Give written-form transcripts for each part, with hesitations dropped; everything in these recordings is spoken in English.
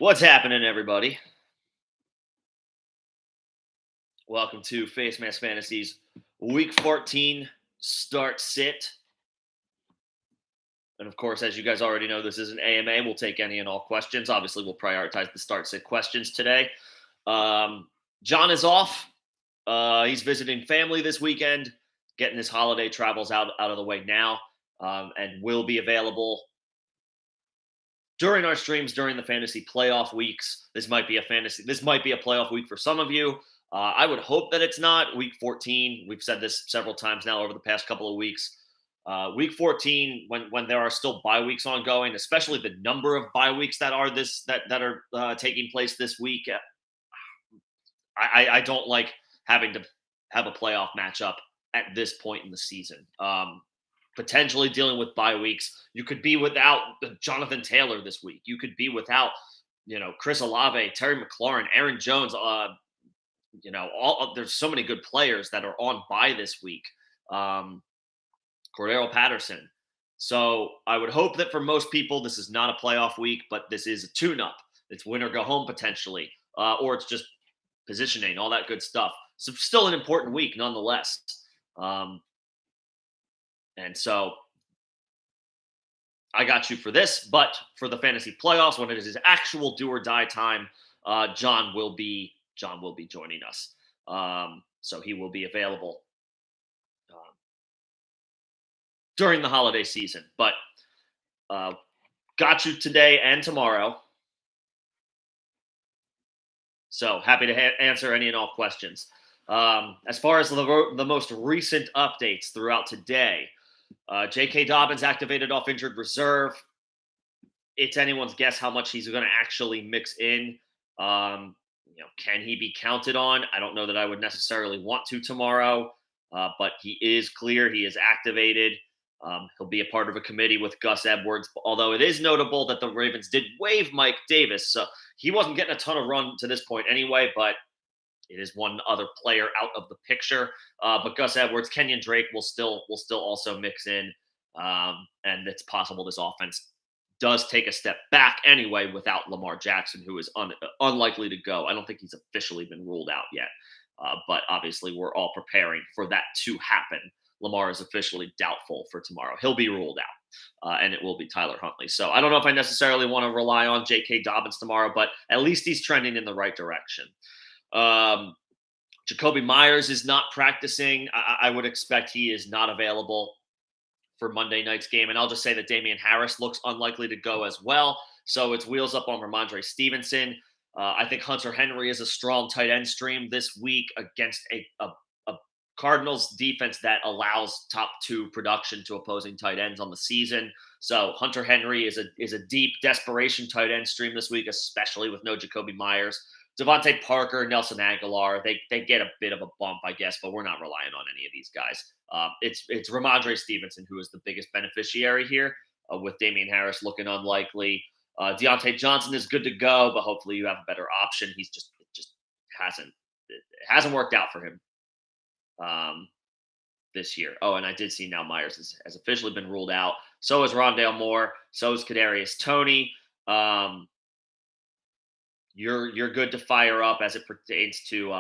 What's happening, everybody? Welcome to Facemask Fantasy's Week 14 Start Sit. And of course, as you guys already know, this is an AMA. We'll take any and all questions. Obviously, we'll prioritize the Start Sit questions today. John is off. He's visiting family this weekend, getting his holiday travels out of the way now, and will be available during our streams during the fantasy playoff weeks. This might be a playoff week for some of you. I would hope that it's not week 14. We've said this several times now over the past couple of weeks. Week 14, when there are still bye weeks ongoing, especially the number of bye weeks that are taking place this week, I don't like having to have a playoff matchup at this point in the season. Potentially dealing with bye weeks. You could be without Jonathan Taylor this week. You could be without, Chris Olave, Terry McLaurin, Aaron Jones. There's so many good players that are on bye this week. Cordero Patterson. So I would hope that for most people, this is not a playoff week, but this is a tune-up. It's win or go home potentially, or it's just positioning, all that good stuff. So still an important week nonetheless. And so I got you for this, but for the fantasy playoffs, when it is his actual do or die time, John will be joining us. So he will be available during the holiday season. But got you today and tomorrow. So happy to answer any and all questions. As far as the most recent updates throughout today, J.K. Dobbins activated off injured reserve. It's anyone's guess how much he's going to actually mix in. Can he be counted on? I don't know that I would necessarily want to tomorrow, but he is clear. He is activated. He'll be a part of a committee with Gus Edwards, although it is notable that the Ravens did waive Mike Davis, so he wasn't getting a ton of run to this point anyway, but it is one other player out of the picture. But Gus Edwards, Kenyon Drake will still also mix in, and it's possible this offense does take a step back anyway without Lamar Jackson, who is unlikely to go. I don't think he's officially been ruled out yet, but obviously we're all preparing for that to happen. Lamar is officially doubtful for tomorrow. He'll be ruled out, and it will be Tyler Huntley. So I don't know if I necessarily want to rely on J.K. Dobbins tomorrow, but at least he's trending in the right direction. Jacoby Myers is not practicing. I would expect he is not available for Monday night's game. And I'll just say that Damian Harris looks unlikely to go as well. So it's wheels up on Ramondre Stevenson. I think Hunter Henry is a strong tight end stream this week against a Cardinals defense that allows top 2 production to opposing tight ends on the season. So Hunter Henry is a deep desperation tight end stream this week, especially with no Jacoby Myers. Devontae Parker, Nelson Aguilar, they get a bit of a bump, I guess, but we're not relying on any of these guys. It's Ramondre Stevenson who is the biggest beneficiary here, with Damian Harris looking unlikely. Deontay Johnson is good to go, but hopefully you have a better option. It just hasn't worked out for him this year. Oh, and I did see now Myers has officially been ruled out. So is Rondale Moore. So is Kadarius Toney. You're good to fire up as it pertains to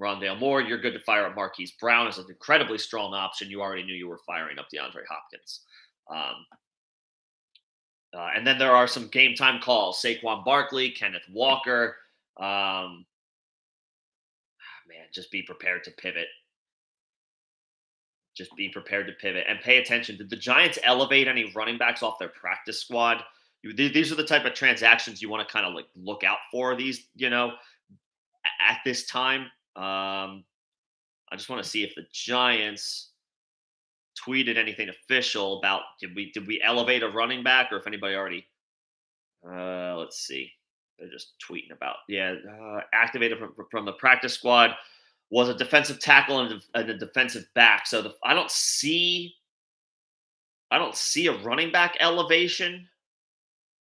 Rondale Moore. You're good to fire up Marquise Brown as an incredibly strong option. You already knew you were firing up DeAndre Hopkins. And then there are some game time calls. Saquon Barkley, Kenneth Walker. Just be prepared to pivot. Just be prepared to pivot and pay attention. Did the Giants elevate any running backs off their practice squad? These are the type of transactions you want to kind of like look out for these, at this time. I just want to see if the Giants tweeted anything official about did we elevate a running back, or if anybody already. Let's see. They're just tweeting about activated from the practice squad was a defensive tackle and a defensive back. So I don't see a running back elevation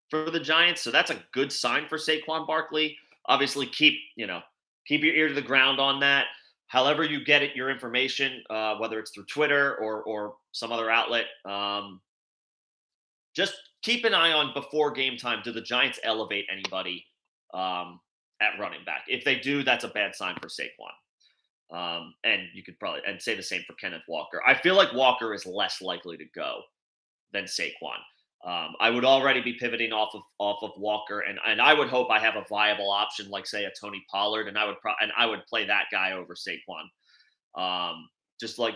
for the Giants. So that's a good sign for Saquon Barkley. Obviously, keep your ear to the ground on that. However you get it, your information, whether it's through Twitter or some other outlet, just keep an eye on before game time. Do the Giants elevate anybody at running back. If they do, that's a bad sign for Saquon. And you could probably and say the same for Kenneth Walker. I feel like Walker is less likely to go than Saquon. I would already be pivoting off of Walker, and I would hope I have a viable option like say a Tony Pollard, and I would play that guy over Saquon. Just like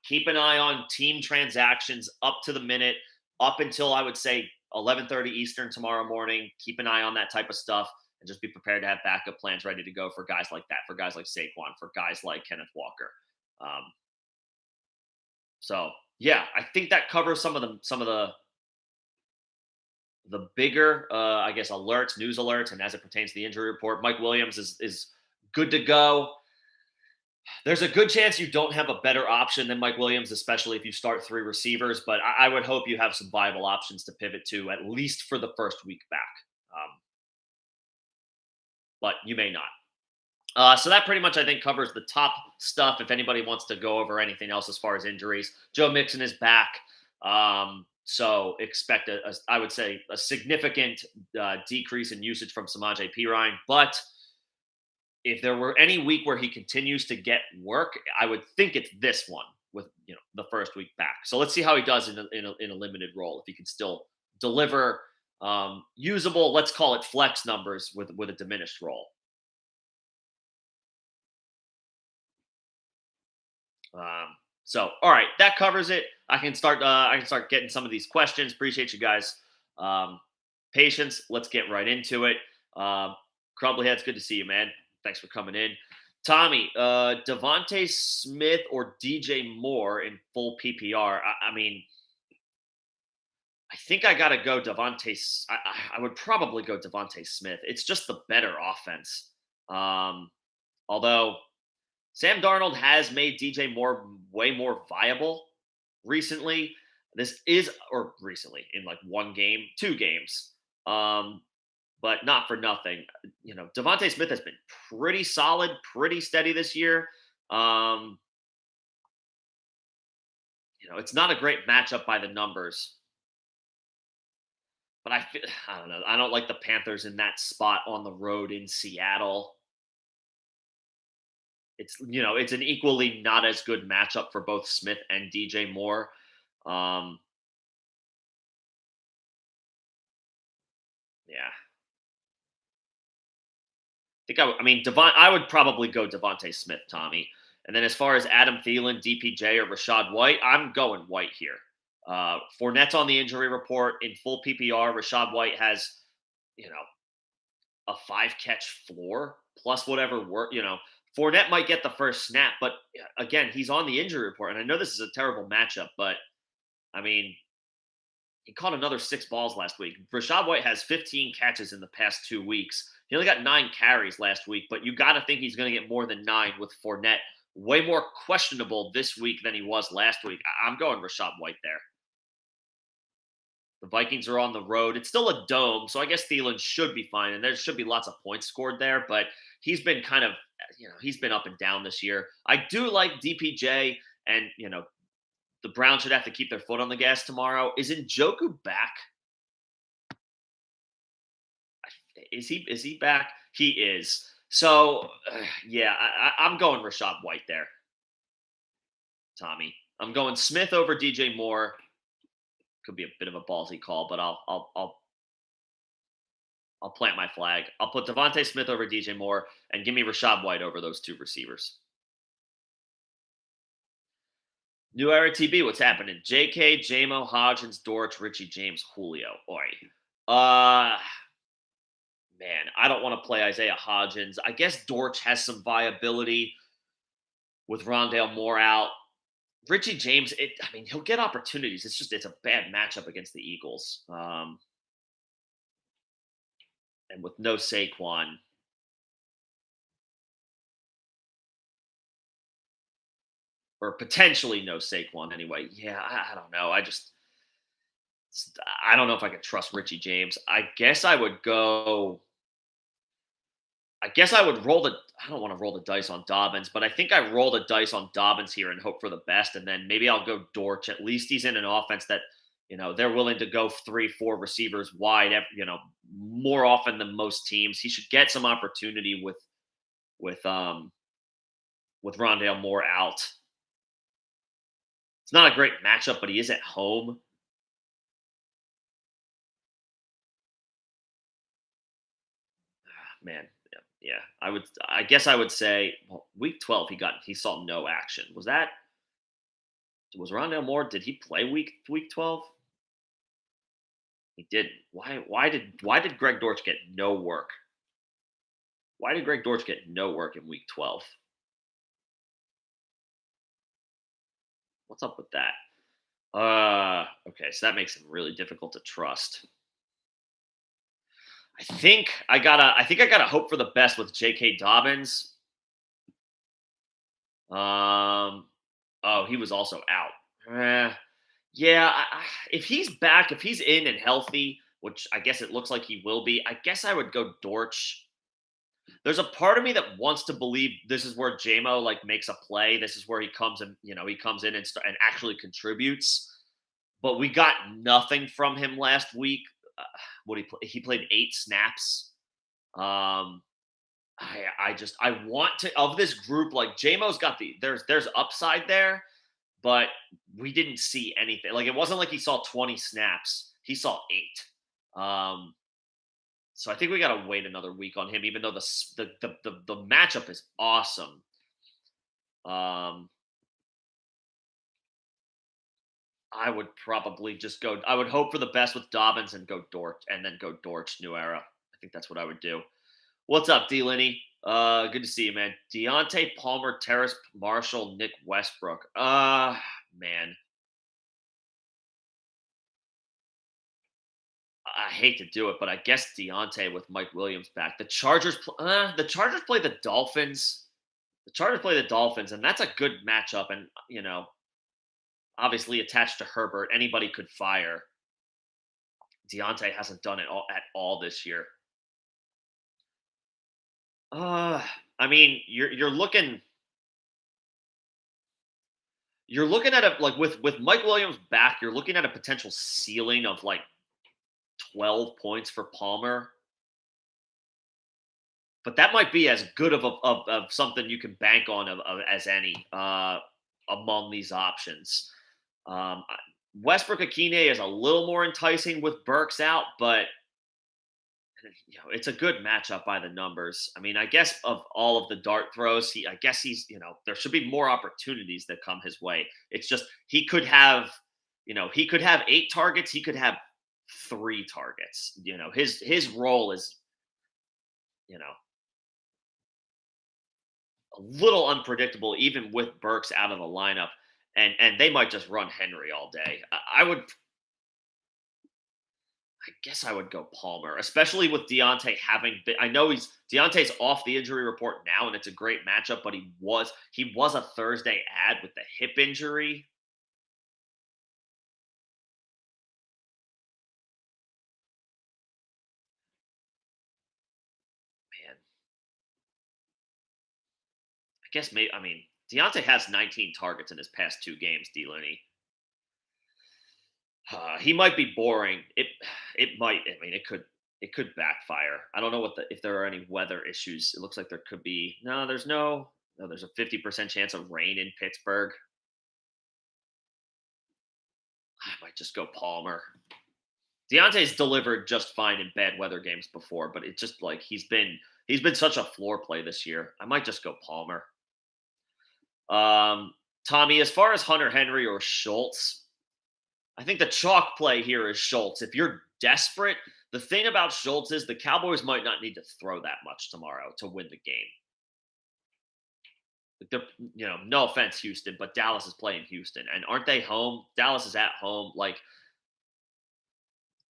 keep an eye on team transactions up to the minute, up until I would say 11:30 Eastern tomorrow morning. Keep an eye on that type of stuff, and just be prepared to have backup plans ready to go for guys like that, for guys like Saquon, for guys like Kenneth Walker. So yeah, I think that covers some of the bigger, I guess, alerts, news alerts, and as it pertains to the injury report. Mike Williams is good to go. There's a good chance you don't have a better option than Mike Williams, especially if you start 3 receivers. But I would hope you have some viable options to pivot to, at least for the first week back. But you may not. So that pretty much, I think, covers the top stuff. If anybody wants to go over anything else as far as injuries, Joe Mixon is back. So expect I would say, a significant decrease in usage from Samaje Perine. But if there were any week where he continues to get work, I would think it's this one with the first week back. So let's see how he does in a limited role. If he can still deliver usable, let's call it flex numbers with a diminished role. So, all right, that covers it. I can start getting some of these questions. Appreciate you guys' patience. Let's get right into it. Crumblyhead's good to see you, man. Thanks for coming in. Tommy, Devontae Smith or DJ Moore in full PPR? I mean, I think I got to go Devontae. I would probably go Devontae Smith. It's just the better offense. Although Sam Darnold has made DJ Moore way more viable recently. Recently in like 1 game, 2 games. But not for nothing. Devontae Smith has been pretty solid, pretty steady this year. It's not a great matchup by the numbers. But I don't know. I don't like the Panthers in that spot on the road in Seattle. It's an equally not as good matchup for both Smith and DJ Moore. Yeah. I would probably go Devontae Smith, Tommy. And then as far as Adam Thielen, DPJ, or Rashad White, I'm going White here. Fournette's on the injury report in full PPR. Rashad White has, a 5-catch floor plus whatever work. Fournette might get the first snap, but again, he's on the injury report. And I know this is a terrible matchup, but he caught another 6 balls last week. Rashad White has 15 catches in the past 2 weeks. He only got 9 carries last week, but you got to think he's going to get more than 9 with Fournette. Way more questionable this week than he was last week. I'm going Rashad White there. The Vikings are on the road. It's still a dome, so I guess Thielen should be fine, and there should be lots of points scored there, but he's been kind of, he's been up and down this year. I do like DPJ, and, the Browns should have to keep their foot on the gas tomorrow. Is Njoku back? Is he back? He is. So, yeah, I'm going Rashad White there, Tommy. I'm going Smith over DJ Moore. Could be a bit of a ballsy call, but I'll plant my flag. I'll put Devontae Smith over DJ Moore and give me Rashad White over those 2 receivers. New Era TB, what's happening? JK, JMO, Hodgins, Dortch, Richie James, Julio. Man, I don't want to play Isaiah Hodgins. I guess Dortch has some viability with Rondale Moore out. Richie James, he'll get opportunities. It's a bad matchup against the Eagles. And with no Saquon, or potentially no Saquon anyway. Yeah, I don't know. I don't know if I can trust Richie James. I guess I would roll I don't want to roll the dice on Dobbins, but I think I roll the dice on Dobbins here and hope for the best. And then maybe I'll go Dortch. At least he's in an offense that They're willing to go 3, 4 receivers wide, more often than most teams. He should get some opportunity with um with Rondale Moore out. It's not a great matchup, but he is at home. Man, yeah. I guess I would say, well, week 12 he saw no action. Was Rondale Moore, did he play week 12? He didn't. Why did Greg Dortch get no work? Why did Greg Dortch get no work in week 12? What's up with that? Okay, so that makes him really difficult to trust. I think I gotta hope for the best with J.K. Dobbins. Um, oh, he was also out. Yeah, if he's back, if he's in and healthy, which I guess it looks like he will be, I guess I would go Dortch. There's a part of me that wants to believe this is where JMO like makes a play. This is where he comes and he comes in and actually contributes. But we got nothing from him last week. What he played 8 snaps. Um, I want to of this group, like JMO's got there's upside there, but we didn't see anything. Like it wasn't like he saw 20 snaps. He saw 8. So I think we got to wait another week on him, even though the matchup is awesome. I would probably just go. I would hope for the best with Dobbins and go Dortch, and then go Dortch New Era. I think that's what I would do. What's up, D. Linney? Good to see you, man. Deontay Palmer, Terrace Marshall, Nick Westbrook. Man, I hate to do it, but I guess Deontay with Mike Williams back. The Chargers play the Dolphins. The Chargers play the Dolphins, and that's a good matchup. And obviously attached to Herbert, anybody could fire. Deontay hasn't done it at all this year. I mean, you're looking at a like with Mike Williams back, you're looking at a potential ceiling of like 12 points for Palmer. But that might be as good of something you can bank on as any among these options. Westbrook Akine is a little more enticing with Burks out, but it's a good matchup by the numbers. I mean, I guess of all of the dart throws, I guess there should be more opportunities that come his way. It's just he could have 8 targets, he could have 3 targets. His role is a little unpredictable, even with Burks out of the lineup, and they might just run Henry all day. I guess I would go Palmer, especially with Deontay having been. I know Deontay's off the injury report now, and it's a great matchup. But he was a Thursday ad with the hip injury. Man, I guess maybe. I mean, Deontay has 19 targets in his past 2 games. Delaney. He might be boring. It might. I mean, it could backfire. I don't know if there are any weather issues. It looks like there could be. No, there's no. No, there's a 50% chance of rain in Pittsburgh. I might just go Palmer. Deontay's delivered just fine in bad weather games before, but it's just like he's been such a floor play this year. I might just go Palmer. Tommy, as far as Hunter Henry or Schultz, I think the chalk play here is Schultz. If you're desperate, the thing about Schultz is the Cowboys might not need to throw that much tomorrow to win the game. No offense, Houston, but Dallas is playing Houston, and aren't they home? Dallas is at home. Like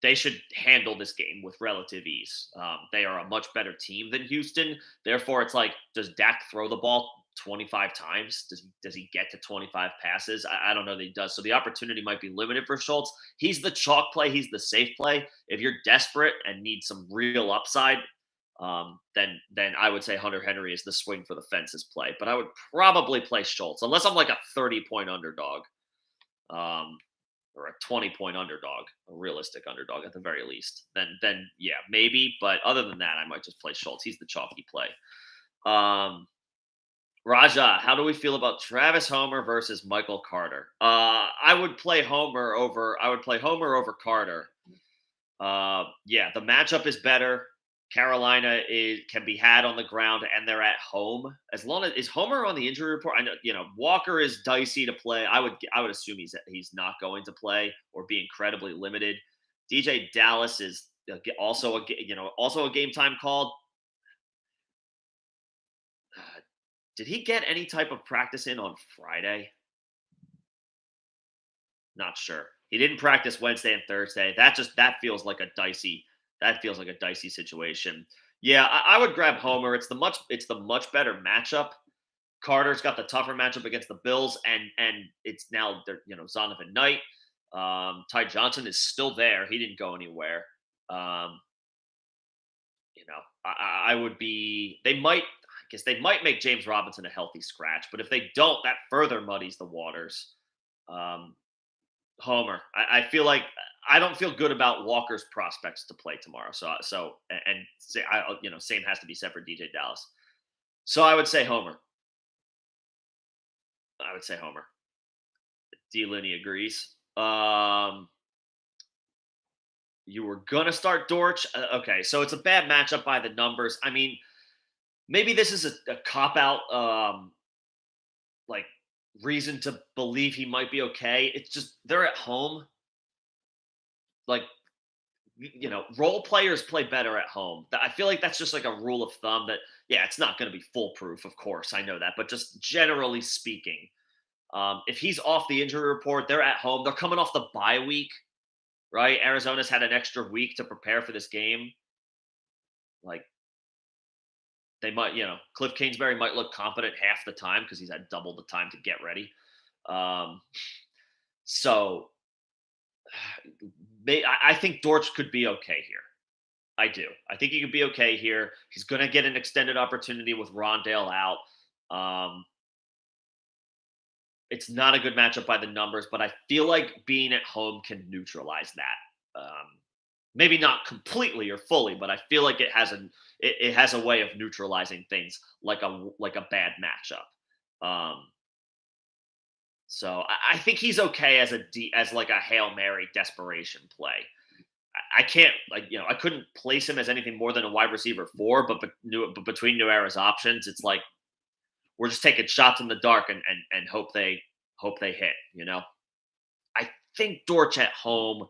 they should handle this game with relative ease. They are a much better team than Houston. Therefore, it's like, does Dak throw the ball 25 times? Does he get to 25 passes? I don't know that he does. So the opportunity might be limited for Schultz. He's the chalk play. He's the safe play. If you're desperate and need some real upside, then I would say Hunter Henry is the swing for the fences play. But I would probably play Schultz unless I'm like a 30-point underdog. or a 20-point underdog, a realistic underdog at the very least, then yeah, maybe. But other than that, I might just play Schultz. He's the chalky play. Raja, how do we feel about Travis Homer versus Michael Carter? I would play Homer over. I would play Homer over Carter. Yeah, the matchup is better. Carolina can be had on the ground, and they're at home. As long as is Homer on the injury report, I know Walker is dicey to play. I would assume he's not going to play or be incredibly limited. DJ Dallas is also a game time call. Did he get any type of practice in on Friday? Not sure. He didn't practice Wednesday and Thursday. That feels like a dicey situation. Yeah, I would grab Homer. It's the much better matchup. Carter's got the tougher matchup against the Bills, and it's now they're Zonovan Knight. Ty Johnson is still there. He didn't go anywhere. Um, I would be. They might make James Robinson a healthy scratch, but if they don't, that further muddies the waters. Um, Homer. I feel like I don't feel good about Walker's prospects to play tomorrow. Same has to be said for DJ Dallas. So I would say Homer. D. Looney agrees. You were gonna start Dortch. Okay, so it's a bad matchup by the numbers. I mean, maybe this is a cop out, like reason to believe he might be okay. It's just they're at home. Like role players play better at home. I feel like that's just like a rule of thumb that, yeah, it's not going to be foolproof, of course. I know that. But just generally speaking, if he's off the injury report, they're at home. They're coming off the bye week, right? Arizona's had an extra week to prepare for this game. Like, they might, Cliff Kingsbury might look competent half the time because he's had double the time to get ready. So I think Dortch could be okay here. I do. I think he could be okay here. He's going to get an extended opportunity with Rondale out. It's not a good matchup by the numbers, but I feel like being at home can neutralize that. Maybe not completely or fully, but I feel like it has a way of neutralizing things like a bad matchup. So I think he's okay as like a Hail Mary desperation play. I can't I couldn't place him as anything more than a wide receiver 4, but between New Era's options, it's like we're just taking shots in the dark and hope they hit. I think Dortch at home,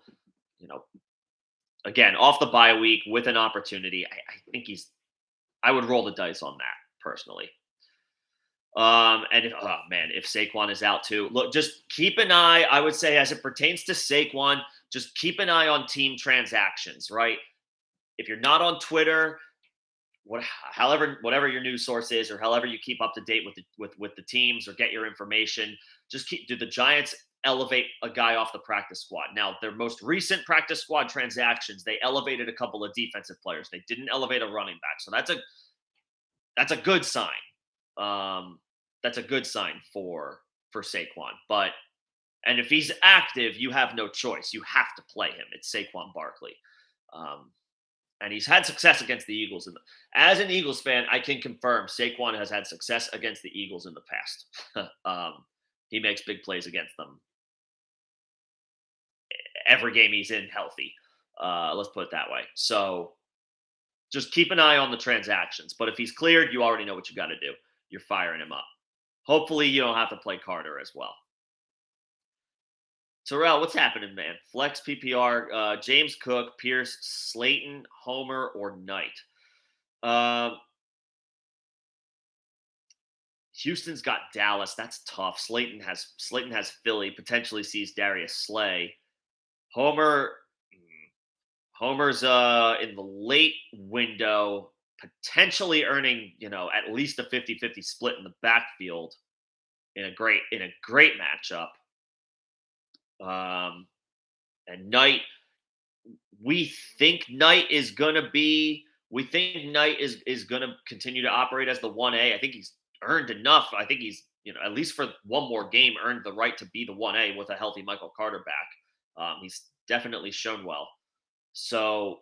again off the bye week with an opportunity. I think I would roll the dice on that personally. And if Saquon is out too, look, just keep an eye. I would say as it pertains to Saquon, just keep an eye on team transactions, right? If you're not on Twitter, whatever your news source is, or however you keep up to date with the teams or get your information, do the Giants elevate a guy off the practice squad? Now, their most recent practice squad transactions, they elevated a couple of defensive players. They didn't elevate a running back, so that's a good sign. That's a good sign for Saquon. And if he's active, you have no choice. You have to play him. It's Saquon Barkley. And he's had success against the Eagles. As an Eagles fan, I can confirm Saquon has had success against the Eagles in the past. He makes big plays against them every game he's in healthy. Let's put it that way. So just keep an eye on the transactions. But if he's cleared, you already know what you got to do. You're firing him up. Hopefully you don't have to play Carter as well. Terrell, what's happening, man? Flex PPR, James Cook, Pierce, Slayton, Homer, or Knight. Houston's got Dallas. That's tough. Slayton has Philly. Potentially sees Darius Slay. Homer's in the late window, potentially earning at least a 50-50 split in the backfield in a great matchup. And Knight, we think Knight is going to continue to operate as the 1A. I think he's earned enough. I think he's, at least for one more game, earned the right to be the 1A with a healthy Michael Carter back. He's definitely shown well. So,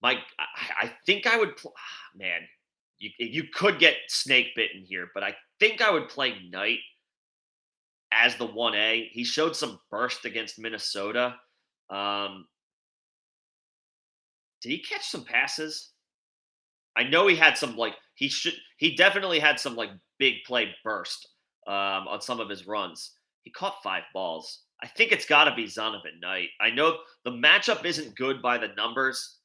I think I would, man, you could get snake bitten here, but I think I would play Knight as the 1A. He showed some burst against Minnesota. Um, did he catch some passes? I know he had some like he definitely had some like big play burst on some of his runs. He caught 5 balls. I think it's got to be Zonovan Knight. I know the matchup isn't good by the numbers,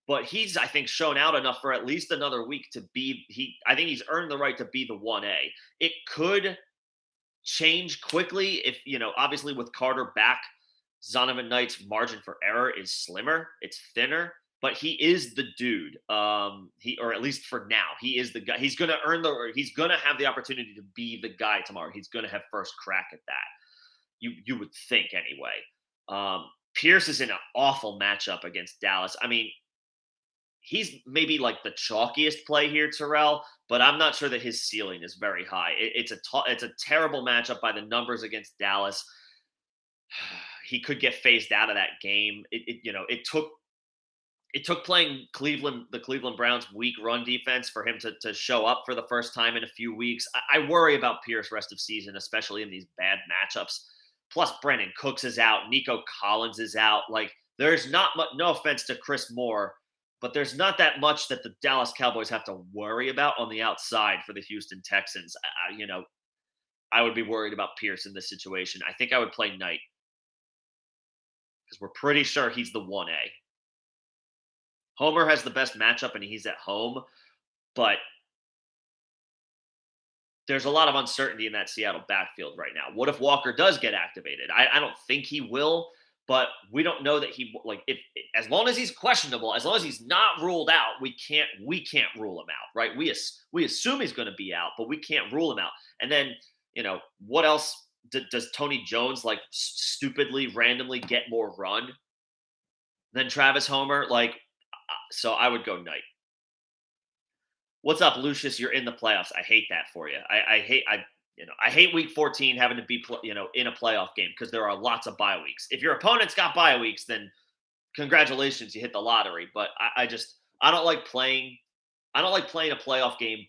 but he's I think shown out enough for at least another week to be he. I think he's earned the right to be the 1A. It could change quickly if obviously with Carter back, Zonovan Knight's margin for error is slimmer, it's thinner, but he is the dude. He or at least for now, he is the guy. He's gonna earn the or he's gonna have the opportunity to be the guy tomorrow. He's gonna have first crack at that. You would think anyway. Pierce is in an awful matchup against Dallas. I mean, he's maybe like the chalkiest play here, Terrell, but I'm not sure that his ceiling is very high. It's a terrible matchup by the numbers against Dallas. He could get phased out of that game. It took playing the Cleveland Browns weak run defense for him to show up for the first time in a few weeks. I worry about Pierce rest of season, especially in these bad matchups. Plus, Brandon Cooks is out. Nico Collins is out. Like, there's not much, no offense to Chris Moore, but there's not that much that the Dallas Cowboys have to worry about on the outside for the Houston Texans. I would be worried about Pierce in this situation. I think I would play Knight because we're pretty sure he's the 1A. Homer has the best matchup and he's at home, but there's a lot of uncertainty in that Seattle backfield right now. What if Walker does get activated? I don't think he will, but we don't know that he if as long as he's questionable, as long as he's not ruled out, we can't rule him out, right? We assume he's going to be out, but we can't rule him out. And then what else does Tony Jones stupidly randomly get more run than Travis Homer? So I would go Knight. What's up, Lucius? You're in the playoffs. I hate that for you. I hate week 14 having to be in a playoff game because there are lots of bye weeks. If your opponent's got bye weeks, then congratulations, you hit the lottery. But I don't like playing a playoff game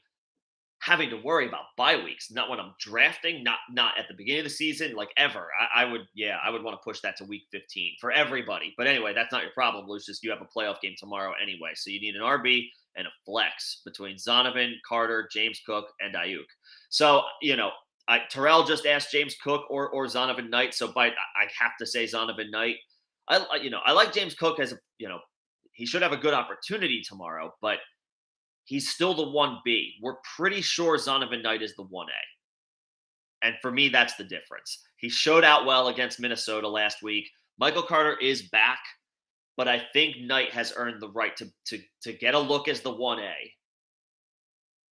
having to worry about bye weeks. Not when I'm drafting, not at the beginning of the season, like ever. I would want to push that to week 15 for everybody. But anyway, that's not your problem, Lucius. You have a playoff game tomorrow anyway, so you need an RB and a flex between Zonovan, Carter, James Cook, and Ayuk. So Terrell just asked James Cook or Zonovan Knight, so I have to say Zonovan Knight. I like James Cook as he should have a good opportunity tomorrow, but he's still the 1B. We're pretty sure Zonovan Knight is the 1A. And for me, that's the difference. He showed out well against Minnesota last week. Michael Carter is back, but I think Knight has earned the right to get a look as the 1A.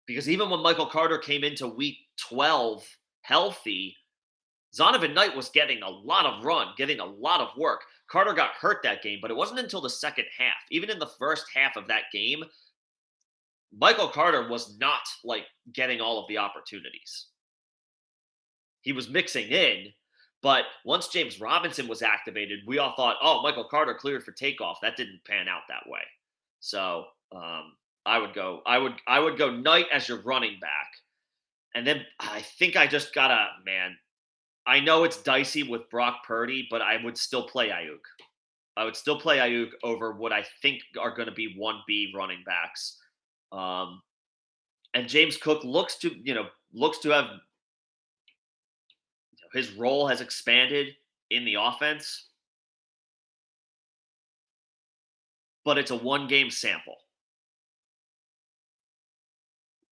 Because even when Michael Carter came into week 12 healthy, Zonovan Knight was getting a lot of run, getting a lot of work. Carter got hurt that game, but it wasn't until the second half. Even in the first half of that game, Michael Carter was not getting all of the opportunities. He was mixing in, but once James Robinson was activated, we all thought, oh, Michael Carter cleared for takeoff. That didn't pan out that way. So I would go Knight as your running back. And then I think I just gotta, I know it's dicey with Brock Purdy, but I would still play Ayuk. I would still play Ayuk over what I think are going to be 1B running backs. And James Cook looks to have his role has expanded in the offense, but it's a 1-game sample.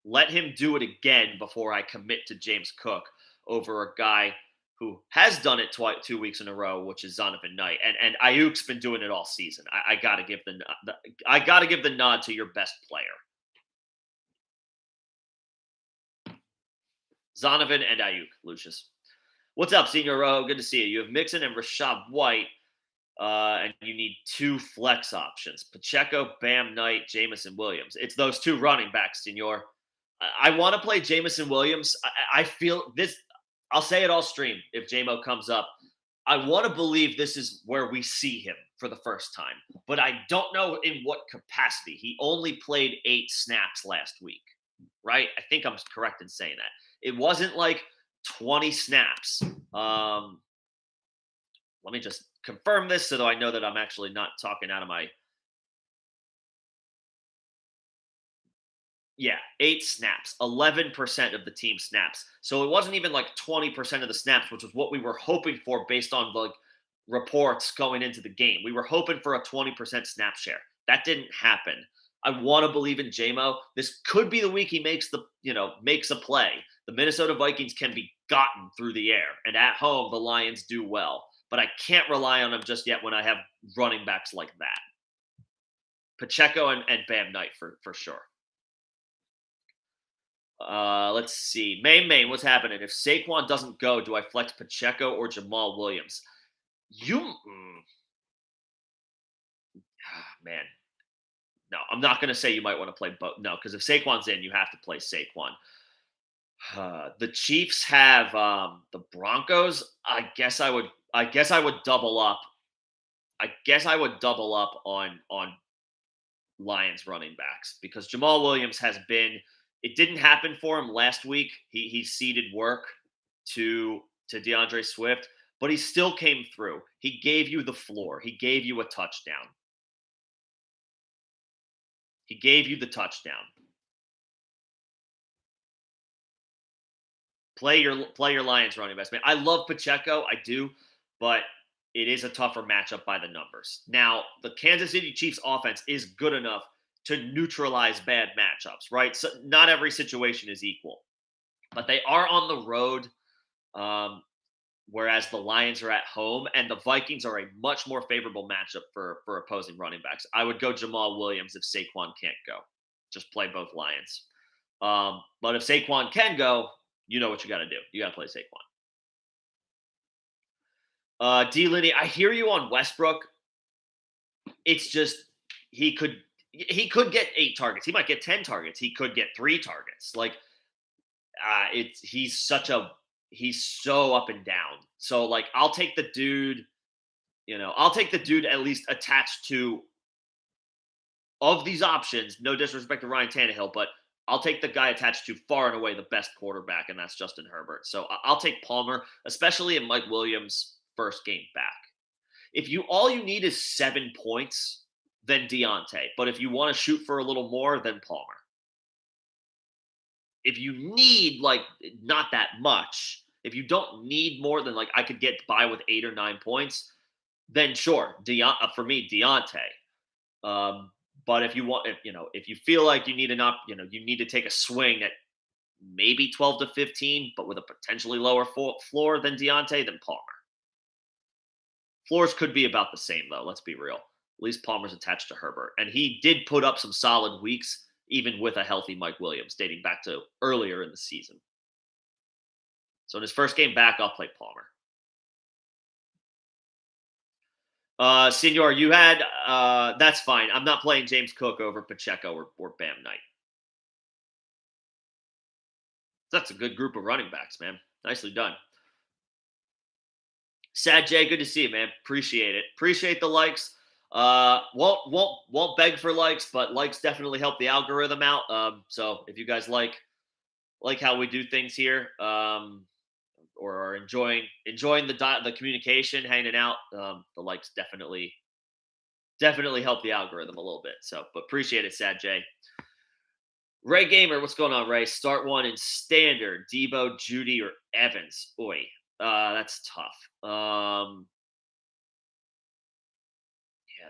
Let him do it again before I commit to James Cook over a guy who has done it 2 weeks in a row, which is Zonovan Knight, and Ayuk's been doing it all season. I got to give the nod to your best player. Zonovan and Ayuk, Lucius. What's up, Senior Rowe? Good to see you. You have Mixon and Rashad White, and you need 2 flex options. Pacheco, Bam Knight, Jamison Williams. It's those 2 running backs, Senor. I want to play Jamison Williams. I feel this. I'll say it all stream if JMO comes up. I want to believe this is where we see him for the first time, but I don't know in what capacity. He only played 8 snaps last week, right? I think I'm correct in saying that. It wasn't like 20 snaps. Let me just confirm this so that I know that I'm actually not talking out of my. Yeah, 8 snaps, 11% of the team snaps. So it wasn't even like 20% of the snaps, which was what we were hoping for based on the reports going into the game. We were hoping for a 20% snap share. That didn't happen. I want to believe in JMO. This could be the week he makes makes a play. The Minnesota Vikings can be gotten through the air, and at home the Lions do well. But I can't rely on them just yet when I have running backs like that. Pacheco and Bam Knight for sure. Let's see. Main, what's happening? If Saquon doesn't go, do I flex Pacheco or Jamal Williams? Man. No, I'm not going to say you might want to play both. No, because if Saquon's in, you have to play Saquon. The Chiefs have the Broncos. I guess I would double up. I guess I would double up on Lions running backs because Jamal Williams has been. It didn't happen for him last week. He ceded work to DeAndre Swift, but he still came through. He gave you the floor. He gave you a touchdown. He gave you the touchdown. Play your Lions running backs, man. I love Pacheco, I do, but it is a tougher matchup by the numbers. Now, the Kansas City Chiefs offense is good enough to neutralize bad matchups, right? So not every situation is equal, but they are on the road, whereas the Lions are at home, and the Vikings are a much more favorable matchup for opposing running backs. I would go Jamal Williams if Saquon can't go. Just play both Lions. But if Saquon can go, you know what you got to do. You got to play Saquon. D. Linney, I hear you on Westbrook. It's just he could get 8 targets. He might get 10 targets. He could get 3 targets. Like he's so up and down. So like I'll take the dude at least attached to of these options. No disrespect to Ryan Tannehill, but I'll take the guy attached to far and away the best quarterback, and that's Justin Herbert. So I'll take Palmer, especially in Mike Williams' first game back. If all you need is 7 points, then Deontay. But if you want to shoot for a little more, then Palmer. If you need not that much, if you don't need more than I could get by with 8 or 9 points, then sure, for me, Deontay. But if you want, if you feel like you need you need to take a swing at maybe 12 to 15, but with a potentially lower floor than Deontay, then Palmer. Floors could be about the same though. Let's be real. At least Palmer's attached to Herbert, and he did put up some solid weeks, even with a healthy Mike Williams, dating back to earlier in the season. So in his first game back, I'll play Palmer. Senor, you had that's fine. I'm not playing James Cook over Pacheco or Bam Knight. That's a good group of running backs, man. Nicely done. Sad Jay, good to see you, man. Appreciate it. Appreciate the likes. Won't beg for likes, but likes definitely help the algorithm out. So if you guys like how we do things here, or are enjoying the communication, hanging out, the likes definitely help the algorithm a little bit. So, but appreciate it, Sad Jay. Ray Gamer, what's going on, Ray? Start one in standard. Debo, Judy, or Evans. Oi, that's tough.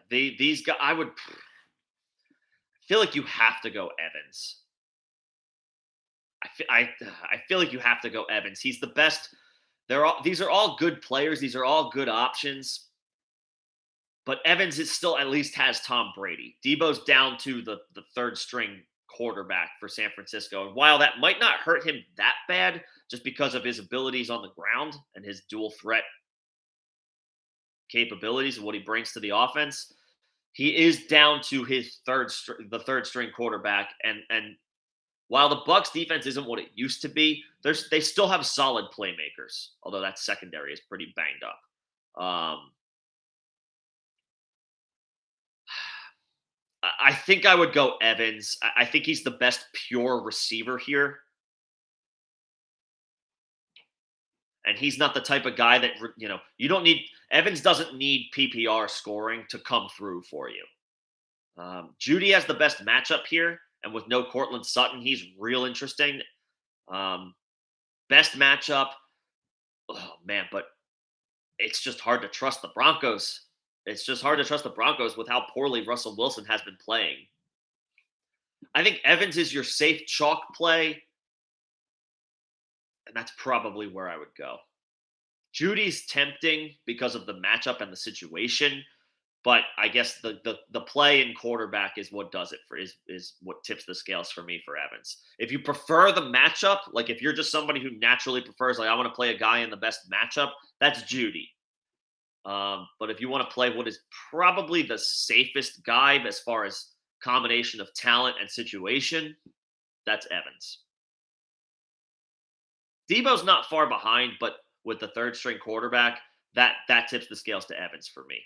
These guys, I feel like you have to go Evans. I feel like you have to go Evans. He's the best. These are all good players. These are all good options. But Evans still at least has Tom Brady. Debo's down to the third string quarterback for San Francisco. And while that might not hurt him that bad, just because of his abilities on the ground and his dual threat capabilities and what he brings to the offense, he is down to the third string quarterback. And while the Bucks defense isn't what it used to be, they still have solid playmakers, although that secondary is pretty banged up. I think I would go Evans. I think he's the best pure receiver here. And he's not the type of guy that, you don't need, Evans doesn't need PPR scoring to come through for you. Judy has the best matchup here. And with no Cortland Sutton, he's real interesting. Best matchup. Oh, man, but it's just hard to trust the Broncos. It's just hard to trust the Broncos with how poorly Russell Wilson has been playing. I think Evans is your safe chalk play. And that's probably where I would go. Judy's tempting because of the matchup and the situation, but I guess the play in quarterback is what does it for is what tips the scales for me for Evans. If you prefer the matchup, like if you're just somebody who naturally prefers, like I want to play a guy in the best matchup, that's Judy. But if you want to play what is probably the safest guy as far as combination of talent and situation, that's Evans. Debo's not far behind, but with the third string quarterback, that tips the scales to Evans for me.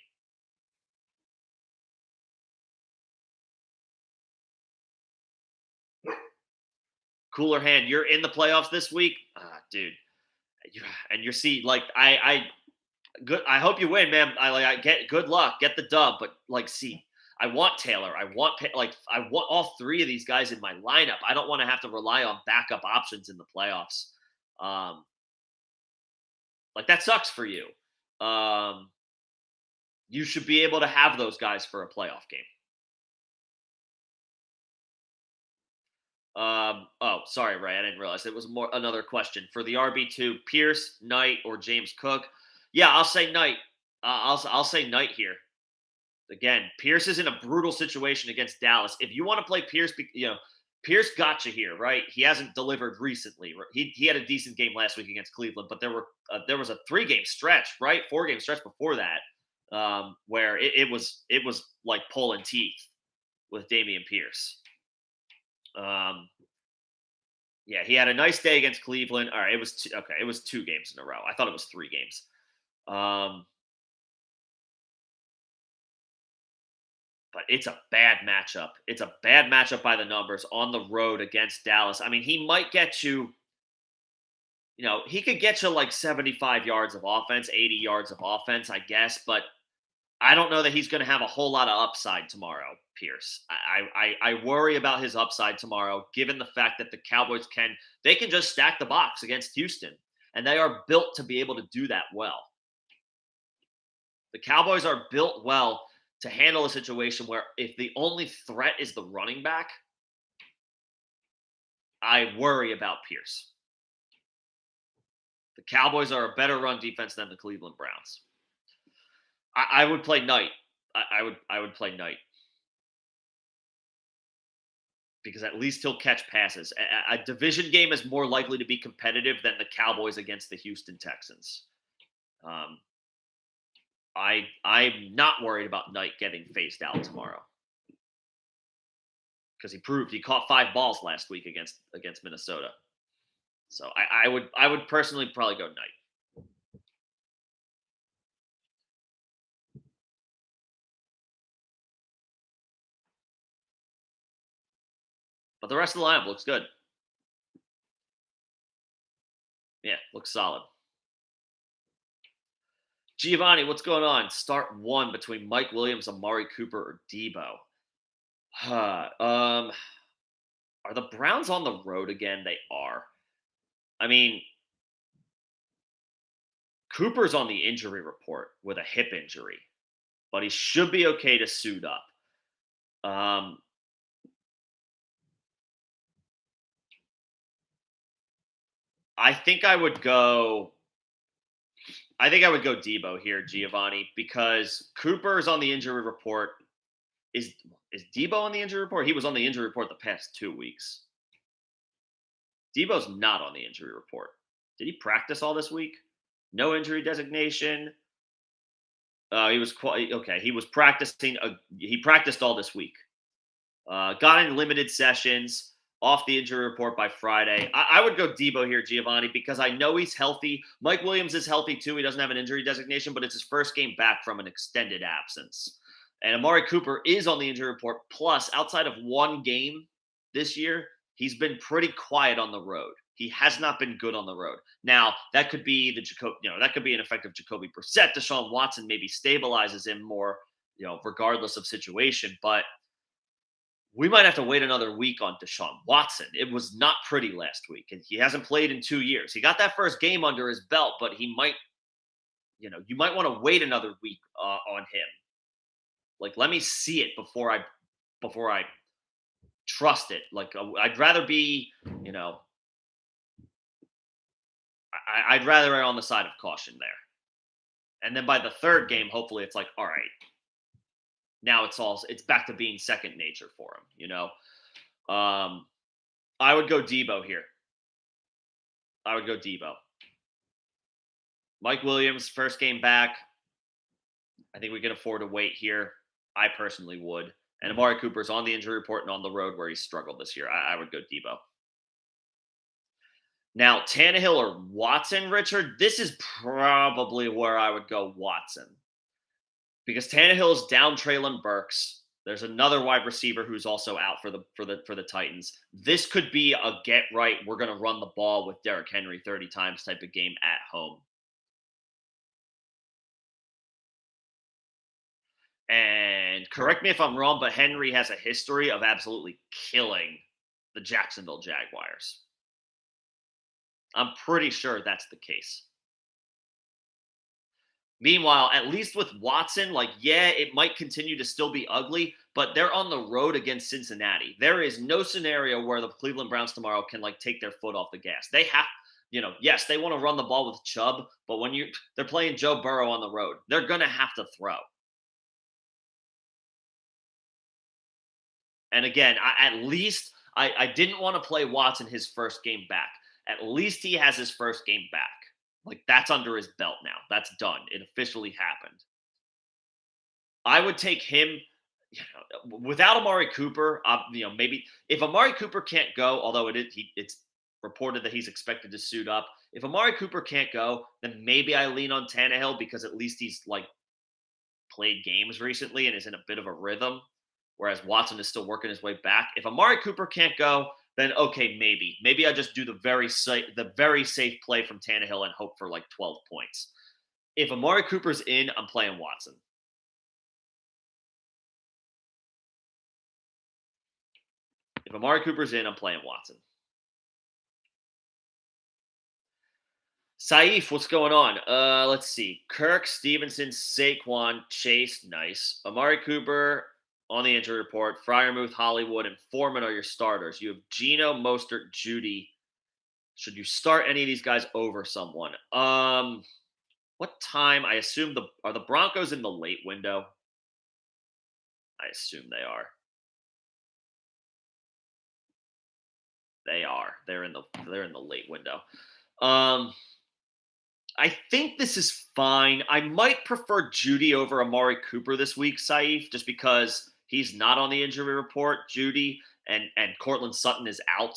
Cooler hand, you're in the playoffs this week, dude. And you see, like I hope you win, man. I get good luck, get the dub, but I want Taylor. I want all three of these guys in my lineup. I don't want to have to rely on backup options in the playoffs. That sucks for you. You should be able to have those guys for a playoff game. Oh, sorry, Ray. I didn't realize it was another question for the RB2. Pierce, Knight, or James Cook? Yeah, I'll say Knight. I'll say Knight here. Again, Pierce is in a brutal situation against Dallas. If you want to play Pierce, Pierce got you here, right? He hasn't delivered recently. He had a decent game last week against Cleveland, but there was a 3-game stretch, right? 4-game stretch before that, where it was like pulling teeth with Dameon Pierce. Yeah, he had a nice day against Cleveland. All right, it was it was 2 games in a row. I thought it was 3 games. But it's a bad matchup. It's a bad matchup by the numbers on the road against Dallas. I mean, he might get you, he could get you like 75 yards of offense, 80 yards of offense, I guess. But I don't know that he's going to have a whole lot of upside tomorrow, Pierce. I worry about his upside tomorrow, given the fact that the Cowboys can just stack the box against Houston. And they are built to be able to do that well. The Cowboys are built well to handle a situation where if the only threat is the running back, I worry about Pierce. The Cowboys are a better run defense than the Cleveland Browns. I would play Knight. I would play Knight. Because at least he'll catch passes. A division game is more likely to be competitive than the Cowboys against the Houston Texans. I'm not worried about Knight getting phased out tomorrow. Because he caught 5 balls last week against Minnesota. So I would personally probably go Knight. But the rest of the lineup looks good. Yeah, looks solid. Giovanni, what's going on? Start 1 between Mike Williams, Amari Cooper, or Debo. Are the Browns on the road again? They are. I mean, Cooper's on the injury report with a hip injury, but he should be okay to suit up. I think I would go Debo here, Giovanni, because Cooper is on the injury report. Is Debo on the injury report? He was on the injury report the past 2 weeks. Debo's not on the injury report. Did he practice all this week? No injury designation. He was okay. He was practicing. He practiced all this week. Got in limited sessions. off the injury report by Friday. I would go Debo here, Giovanni, because I know he's healthy. Mike Williams is healthy too. He doesn't have an injury designation, but it's his first game back from an extended absence. And Amari Cooper is on the injury report. Plus, outside of one game this year, he's been pretty quiet on the road. He has not been good on the road. Now, that could be that could be an effect of Jacoby Brissett. Deshaun Watson maybe stabilizes him more, regardless of situation. But we might have to wait another week on Deshaun Watson. It was not pretty last week, and he hasn't played in 2 years. He got that first game under his belt, but he might, you might want to wait another week on him. Like, let me see it before I trust it. Like, I'd rather be, I'd rather err on the side of caution there. And then by the third game, hopefully, it's like, all right, now it's back to being second nature for him. I would go Debo here. I would go Debo. Mike Williams, first game back. I think we can afford to wait here. I personally would. And Amari Cooper's on the injury report and on the road where he's struggled this year. I would go Debo. Now, Tannehill or Watson, Richard, this is probably where I would go Watson. Because Tannehill is down Treylon Burks. There's another wide receiver who's also out for the Titans. This could be a get right, we're going to run the ball with Derrick Henry 30 times type of game at home. And correct me if I'm wrong, but Henry has a history of absolutely killing the Jacksonville Jaguars. I'm pretty sure that's the case. Meanwhile, at least with Watson, it might continue to still be ugly, but they're on the road against Cincinnati. There is no scenario where the Cleveland Browns tomorrow can take their foot off the gas. They have, yes, they want to run the ball with Chubb, but when they're playing Joe Burrow on the road, they're going to have to throw. And again, I didn't want to play Watson his first game back. At least he has his first game back. That's under his belt now. That's done. It officially happened. I would take him without Amari Cooper. Maybe if Amari Cooper can't go, although it's reported that he's expected to suit up. If Amari Cooper can't go, then maybe I lean on Tannehill because at least he's played games recently and is in a bit of a rhythm. Whereas Watson is still working his way back. If Amari Cooper can't go, then okay, maybe I just do the very safe play from Tannehill and hope for 12 points. If Amari Cooper's in, I'm playing Watson. If Amari Cooper's in, I'm playing Watson. Saif, what's going on? Let's see. Kirk, Stevenson, Saquon, Chase, nice. Amari Cooper on the injury report. Freiermuth, Hollywood, and Foreman are your starters. You have Geno, Mostert, Judy. Should you start any of these guys over someone? What time? I assume are the Broncos in the late window? I assume they are. They are. They're in the late window. I think this is fine. I might prefer Judy over Amari Cooper this week, Saif, just because he's not on the injury report, Judy, and Cortland Sutton is out.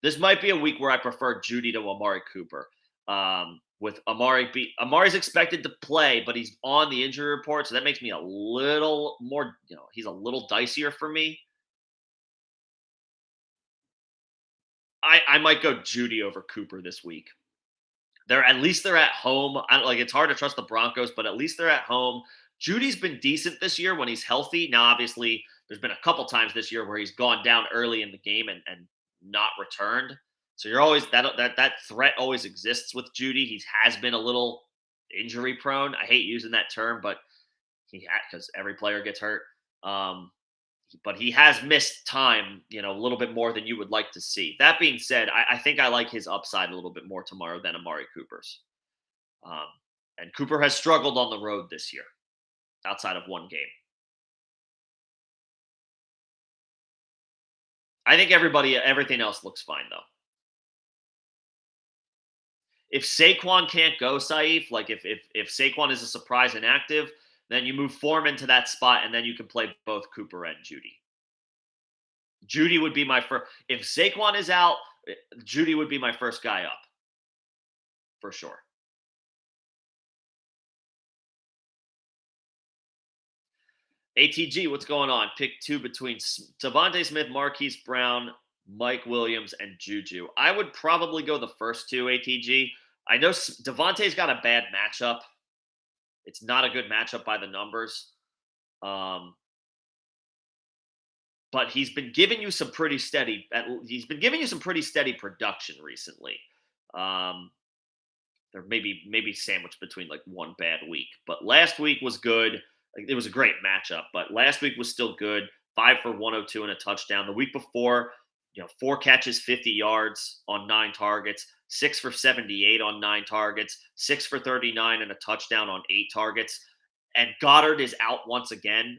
This might be a week where I prefer Judy to Amari Cooper. With Amari's expected to play, but he's on the injury report, so that makes me a little more, he's a little dicier for me. I might go Judy over Cooper this week. At least they're at home. It's hard to trust the Broncos, but at least they're at home. Judy's been decent this year when he's healthy. Now, obviously, there's been a couple times this year where he's gone down early in the game and not returned. So you're always that threat always exists with Judy. He has been a little injury prone. I hate using that term, but because every player gets hurt. But he has missed time, a little bit more than you would like to see. That being said, I think I like his upside a little bit more tomorrow than Amari Cooper's. And Cooper has struggled on the road this year, outside of one game. I think everything else looks fine, though. If Saquon can't go, Saif, if Saquon is a surprise inactive, then you move Foreman to that spot, and then you can play both Cooper and Judy. Judy would be my first. If Saquon is out, Judy would be my first guy up for sure. ATG, what's going on? Pick two between Devontae Smith, Marquise Brown, Mike Williams, and Juju. I would probably go the first two, ATG. I know Devontae's got a bad matchup. It's not a good matchup by the numbers. But he's been giving you some pretty steady. He's been giving you some pretty steady production recently. There maybe sandwiched between like one bad week, but last week was good. Like, it was a great matchup, but last week was still good. 5 for 102 and a touchdown. The week before, 4 catches, 50 yards on 9 targets, 6 for 78 on 9 targets, 6 for 39 and a touchdown on 8 targets. And Goddard is out once again.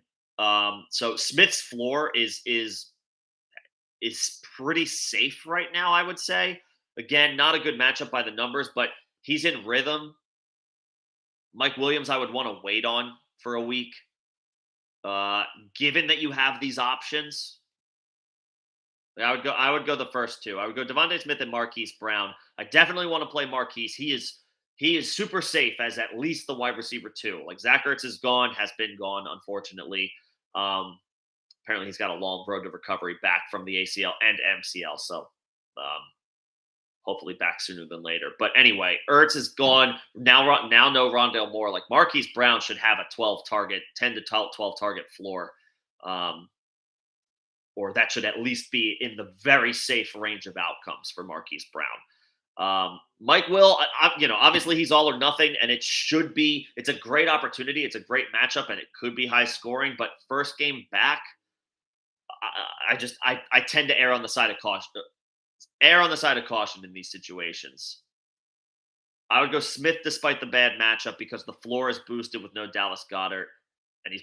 So Smith's floor is pretty safe right now, I would say. Again, not a good matchup by the numbers, but he's in rhythm. Mike Williams, I would want to wait on for a week. Given that you have these options, I would go the first two. I would go Devontae Smith and Marquise Brown. I definitely want to play Marquise. He is super safe as at least the wide receiver 2. Like, Zach Ertz is gone, has been gone, unfortunately. Apparently he's got a long road to recovery back from the ACL and MCL. So hopefully back sooner than later. But anyway, Ertz is gone. Now no Rondale Moore. Like, Marquise Brown should have a 10 to 12 target floor. Or that should at least be in the very safe range of outcomes for Marquise Brown. Mike Will, obviously he's all or nothing, and it's a great opportunity. It's a great matchup, and it could be high scoring, but first game back, I tend to err on the side of caution in these situations. I would go Smith despite the bad matchup because the floor is boosted with no Dallas Goedert, and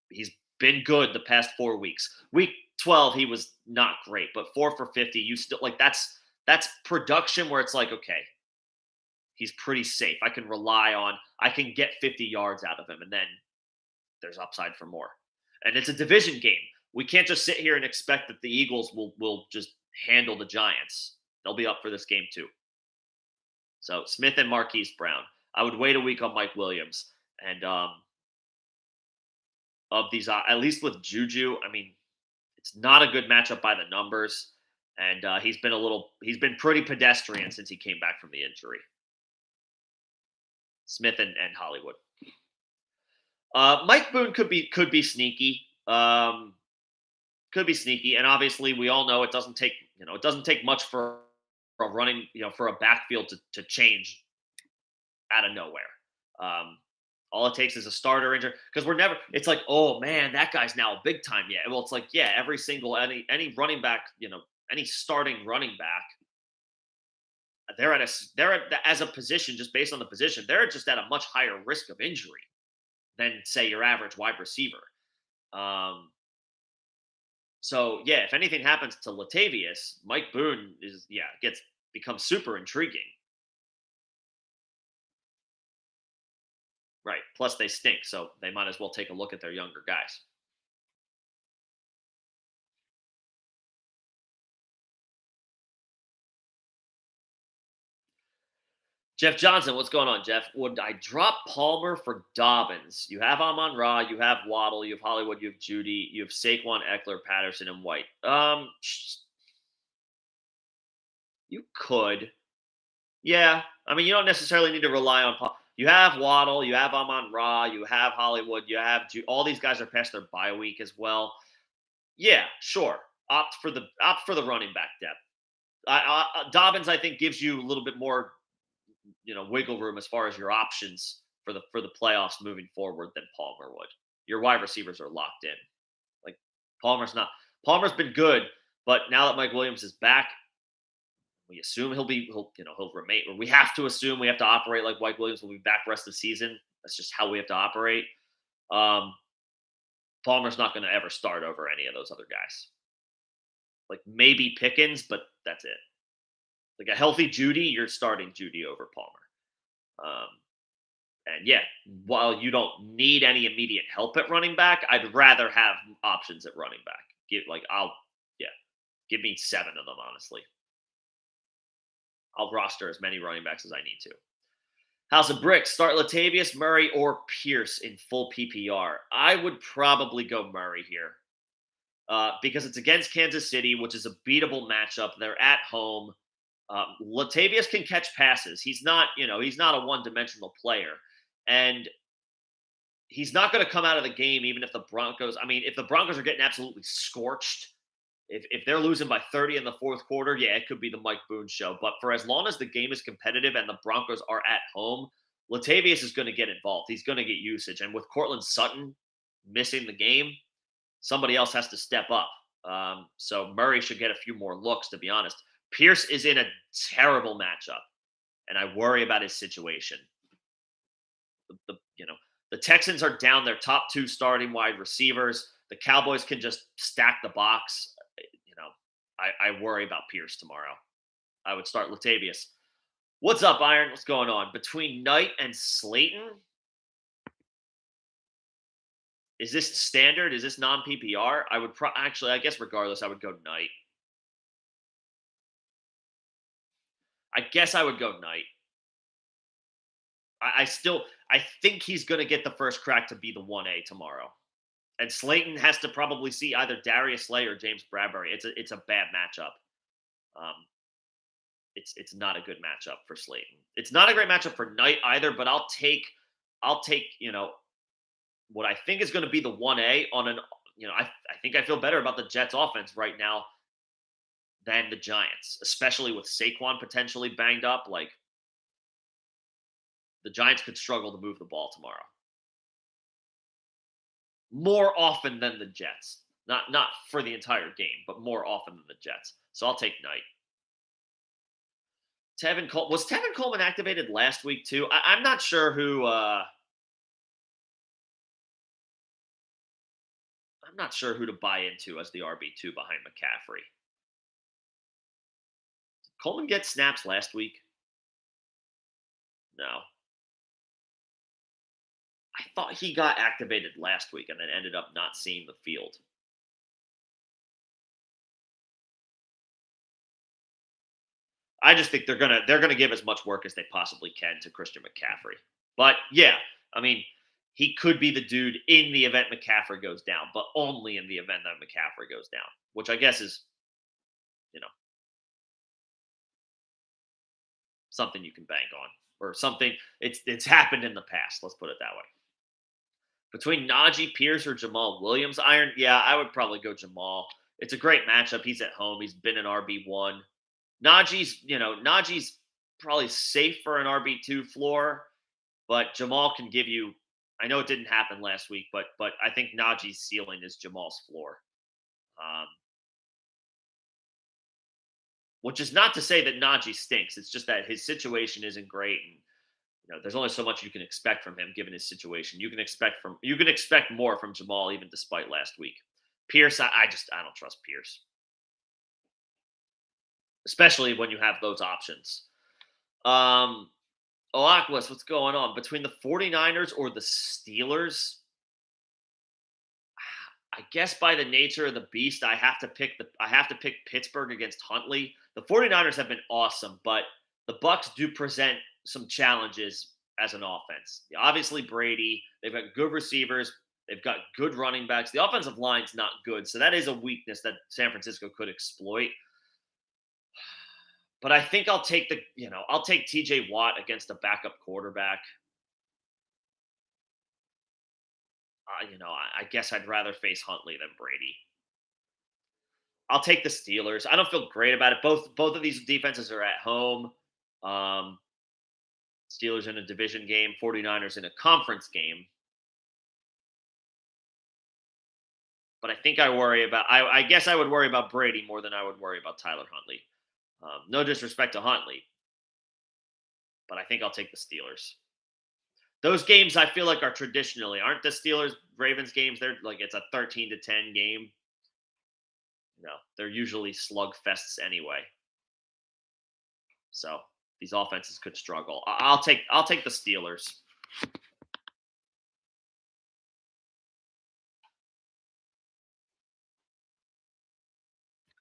he's been good the past 4 weeks. Week 12, he was not great, but 4 for 50, you still like that's production where it's like, okay, he's pretty safe. I can get 50 yards out of him, and then there's upside for more. And it's a division game. We can't just sit here and expect that the Eagles will just handle the Giants. They'll be up for this game too. So Smith and Marquise Brown. I would wait a week on Mike Williams. And of these, at least with Juju, I mean, it's not a good matchup by the numbers. And he's been pretty pedestrian since he came back from the injury. Smith and Hollywood. Mike Boone could be sneaky. Could be sneaky, and obviously we all know it doesn't take much for a running, for a backfield to change out of nowhere. All it takes is a starter injury, because it's like, oh man, that guy's now a big time. Yeah, well, it's like, yeah, every single any running back, any starting running back, they're as a position, just based on the position, they're just at a much higher risk of injury than, say, your average wide receiver. So yeah, if anything happens to Latavius, Mike Boone becomes super intriguing. Right. Plus they stink, so they might as well take a look at their younger guys. Jeff Johnson, what's going on, Jeff? Would I drop Palmer for Dobbins? You have Amon-Ra, you have Waddle, you have Hollywood, you have Judy, you have Saquon, Eckler, Patterson, and White. You could. Yeah. I mean, you don't necessarily need to rely on Palmer. You have Waddle, you have Amon-Ra, you have Hollywood, you have all these guys are past their bye week as well. Yeah, sure. Opt for the running back depth. Dobbins, I think, gives you a little bit more wiggle room as far as your options for the playoffs moving forward than Palmer would. Your wide receivers are locked in. Like, Palmer's been good, but now that Mike Williams is back, we assume he'll remain, or we have to operate like Mike Williams will be back the rest of the season. That's just how we have to operate. Palmer's not going to ever start over any of those other guys. Like, maybe Pickens, but that's it. Like, a healthy Judy, you're starting Judy over Palmer. And yeah, while you don't need any immediate help at running back, I'd rather have options at running back. Give me 7 of them, honestly. I'll roster as many running backs as I need to. House of Bricks, start Latavius Murray or Pierce in full PPR. I would probably go Murray here because it's against Kansas City, which is a beatable matchup. They're at home. Latavius can catch passes. He's not a one-dimensional player, and he's not going to come out of the game even if the Broncos. I mean, if the Broncos are getting absolutely scorched, if they're losing by 30 in the fourth quarter, yeah, it could be the Mike Boone show. But for as long as the game is competitive and the Broncos are at home, Latavius is going to get involved. He's going to get usage. And with Cortland Sutton missing the game, somebody else has to step up. So Murray should get a few more looks, to be honest. Pierce is in a terrible matchup, and I worry about his situation. The Texans are down their top 2 starting wide receivers. The Cowboys can just stack the box. I worry about Pierce tomorrow. I would start Latavius. What's up, Iron? What's going on? Between Knight and Slayton? Is this standard? Is this non-PPR? I would actually, I guess regardless, I would go Knight. I guess I would go Knight. I think he's going to get the first crack to be the 1A tomorrow. And Slayton has to probably see either Darius Slay or James Bradbury. It's a bad matchup. It's not a good matchup for Slayton. It's not a great matchup for Knight either, but I'll take what I think is going to be the 1A on an I think I feel better about the Jets offense right now than the Giants, especially with Saquon potentially banged up. Like, the Giants could struggle to move the ball tomorrow. More often than the Jets. Not for the entire game, but more often than the Jets. So I'll take Knight. Was Tevin Coleman activated last week too? I'm not sure who. I'm not sure who to buy into as the RB2 behind McCaffrey. Did Coleman get snaps last week? No. I thought he got activated last week and then ended up not seeing the field. I just think they're gonna give as much work as they possibly can to Christian McCaffrey. But yeah, I mean, he could be the dude in the event McCaffrey goes down, but only in the event that McCaffrey goes down, which I guess is, something you can bank on, or something. It's happened in the past. Let's put it that way. Between Najee Pierce or Jamal Williams, Iron, yeah, I would probably go Jamal. It's a great matchup. He's at home. He's been an RB1. Najee's probably safe for an RB2 floor, but Jamal can give you. I know it didn't happen last week, but I think Najee's ceiling is Jamal's floor. Which is not to say that Najee stinks. It's just that his situation isn't great, and there's only so much you can expect from him given his situation. You can expect more from Jamal even despite last week. Pierce, I don't trust Pierce, especially when you have those options. Oakless, what's going on? Between the 49ers or the Steelers, I guess by the nature of the beast, I have to pick Pittsburgh against Huntley. The 49ers have been awesome, but the Bucs do present some challenges as an offense. Obviously, Brady, they've got good receivers, they've got good running backs. The offensive line's not good, so that is a weakness that San Francisco could exploit. But I think I'll take TJ Watt against a backup quarterback. I guess I'd rather face Huntley than Brady. I'll take the Steelers. I don't feel great about it. Both of these defenses are at home. Steelers in a division game, 49ers in a conference game. But I think I guess I would worry about Brady more than I would worry about Tyler Huntley. No disrespect to Huntley, but I think I'll take the Steelers. Those games I feel like aren't the Steelers-Ravens games. They're like, it's a 13-10 game. They're usually slugfests anyway. So these offenses could struggle. I'll take the Steelers.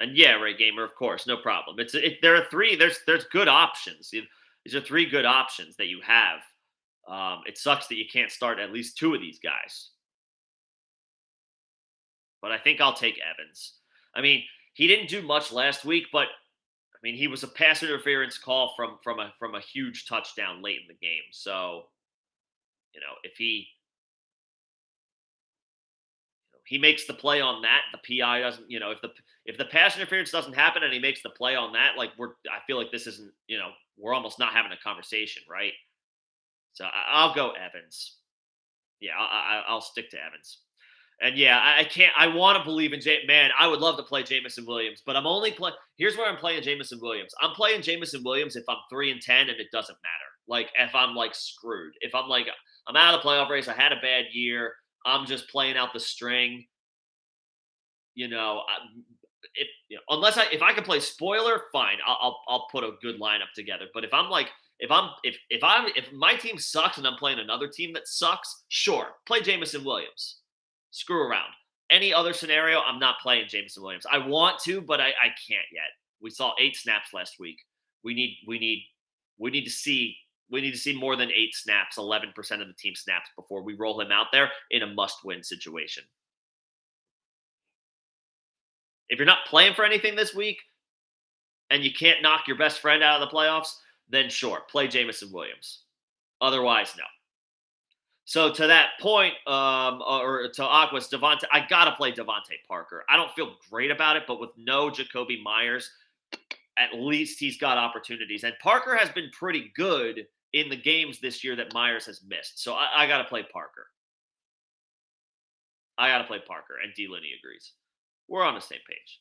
And yeah, Ray Gamer, of course, no problem. There are three. There's good options. These are three good options that you have. It sucks that you can't start at least two of these guys, but I think I'll take Evans. I mean, he didn't do much last week, but I mean, he was a pass interference call from a huge touchdown late in the game. So if he makes the play on that, the PI doesn't. If the pass interference doesn't happen and he makes the play on that, I feel like this isn't. We're almost not having a conversation, right? So I'll go Evans. Yeah, I'll stick to Evans. And yeah, I can't. I want to believe in Man, I would love to play Jamison Williams, but I'm only playing. Here's where I'm playing Jamison Williams. I'm playing Jamison Williams if I'm 3-10 and it doesn't matter. Like if I'm like screwed. If I'm like I'm out of the playoff race, I had a bad year. I'm just playing out the string. You know, if unless if I can play spoiler, fine. I'll put a good lineup together. But if I'm like if my team sucks and I'm playing another team that sucks, sure, play Jamison Williams. Screw around. Any other scenario, I'm not playing Jamison Williams. I want to, but I can't yet. We saw 8 snaps last week. We need to see more than 8 snaps, 11% of the team snaps before we roll him out there in a must-win situation. If you're not playing for anything this week and you can't knock your best friend out of the playoffs, then sure, play Jamison Williams. Otherwise, no. So to that point, or to Aqua's Devontae, I gotta play Devontae Parker. I don't feel great about it, but with no Jacoby Myers, at least he's got opportunities. And Parker has been pretty good in the games this year that Myers has missed. So I gotta play Parker. And D. Linney agrees. We're on the same page.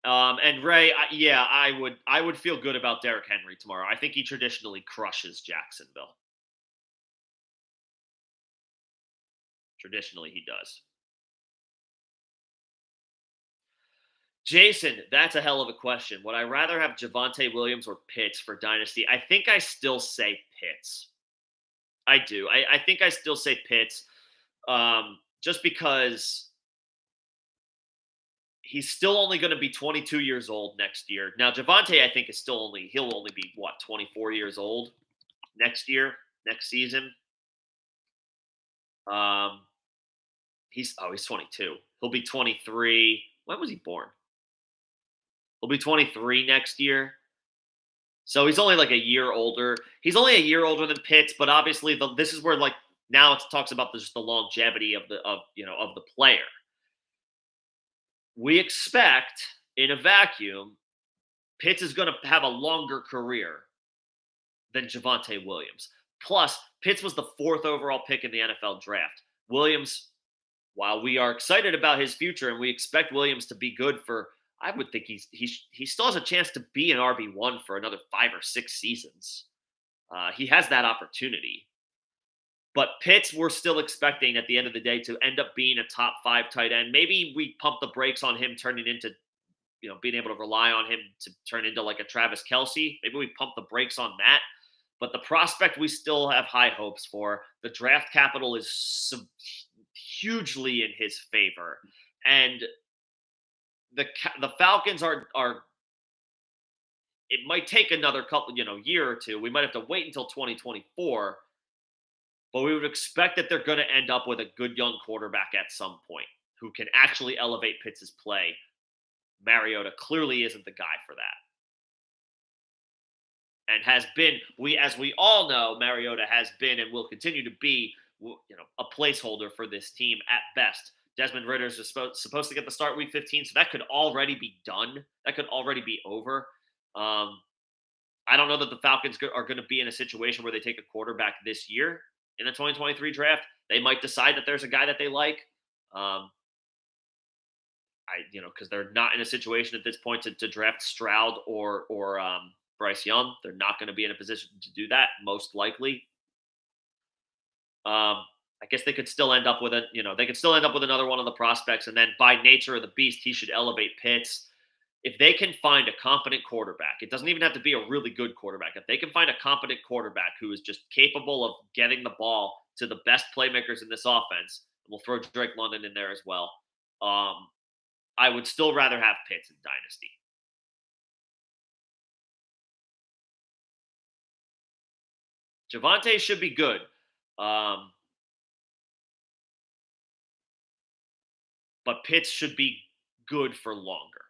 And Ray, I would feel good about Derrick Henry tomorrow. I think he traditionally crushes Jacksonville. Traditionally, he does. Jason, that's a hell of a question. Would I rather have Javonte Williams or Pitts for Dynasty? I think I still say Pitts. I do. I think I still say Pitts, just because he's still only going to be 22 years old next year. Now, Javonte, I think, he'll only be, 24 years old next season. He's 22. He'll be 23. When was he born? He'll be 23 next year. So he's only like a year older. He's only a year older than Pitts, but obviously this is where now it talks about just the longevity of the player. We expect in a vacuum, Pitts is going to have a longer career than Javonte Williams. Plus, Pitts was the 4th overall pick in the NFL draft. Williams, while we are excited about his future and we expect Williams to be good for, I would think he still has a chance to be an RB1 for another 5 or 6 seasons. He has that opportunity. But Pitts, we're still expecting at the end of the day to end up being a top 5 tight end. Maybe we pump the brakes on him turning into, being able to rely on him to turn into like a Travis Kelce. Maybe we pump the brakes on that. But the prospect we still have high hopes for. The draft capital is hugely in his favor. And the Falcons are it might take another couple, year or two. We might have to wait until 2024. But we would expect that they're going to end up with a good young quarterback at some point who can actually elevate Pitts' play. Mariota clearly isn't the guy for that. And has been, as we all know, Mariota has been and will continue to be, a placeholder for this team at best. Desmond Ridder's supposed to get the start week 15, so that could already be done. That could already be over. I don't know that the Falcons are going to be in a situation where they take a quarterback this year. In the 2023 draft, they might decide that there's a guy that they like. Because they're not in a situation at this point to draft Stroud or Bryce Young. They're not going to be in a position to do that, most likely. I guess they could still end up with another one of the prospects, and then by nature of the beast, he should elevate Pitts. If they can find a competent quarterback, it doesn't even have to be a really good quarterback. If they can find a competent quarterback who is just capable of getting the ball to the best playmakers in this offense, and we'll throw Drake London in there as well. I would still rather have Pitts in Dynasty. Javante should be good. Um, but Pitts should be good for longer.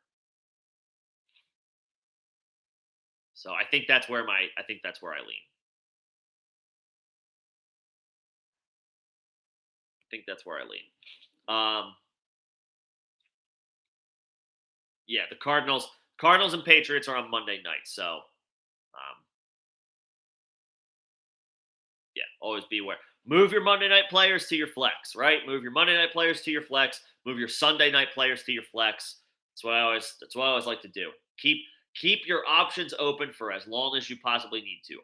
So I think that's where I lean. I think that's where I lean. Yeah, the Cardinals and Patriots are on Monday night. So yeah, always be aware. Move your Monday night players to your flex, right? Move your Monday night players to your flex. Move your Sunday night players to your flex. That's what I always like to do. Keep your options open for as long as you possibly need to.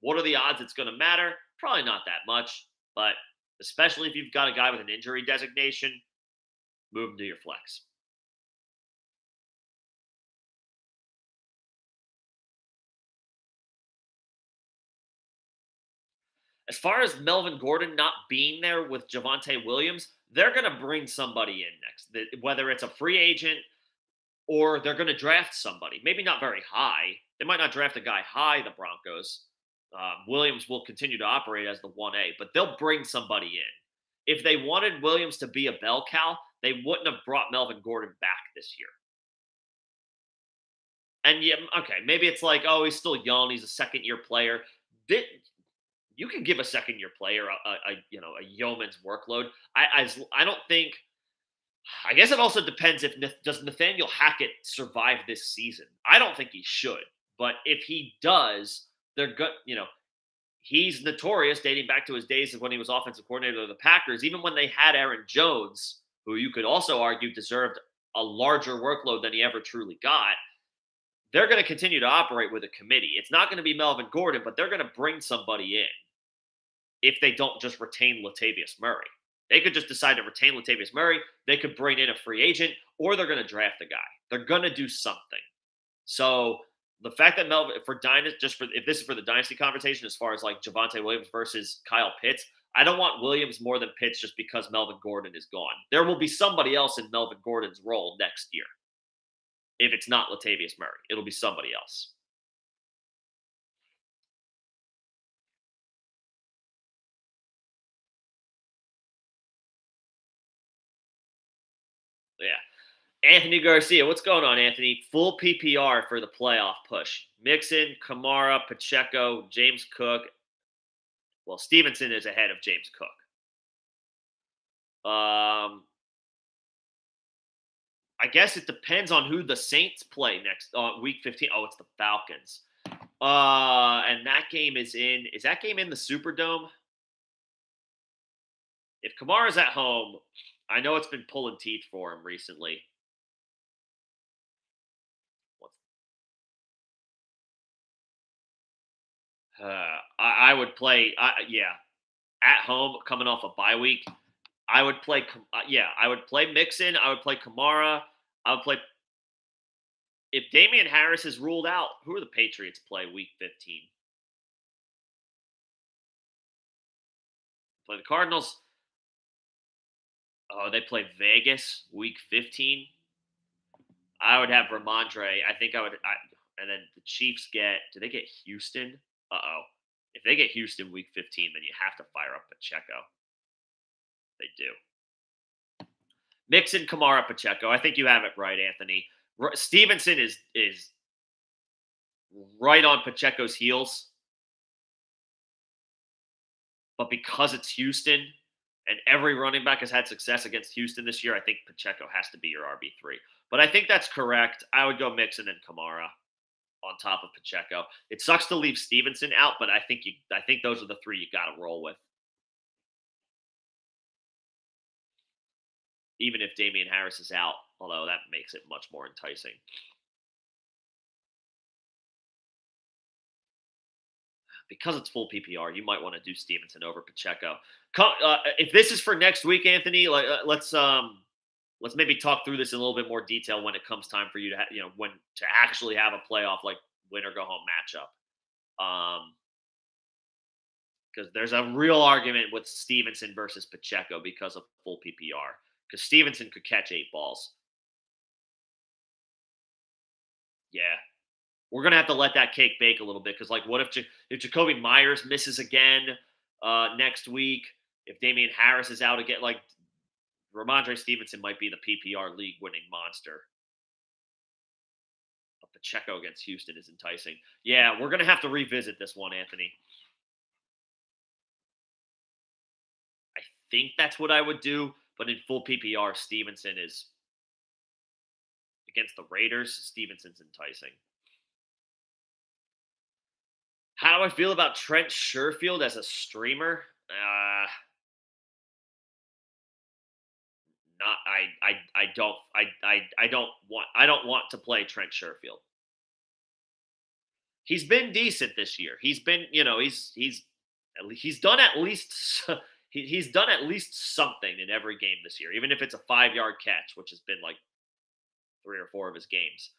What are the odds it's going to matter? Probably not that much, but especially if you've got a guy with an injury designation, move him to your flex. As far as Melvin Gordon not being there with Javante Williams, they're going to bring somebody in next. Whether it's a free agent or they're going to draft somebody. Maybe not very high. They might not draft a guy high, the Broncos. Williams will continue to operate as the 1A, but they'll bring somebody in. If they wanted Williams to be a bell cow, they wouldn't have brought Melvin Gordon back this year. And yeah, okay, maybe it's like, oh, he's still young. He's a second-year player. You can give a second-year player a yeoman's workload. I don't think. I guess it also depends if does Nathaniel Hackett survive this season. I don't think he should, but if he does, they're good. He's notorious dating back to his days of when he was offensive coordinator of the Packers. Even when they had Aaron Jones, who you could also argue deserved a larger workload than he ever truly got, they're going to continue to operate with a committee. It's not going to be Melvin Gordon, but they're going to bring somebody in if they don't just retain Latavius Murray. They could just decide to retain Latavius Murray. They could bring in a free agent, or they're going to draft a guy. They're going to do something. So the fact that Melvin for dynasty, if this is for the dynasty conversation, as far as like Javante Williams versus Kyle Pitts, I don't want Williams more than Pitts just because Melvin Gordon is gone. There will be somebody else in Melvin Gordon's role next year. If it's not Latavius Murray, it'll be somebody else. Yeah. Anthony Garcia, what's going on, Anthony? Full PPR for the playoff push. Mixon, Kamara, Pacheco, James Cook. Well, Stevenson is ahead of James Cook. I guess it depends on who the Saints play next week 15. Oh, it's the Falcons. And that game is that game in the Superdome? If Kamara's at home, I know it's been pulling teeth for him recently. I would play, at home coming off a bye week. I would play, I would play Mixon. I would play Kamara. I would play. If Damian Harris is ruled out, who are the Patriots play week 15? Play the Cardinals. Oh, they play Vegas week 15. I would have Ramondre. I think I would. And then the Chiefs do they get Houston? If they get Houston week 15, then you have to fire up Pacheco. They do. Mixon, Kamara, Pacheco. I think you have it right, Anthony. Stevenson is right on Pacheco's heels. But because it's Houston and every running back has had success against Houston this year, I think Pacheco has to be your RB3. But I think that's correct. I would go Mixon and Kamara on top of Pacheco. It sucks to leave Stevenson out, but I think those are the three you got to roll with. Even if Damian Harris is out, although that makes it much more enticing. Because it's full PPR, you might want to do Stevenson over Pacheco. If this is for next week, Anthony, let's maybe talk through this in a little bit more detail when it comes time for you to when to actually have a playoff like win or go home matchup. Because there's a real argument with Stevenson versus Pacheco because of full PPR. because Stevenson could catch 8 balls. Yeah, we're gonna have to let that cake bake a little bit because, like, what if if Jacoby Myers misses again next week? If Damian Harris is out again, like Ramondre Stevenson might be the PPR league winning monster. But Pacheco against Houston is enticing. Yeah, we're gonna have to revisit this one, Anthony. I think that's what I would do, but in full PPR, Stevenson is against the Raiders. Stevenson's enticing. How do I feel about Trent Sherfield as a streamer? Not I don't I don't want to play Trent Sherfield. He's been decent this year. He's been, he's done at least he's done at least something in every game this year, even if it's a 5-yard catch, which has been like 3 or 4 of his games.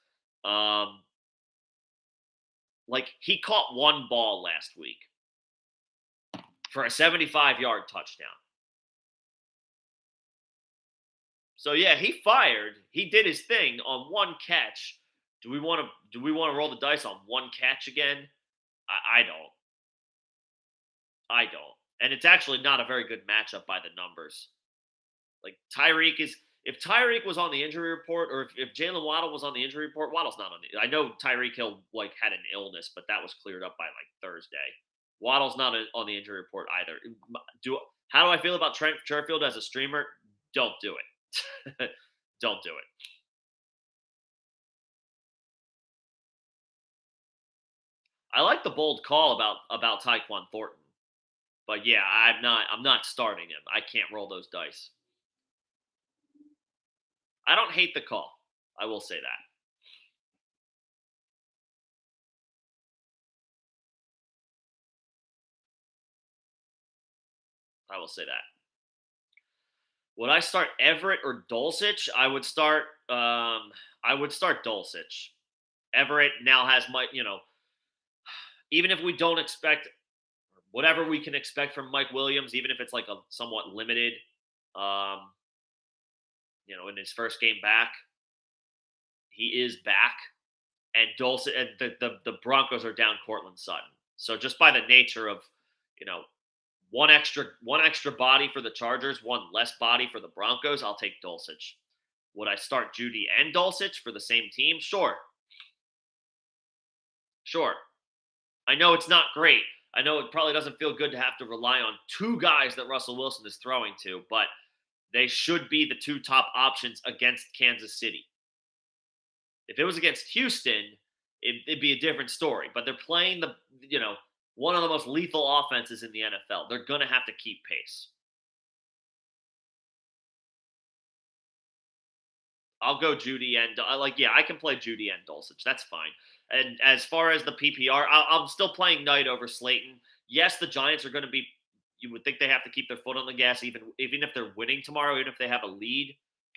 Like he caught one ball last week for a 75-yard touchdown. So yeah, he fired. He did his thing on one catch. Do we want to roll the dice on one catch again? I don't. I don't. And it's actually not a very good matchup by the numbers. Like Tyreek is if Tyreek was on the injury report, or if Jalen Waddle was on the injury report, Waddle's not on the. I know Tyreek Hill like had an illness, but that was cleared up by like Thursday. Waddle's not on the injury report either. How do I feel about Trent Sherfield as a streamer? Don't do it. Don't do it. I like the bold call about Tyquan Thornton, but yeah, I'm not starting him. I can't roll those dice. I don't hate the call. I will say that. I will say that. Would I start Everett or Dulcich? I would start Dulcich. Everett now has even if we don't expect whatever we can expect from Mike Williams, even if it's like a somewhat limited, um, in his first game back, he is back, and Dulcich and the Broncos are down Cortland Sutton. So just by the nature of, you know, one extra body for the Chargers, one less body for the Broncos, I'll take Dulcich. Would I start Judy and Dulcich for the same team? Sure. Sure. I know it's not great. I know it probably doesn't feel good to have to rely on 2 guys that Russell Wilson is throwing to, but they should be the 2 top options against Kansas City. If it was against Houston, it'd be a different story. But they're playing one of the most lethal offenses in the NFL. They're going to have to keep pace. I'll go Judy and I can play Judy and Dulcich. That's fine. And as far as the PPR, I'm still playing Knight over Slayton. Yes, the Giants are going to be. You would think they have to keep their foot on the gas, even if they're winning tomorrow, even if they have a lead.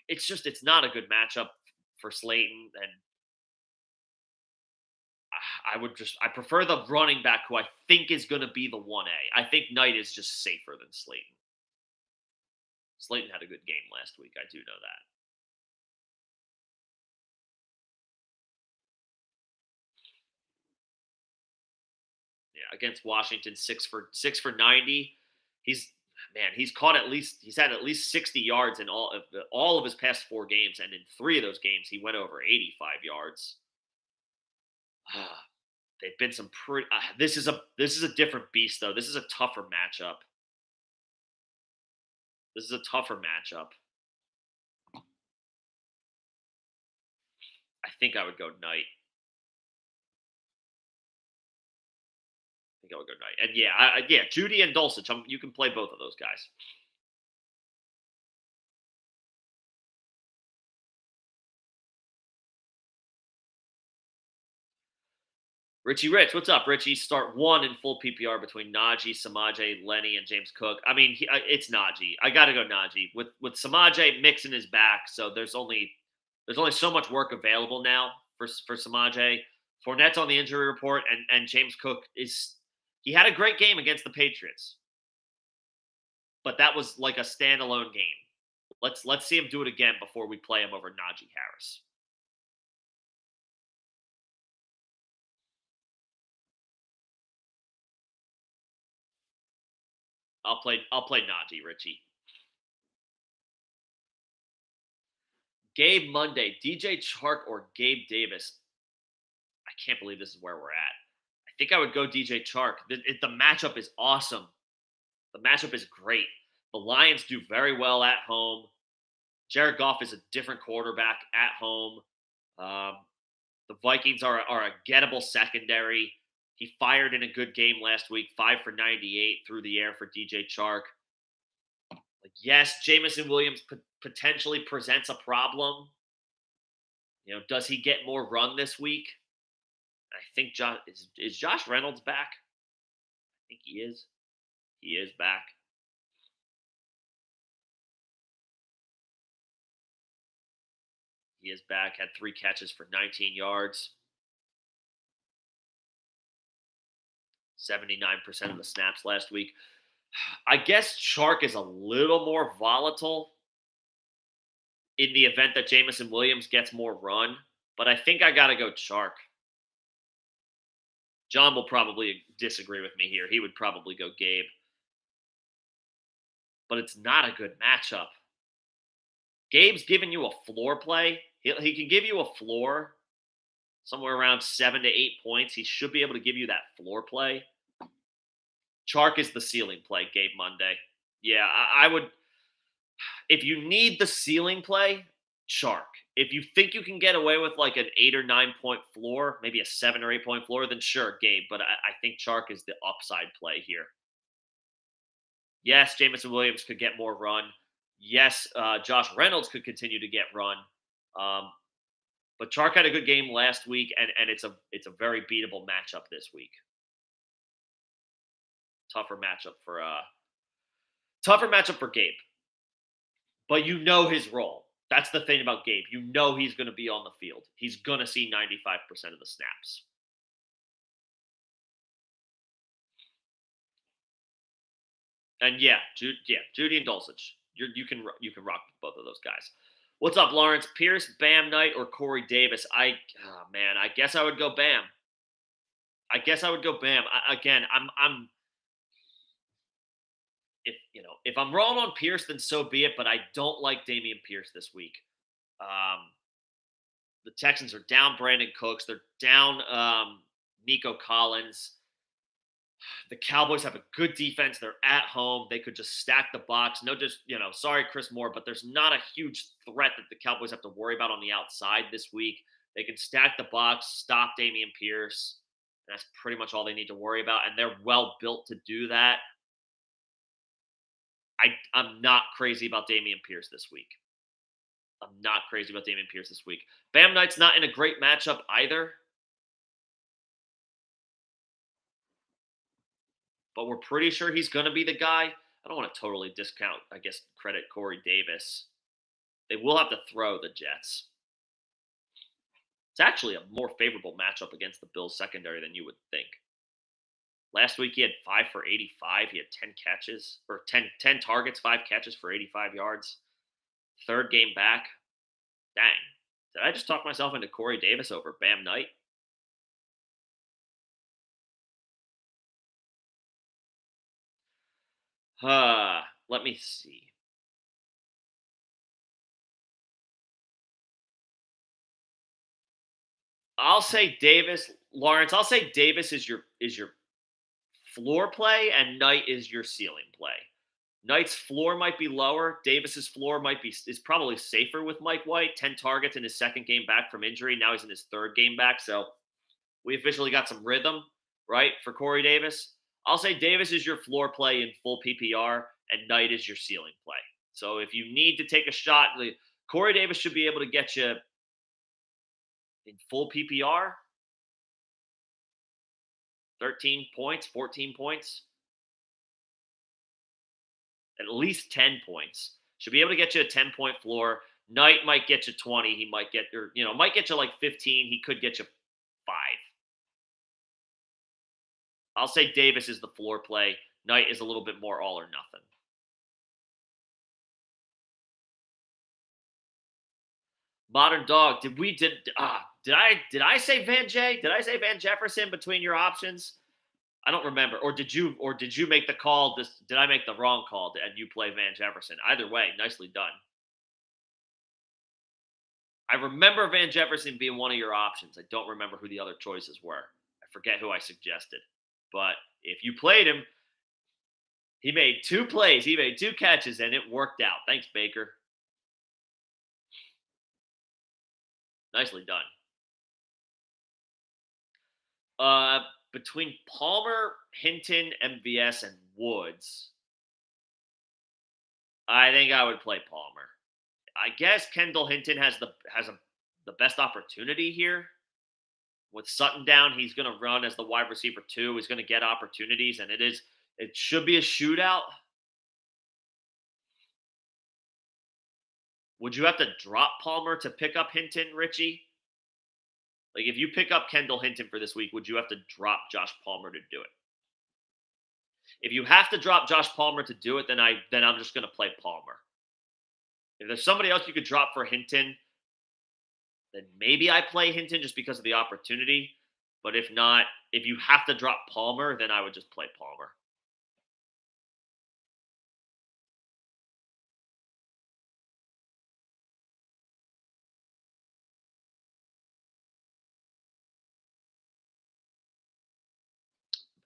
It's not a good matchup for Slayton, and I prefer the running back who I think is going to be the 1A. I think Knight is just safer than Slayton. Slayton had a good game last week. I do know that. Yeah, against Washington, 6 for 90. He's had at least 60 yards in all of his past 4 games, and in 3 of those games he went over 85 yards. They've been some pretty. This is a different beast though. This is a tougher matchup. I think I would go Knight. And yeah, Judy and Dulcich. You can play both of those guys. Richie Rich, what's up, Richie? Start 1 in full PPR between Najee, Samaje, Lenny, and James Cook. I mean, it's Najee. I got to go Najee. With Samaje mixing his back, so there's only so much work available now for Samaje. Fournette's on the injury report, and James Cook he had a great game against the Patriots, but that was like a standalone game. Let's see him do it again before we play him over Najee Harris. I'll play Najee, Richie. Gabe Monday, DJ Chark or Gabe Davis. I can't believe this is where we're at. I think I would go DJ Chark. The matchup is awesome. The matchup is great. The Lions do very well at home. Jared Goff is a different quarterback at home. Um, the Vikings are a gettable secondary. He fired in a good game last week, 5 for 98 through the air for DJ Chark. Like, yes, Jamison Williams potentially presents a problem. Does he get more run this week? I think is Josh Reynolds back? I think he is. He is back. He is back. Had 3 catches for 19 yards. 79% of the snaps last week. I guess Chark is a little more volatile in the event that Jamison Williams gets more run, but I think I got to go Chark. John will probably disagree with me here. He would probably go Gabe. But it's not a good matchup. Gabe's giving you a floor play. He can give you a floor somewhere around 7 to 8 points. He should be able to give you that floor play. Chark is the ceiling play, Gabe Monday. Yeah, I would. If you need the ceiling play, Chark. If you think you can get away with like an 8 or 9 point floor, maybe a 7 or 8 point floor, then sure, Gabe. But I think Chark is the upside play here. Yes, Jamison Williams could get more run. Yes, Josh Reynolds could continue to get run. But Chark had a good game last week, and it's a very beatable matchup this week. Tougher matchup for Gabe. But you know his role. That's the thing about Gabe. You know he's going to be on the field. He's going to see 95% of the snaps. And Judy and Dulcich. You can rock both of those guys. What's up, Lawrence? Pierce, Bam Knight, or Corey Davis? I guess I would go Bam. I'm if I'm wrong on Pierce, then so be it. But I don't like Dameon Pierce this week. The Texans are down Brandon Cooks. They're down Nico Collins. The Cowboys have a good defense. They're at home. They could just stack the box. Sorry, Chris Moore, but there's not a huge threat that the Cowboys have to worry about on the outside this week. They can stack the box, stop Dameon Pierce. That's pretty much all they need to worry about, and they're well built to do that. I'm not crazy about Dameon Pierce this week. Bam Knight's not in a great matchup either. But we're pretty sure he's going to be the guy. I don't want to totally discount, credit Corey Davis. They will have to throw the Jets. It's actually a more favorable matchup against the Bills secondary than you would think. Last week he had 5 for 85. He had 10 catches, or 10 targets, 5 catches for 85 yards. Third game back. Dang. Did I just talk myself into Corey Davis over Bam Knight? Let me see. I'll say Davis, Lawrence. I'll say Davis is your floor play, and Knight is your ceiling play. Knight's floor might be lower. Davis's floor is probably safer with Mike White. 10 targets in his second game back from injury. Now he's in his third game back, so we officially got some rhythm, right, for Corey Davis. I'll say Davis is your floor play in full PPR, and Knight is your ceiling play. So if you need to take a shot, Corey Davis should be able to get you in full PPR 13 points, 14 points, at least 10 points. Should be able to get you a 10-point floor. Knight might get you 20. He might get you like 15. He could get you 5. I'll say Davis is the floor play. Knight is a little bit more all or nothing. Modern dog. Did I say Van Jay? Did I say Van Jefferson between your options? I don't remember. Or did you make the call? Did I make the wrong call and you play Van Jefferson? Either way, nicely done. I remember Van Jefferson being one of your options. I don't remember who the other choices were. I forget who I suggested. But if you played him, he made 2 plays, he made 2 catches, and it worked out. Thanks, Baker. Nicely done. Uh, Between Palmer, Hinton, MVS, and Woods, I think I would play Palmer. I guess Kendall Hinton the best opportunity here. With Sutton down, he's going to run as the wide receiver 2. He's going to get opportunities, and it should be a shootout. Would you have to drop Palmer to pick up Hinton, Richie? Like, if you pick up Kendall Hinton for this week, would you have to drop Josh Palmer to do it? If you have to drop Josh Palmer to do it, then I'm just going to play Palmer. If there's somebody else you could drop for Hinton, then maybe I play Hinton just because of the opportunity. But if not, if you have to drop Palmer, then I would just play Palmer.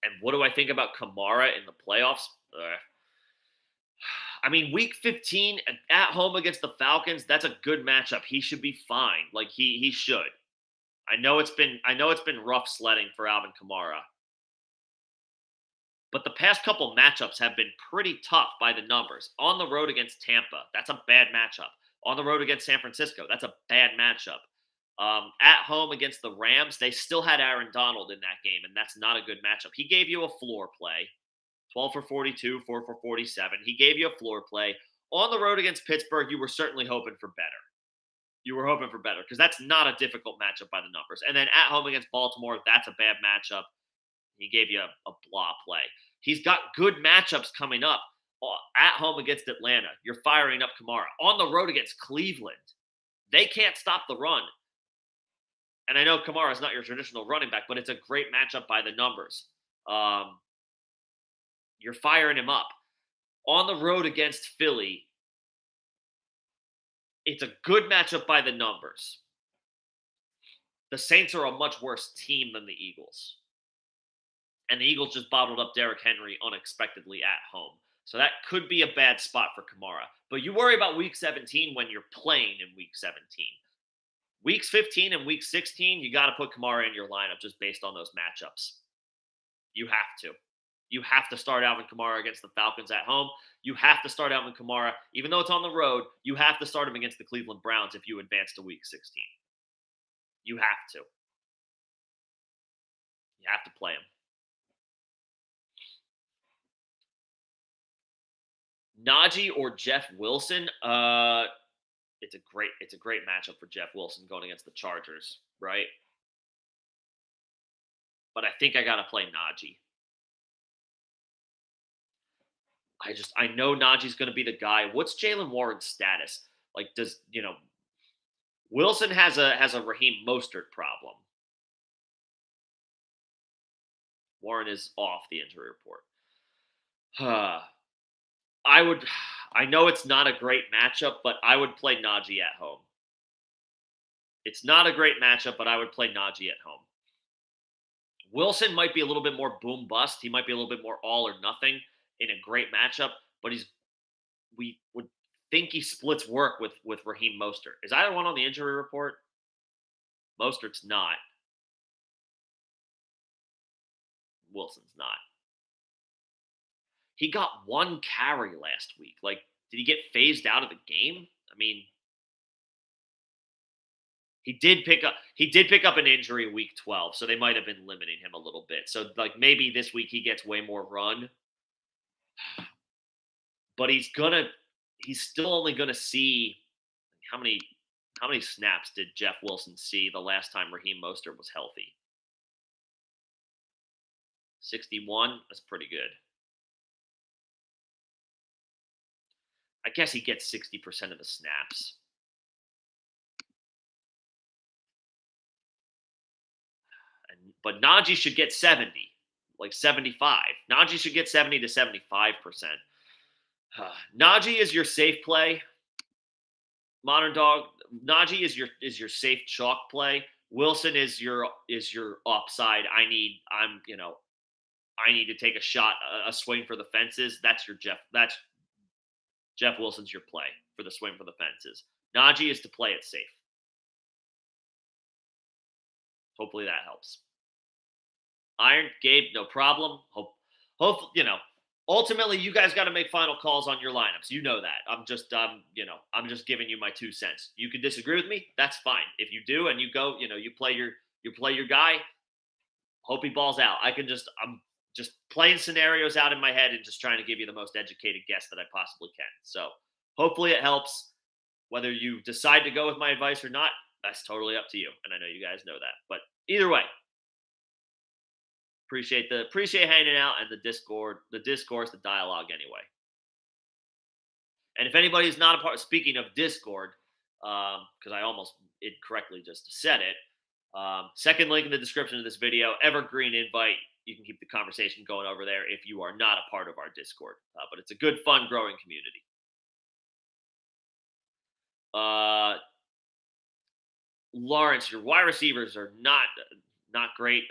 And what do I think about Kamara in the playoffs? I mean, week 15 at home against the Falcons, that's a good matchup. He should be fine. Like he should. I know it's been rough sledding for Alvin Kamara. But the past couple matchups have been pretty tough by the numbers. On the road against Tampa, that's a bad matchup. On the road against San Francisco, that's a bad matchup. At home against the Rams, they still had Aaron Donald in that game, and that's not a good matchup. He gave you a floor play, 12 for 42, 4 for 47. He gave you a floor play. On the road against Pittsburgh, you were certainly hoping for better. You were hoping for better because that's not a difficult matchup by the numbers. And then at home against Baltimore, that's a bad matchup. He gave you a blah play. He's got good matchups coming up. At home against Atlanta, you're firing up Kamara. On the road against Cleveland, they can't stop the run. And I know Kamara is not your traditional running back, but it's a great matchup by the numbers. You're firing him up. On the road against Philly, it's a good matchup by the numbers. The Saints are a much worse team than the Eagles. And the Eagles just bottled up Derrick Henry unexpectedly at home. So that could be a bad spot for Kamara. But you worry about week 17 when you're playing in week 17. Weeks 15 and week 16, you got to put Kamara in your lineup just based on those matchups. You have to. You have to start Alvin Kamara against the Falcons at home. You have to start Alvin Kamara, even though it's on the road, you have to start him against the Cleveland Browns if you advance to week 16. You have to. You have to play him. Najee or Jeff Wilson? It's a great matchup for Jeff Wilson going against the Chargers, right? But I think I gotta play Najee. I know Najee's gonna be the guy. What's Jalen Warren's status? Like, Wilson has a Raheem Mostert problem. Warren is off the injury report. I know it's not a great matchup, but I would play Najee at home. It's not a great matchup, but I would play Najee at home. Wilson might be a little bit more boom bust. He might be a little bit more all or nothing in a great matchup, but we would think he splits work with Raheem Mostert. Is either one on the injury report? Mostert's not. Wilson's not. He got 1 carry last week. Like, did he get phased out of the game? I mean, he did pick up an injury week 12, so they might have been limiting him a little bit. So like maybe this week he gets way more run. But he's still only gonna see how many snaps did Jeff Wilson see the last time Raheem Mostert was healthy? 61? That's pretty good. I guess he gets 60% of the snaps. but Najee should get 70, like 75. Najee should get 70 to 75%. Najee is your safe play. Modern Dog. Najee is your safe chalk play. Wilson is your upside. I need to take a shot, a swing for the fences. That's your Jeff. That's Jeff Wilson's your play for the swing for the fences. Najee is to play it safe. Hopefully that helps. Iron Gabe, no problem. Hope. Ultimately, you guys got to make final calls on your lineups. You know that. I'm just giving you my 2 cents. You can disagree with me. That's fine. If you do and you go, you play your guy. Hope he balls out. I'm just playing scenarios out in my head and just trying to give you the most educated guess that I possibly can. So hopefully it helps. Whether you decide to go with my advice or not, that's totally up to you. And I know you guys know that. But either way, appreciate hanging out and the discourse, the dialogue anyway. And if anybody's not a part, speaking of Discord, because I almost incorrectly just said it, second link in the description of this video, evergreen invite. You can keep the conversation going over there if you are not a part of our Discord. But it's a good, fun, growing community. Lawrence, your wide receivers are not great.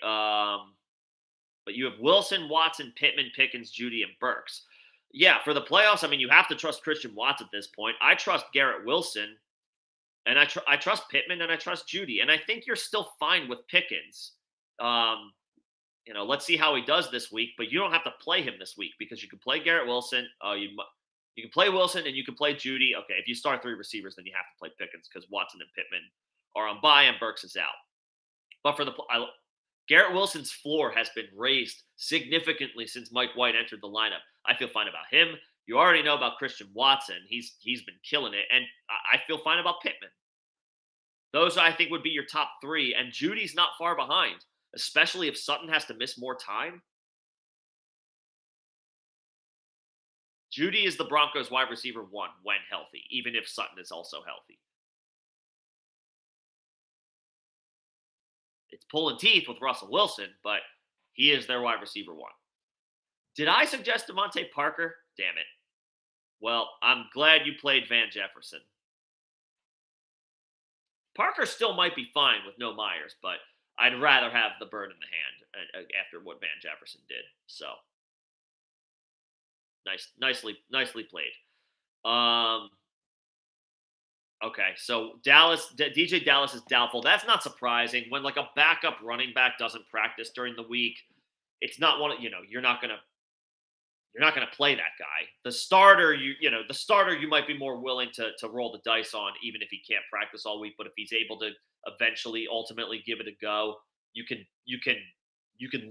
But you have Wilson, Watson, Pittman, Pickens, Judy, and Burks. Yeah, for the playoffs, you have to trust Christian Watts at this point. I trust Garrett Wilson, and I trust Pittman, and I trust Judy. And I think you're still fine with Pickens. Let's see how he does this week, but you don't have to play him this week because you can play Garrett Wilson. You can play Wilson and you can play Judy. Okay, if you start 3 receivers, then you have to play Pickens because Watson and Pittman are on bye and Burks is out. But for Garrett Wilson's floor has been raised significantly since Mike White entered the lineup. I feel fine about him. You already know about Christian Watson. He's been killing it, and I feel fine about Pittman. Those, I think, would be your top 3, and Judy's not far behind, especially if Sutton has to miss more time. Judy is the Broncos wide receiver 1 when healthy, even if Sutton is also healthy. It's pulling teeth with Russell Wilson, but he is their wide receiver 1. Did I suggest Devontae Parker? Damn it. Well, I'm glad you played Van Jefferson. Parker still might be fine with no Myers, but I'd rather have the bird in the hand after what Van Jefferson did. So, nicely played. Okay, so DJ Dallas is doubtful. That's not surprising. When like a backup running back doesn't practice during the week, it's not you're not gonna play that guy. The starter, you might be more willing to roll the dice on, even if he can't practice all week. But if he's able to ultimately give it a go, you can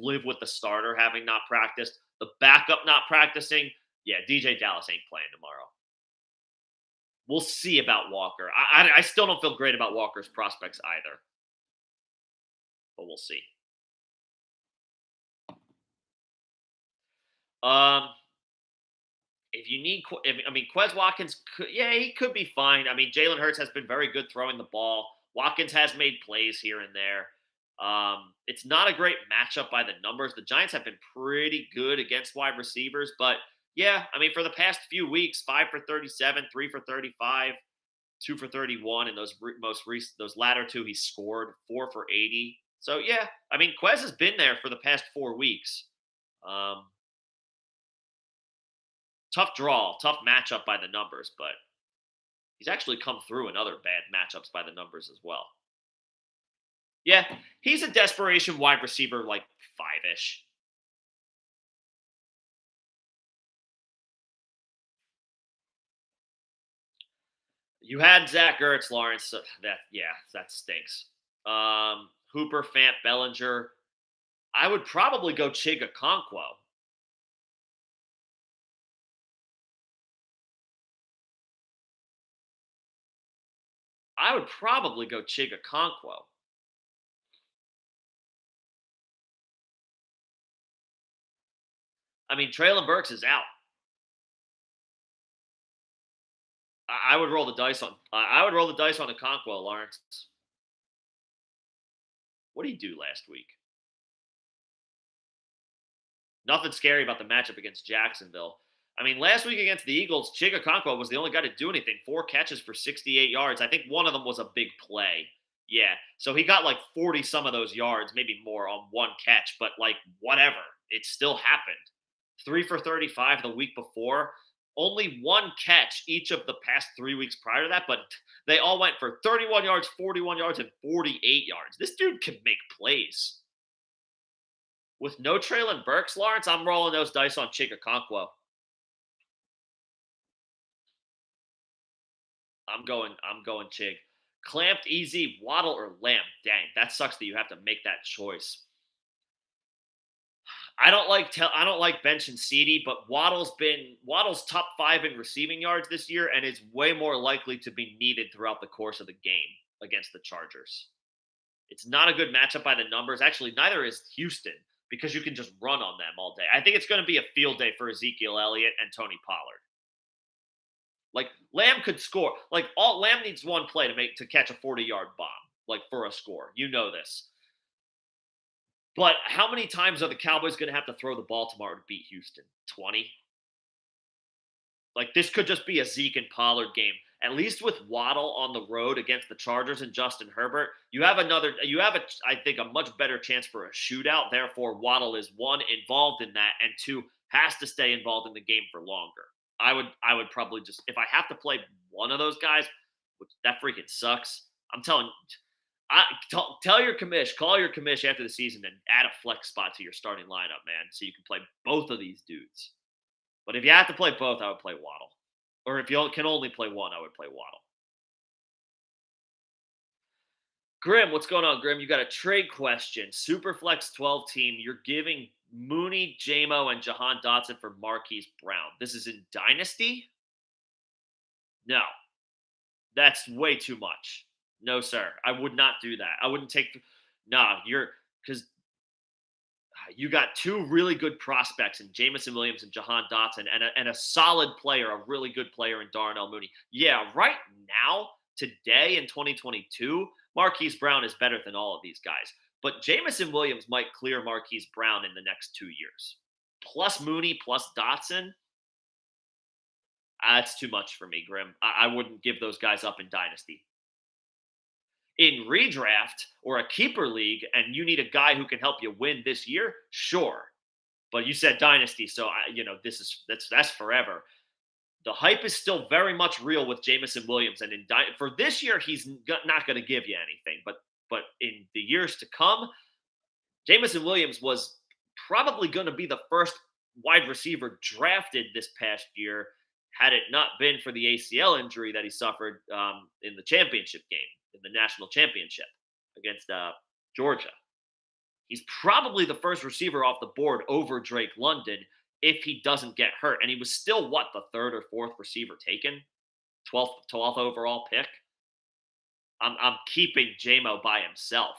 live with the starter having not practiced. The backup not practicing, yeah, DJ Dallas ain't playing tomorrow. We'll see about Walker. I still don't feel great about Walker's prospects either, but we'll see. If you need, Quez Watkins, he could be fine. Jalen Hurts has been very good throwing the ball. Watkins has made plays here and there. It's not a great matchup by the numbers. The Giants have been pretty good against wide receivers, but yeah, for the past few weeks, 5 for 37, 3 for 35, 2 for 31, and those latter 2 he scored 4 for 80. So yeah, Quez has been there for the past 4 weeks. Tough draw, tough matchup by the numbers, but he's actually come through in other bad matchups by the numbers as well. Yeah, he's a desperation wide receiver, like 5-ish. You had Zach Ertz, Lawrence. That stinks. Hooper, Fant, Bellinger. I would probably go Chig Okonkwo. Treylon Burks is out. I would roll the dice on. Okonkwo, Lawrence. What did he do last week? Nothing scary about the matchup against Jacksonville. I mean, last week against the Eagles, Chigakonkwo was the only guy to do anything. 4 catches for 68 yards. I think one of them was a big play. Yeah. So he got like 40 some of those yards, maybe more on one catch, but like whatever. It still happened. 3 for 35 the week before. Only one catch each of the past 3 weeks prior to that, but they all went for 31 yards, 41 yards, and 48 yards. This dude can make plays. With no Traylon Burks, Lawrence, I'm rolling those dice on Chigakonkwo. I'm going Chig. Clamped, Easy, Waddle, or Lamb. Dang, that sucks that you have to make that choice. I don't like benching CD, but Waddle's top 5 in receiving yards this year, and is way more likely to be needed throughout the course of the game against the Chargers. It's not a good matchup by the numbers. Actually, neither is Houston, because you can just run on them all day. I think it's going to be a field day for Ezekiel Elliott and Tony Pollard. Like Lamb could score. Like all Lamb needs one play to catch a 40-yard bomb, like for a score. You know this. But how many times are the Cowboys going to have to throw the ball tomorrow to beat Houston? 20? Like this could just be a Zeke and Pollard game. At least with Waddle on the road against the Chargers and Justin Herbert, I think a much better chance for a shootout. Therefore, Waddle is one, involved in that, and two, has to stay involved in the game for longer. I would probably just, if I have to play one of those guys, which that freaking sucks. I'm telling tell your commish, call your commish after the season and add a flex spot to your starting lineup, man, so you can play both of these dudes. But if you have to play both, I would play Waddle. Or if you can only play one, I would play Waddle. Grim, what's going on, Grim? You got a trade question. Superflex 12 team. You're giving Mooney, JMO, and Jahan Dotson for Marquise Brown. This is in Dynasty? No. That's way too much. No, sir. I would not do that. I wouldn't take. Because you got two really good prospects in Jamison Williams and Jahan Dotson, and a solid player, a really good player in Darnell Mooney. Yeah, right now, today in 2022, Marquise Brown is better than all of these guys. But Jamison Williams might clear Marquise Brown in the next 2 years. Plus Mooney, plus Dotson. That's too much for me, Grim. I wouldn't give those guys up in Dynasty. In redraft or a keeper league, and you need a guy who can help you win this year, sure. But you said Dynasty, so that's forever. The hype is still very much real with Jamison Williams, and for this year, he's not going to give you anything. But in the years to come, Jamison Williams was probably going to be the first wide receiver drafted this past year, had it not been for the ACL injury that he suffered in the championship game, in the national championship against Georgia. He's probably the first receiver off the board over Drake London if he doesn't get hurt. And he was still, the third or fourth receiver taken? 12th overall pick? I'm keeping JMO by himself.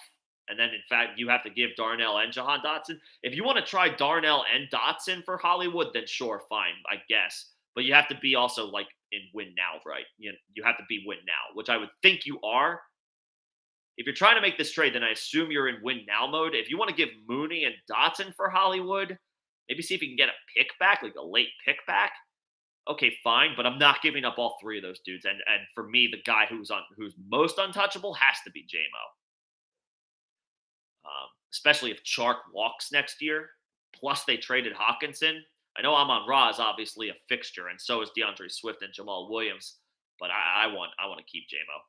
And then, in fact, you have to give Darnell and Jahan Dotson. If you want to try Darnell and Dotson for Hollywood, then sure, fine, I guess. But you have to be also like in win now, right? You have to be win now, which I would think you are. If you're trying to make this trade, then I assume you're in win now mode. If you want to give Mooney and Dotson for Hollywood, maybe see if you can get a pick back, like a late pick back. Okay, fine, but I'm not giving up all three of those dudes. And for me, the guy who's most untouchable has to be JMO. Especially if Chark walks next year. Plus, they traded Hawkinson. I know Amon-Ra is obviously a fixture, and so is DeAndre Swift and Jamal Williams. But I want to keep JMO.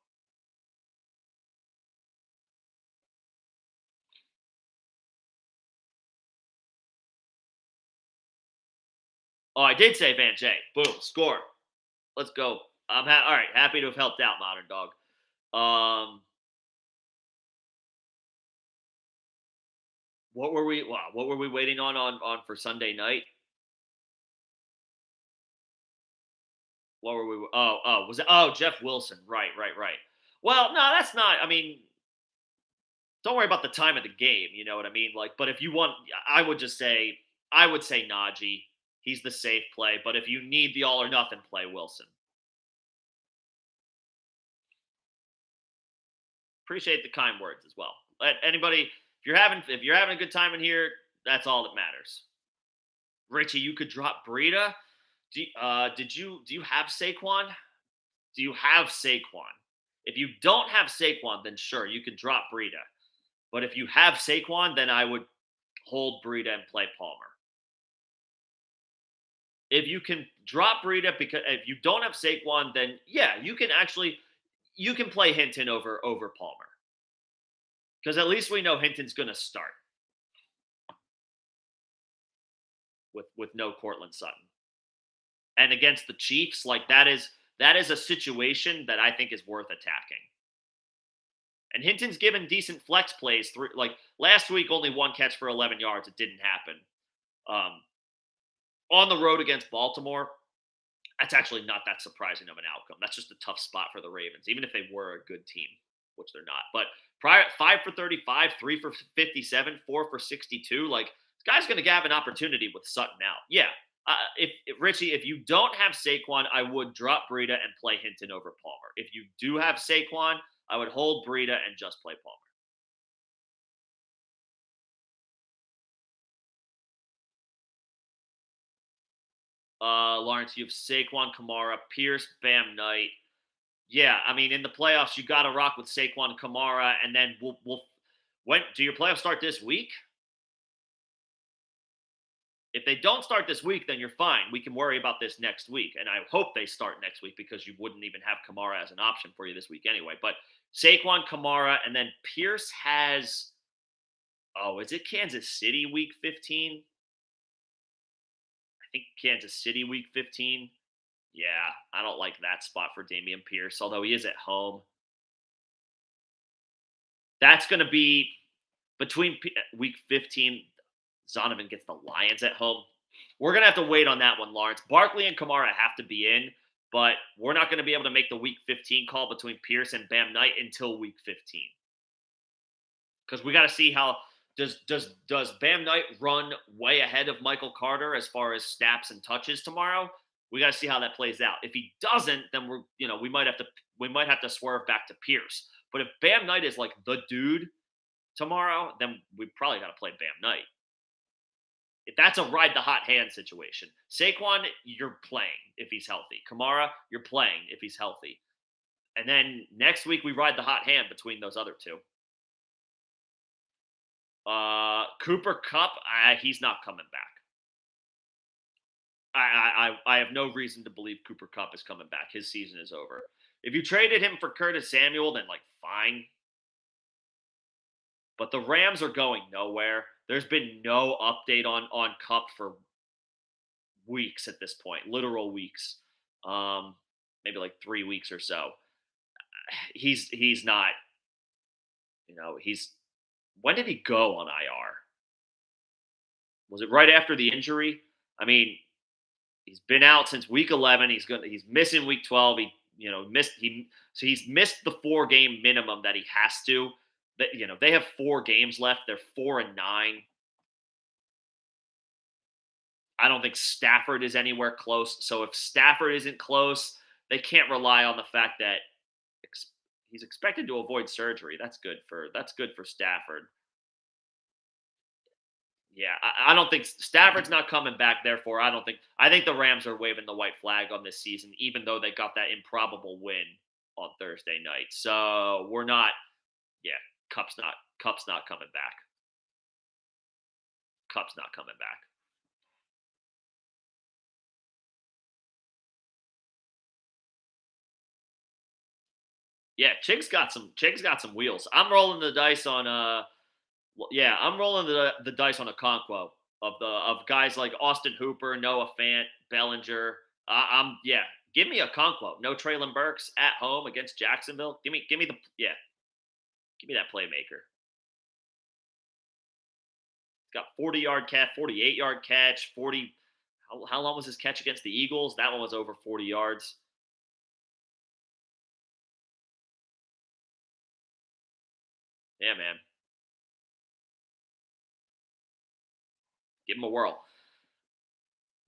Oh, I did say Van Jay. Boom, score. Let's go. All right. Happy to have helped out, Modern Dog. What were we waiting on for Sunday night? What were we? Was it? Oh, Jeff Wilson. Right. Well, no, that's not. I mean, don't worry about the time of the game. You know what I mean? Like, but if you want, I would say Najee. He's the safe play. But if you need the all or nothing play, Wilson. Appreciate the kind words as well. Let anybody, if you're having a good time in here, that's all that matters. Richie, you could drop Breida. Do you have Saquon? Do you have Saquon? If you don't have Saquon, then sure, you can drop Breida. But if you have Saquon, then I would hold Breida and play Palmer. If you can drop Breida because if you don't have Saquon, then yeah, you can play Hinton over Palmer because at least we know Hinton's going to start with no Cortland Sutton. And against the Chiefs, like that is a situation that I think is worth attacking. And Hinton's given decent flex plays through. Like last week, only one catch for 11 yards. It didn't happen. On the road against Baltimore, that's actually not that surprising of an outcome. That's just a tough spot for the Ravens, even if they were a good team, which they're not. But prior 5 for 35, 3 for 57, 4 for 62. Like this guy's going to have an opportunity with Sutton out. Yeah. If Richie, if you don't have Saquon, I would drop Breida and play Hinton over Palmer. If you do have Saquon, I would hold Breida and just play Palmer. Lawrence, you have Saquon, Kamara, Pierce, Bam Knight. Yeah, I mean, in the playoffs, you got to rock with Saquon, Kamara, and then we'll. When do your playoffs start this week? If they don't start this week, then you're fine. We can worry about this next week, and I hope they start next week because you wouldn't even have Kamara as an option for you this week anyway. But Saquon, Kamara, and then Pierce has. Oh, is it Kansas City week 15? I think Kansas City week 15. Yeah, I don't like that spot for Dameon Pierce, although he is at home. That's going to be between week 15. Zonovan gets the Lions at home. We're going to have to wait on that one, Lawrence. Barkley and Kamara have to be in, but we're not going to be able to make the week 15 call between Pierce and Bam Knight until week 15. Because we got to see how does Bam Knight run way ahead of Michael Carter as far as snaps and touches tomorrow? We got to see how that plays out. If he doesn't, then we might have to swerve back to Pierce. But if Bam Knight is like the dude tomorrow, then we probably got to play Bam Knight. If that's a ride the hot hand situation. Saquon, you're playing if he's healthy. Kamara, you're playing if he's healthy. And then next week we ride the hot hand between those other two. Cooper Kupp, he's not coming back. I have no reason to believe Cooper Kupp is coming back. His season is over. If you traded him for Curtis Samuel, then fine. But the Rams are going nowhere. There's been no update on Kupp for weeks at this point, literal weeks. Maybe 3 weeks or so. He's not. When did he go on IR? Was it right after the injury? I mean, he's been out since week 11. He's missing week 12. He's missed the 4-game minimum that he has to. They have 4 games left. They're 4-9. I don't think Stafford is anywhere close. So if Stafford isn't close, they can't rely on the fact that he's expected to avoid surgery. That's good for Stafford. Yeah, I don't think Stafford's not coming back. Therefore, I think the Rams are waving the white flag on this season, even though they got that improbable win on Thursday night. So we're not. Yeah, Kupp's not coming back. Kupp's not coming back. Yeah, Chig's got some wheels. I'm rolling the dice on I'm rolling the dice on Okonkwo of guys like Austin Hooper, Noah Fant, Bellinger. Give me Okonkwo. No Traylon Burks at home against Jacksonville. Give me that playmaker. He's got 40-yard catch, 48-yard catch, 40. How long was his catch against the Eagles? That one was over 40 yards. Yeah, man. Give him a whirl.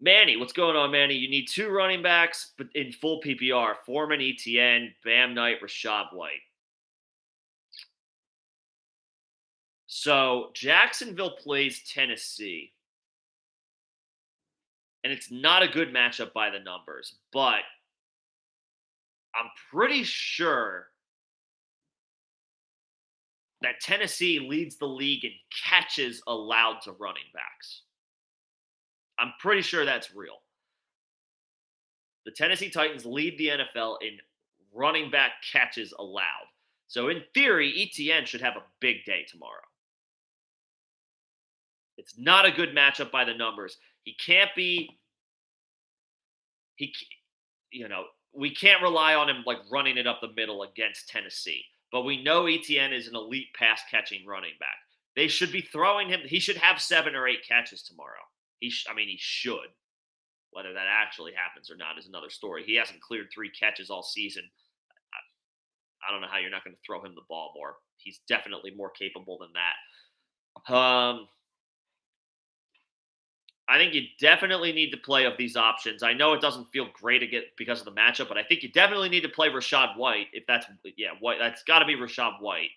Manny, what's going on, Manny? You need 2 running backs but in full PPR. Foreman, ETN, Bam Knight, Rachaad White. So Jacksonville plays Tennessee. and it's not a good matchup by the numbers, but I'm pretty sure that Tennessee leads the league in catches allowed to running backs. I'm pretty sure that's real. The Tennessee Titans lead the NFL in running back catches allowed. So in theory, ETN should have a big day tomorrow. It's not a good matchup by the numbers. He can't be he you know, we can't rely on him like running it up the middle against Tennessee. But we know ETN is an elite pass catching running back. They should be throwing him. He should have 7 or 8 catches tomorrow. He should. Whether that actually happens or not is another story. He hasn't cleared 3 catches all season. I don't know how you're not going to throw him the ball more. He's definitely more capable than that. I think you definitely need to play of these options. I know it doesn't feel great again because of the matchup, but I think you definitely need to play Rashad White. If that's White, that's got to be Rashad White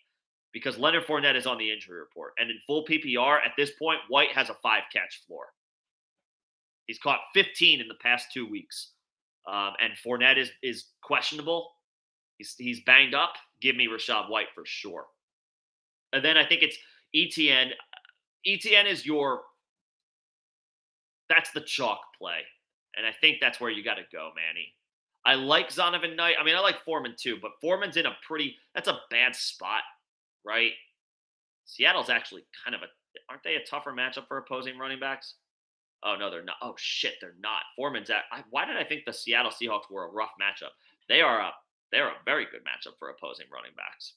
because Leonard Fournette is on the injury report, and in full PPR at this point, White has a 5-catch floor. He's caught 15 in the past 2 weeks, and Fournette is questionable. He's banged up. Give me Rashad White for sure. And then I think it's ETN. ETN is that's the chalk play. And I think that's where you got to go, Manny. I like Zonovan Knight. I mean, I like Foreman too, but Foreman's in that's a bad spot, right? Seattle's actually aren't they a tougher matchup for opposing running backs? Oh, no, they're not. Oh, shit, they're not. Why did I think the Seattle Seahawks were a rough matchup? They're a very good matchup for opposing running backs.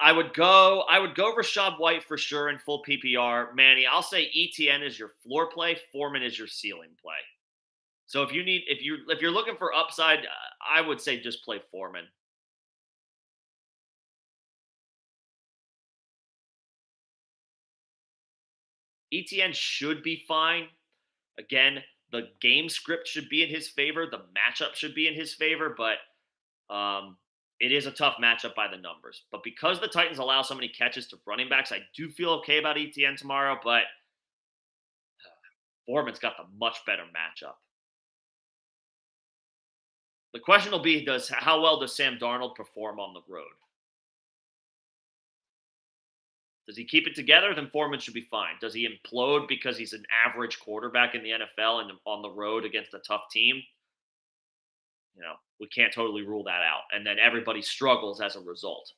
I would go Rashad White for sure in full PPR. Manny, I'll say ETN is your floor play, Foreman is your ceiling play. So if you're looking for upside, I would say just play Foreman. ETN should be fine. Again, the game script should be in his favor. The matchup should be in his favor, but it is a tough matchup by the numbers. But because the Titans allow so many catches to running backs, I do feel okay about ETN tomorrow, but Foreman's got the much better matchup. The question will be how well does Sam Darnold perform on the road? Does he keep it together? Then Foreman should be fine. Does he implode because he's an average quarterback in the NFL and on the road against a tough team? We can't totally rule that out. And then everybody struggles as a result.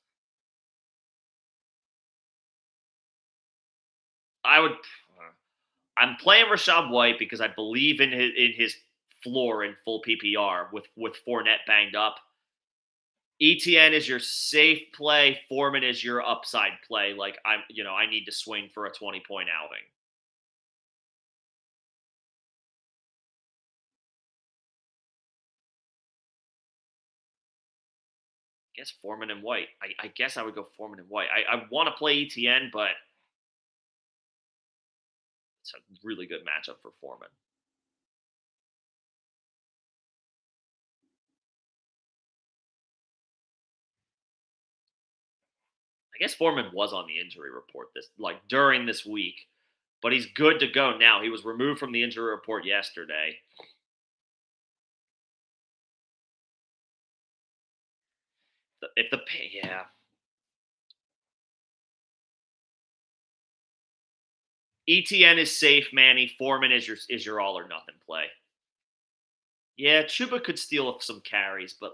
I'm playing Rashad White because I believe in his floor in full PPR with Fournette banged up. ETN is your safe play. Foreman is your upside play. Like I need to swing for a 20-point outing. I guess Foreman and White. I guess I would go Foreman and White. I want to play ETN, but it's a really good matchup for Foreman. I guess Foreman was on the injury report during this week, but he's good to go now. He was removed from the injury report yesterday. ETN is safe, Manny. Foreman is your all or nothing play. Yeah, Chuba could steal some carries, but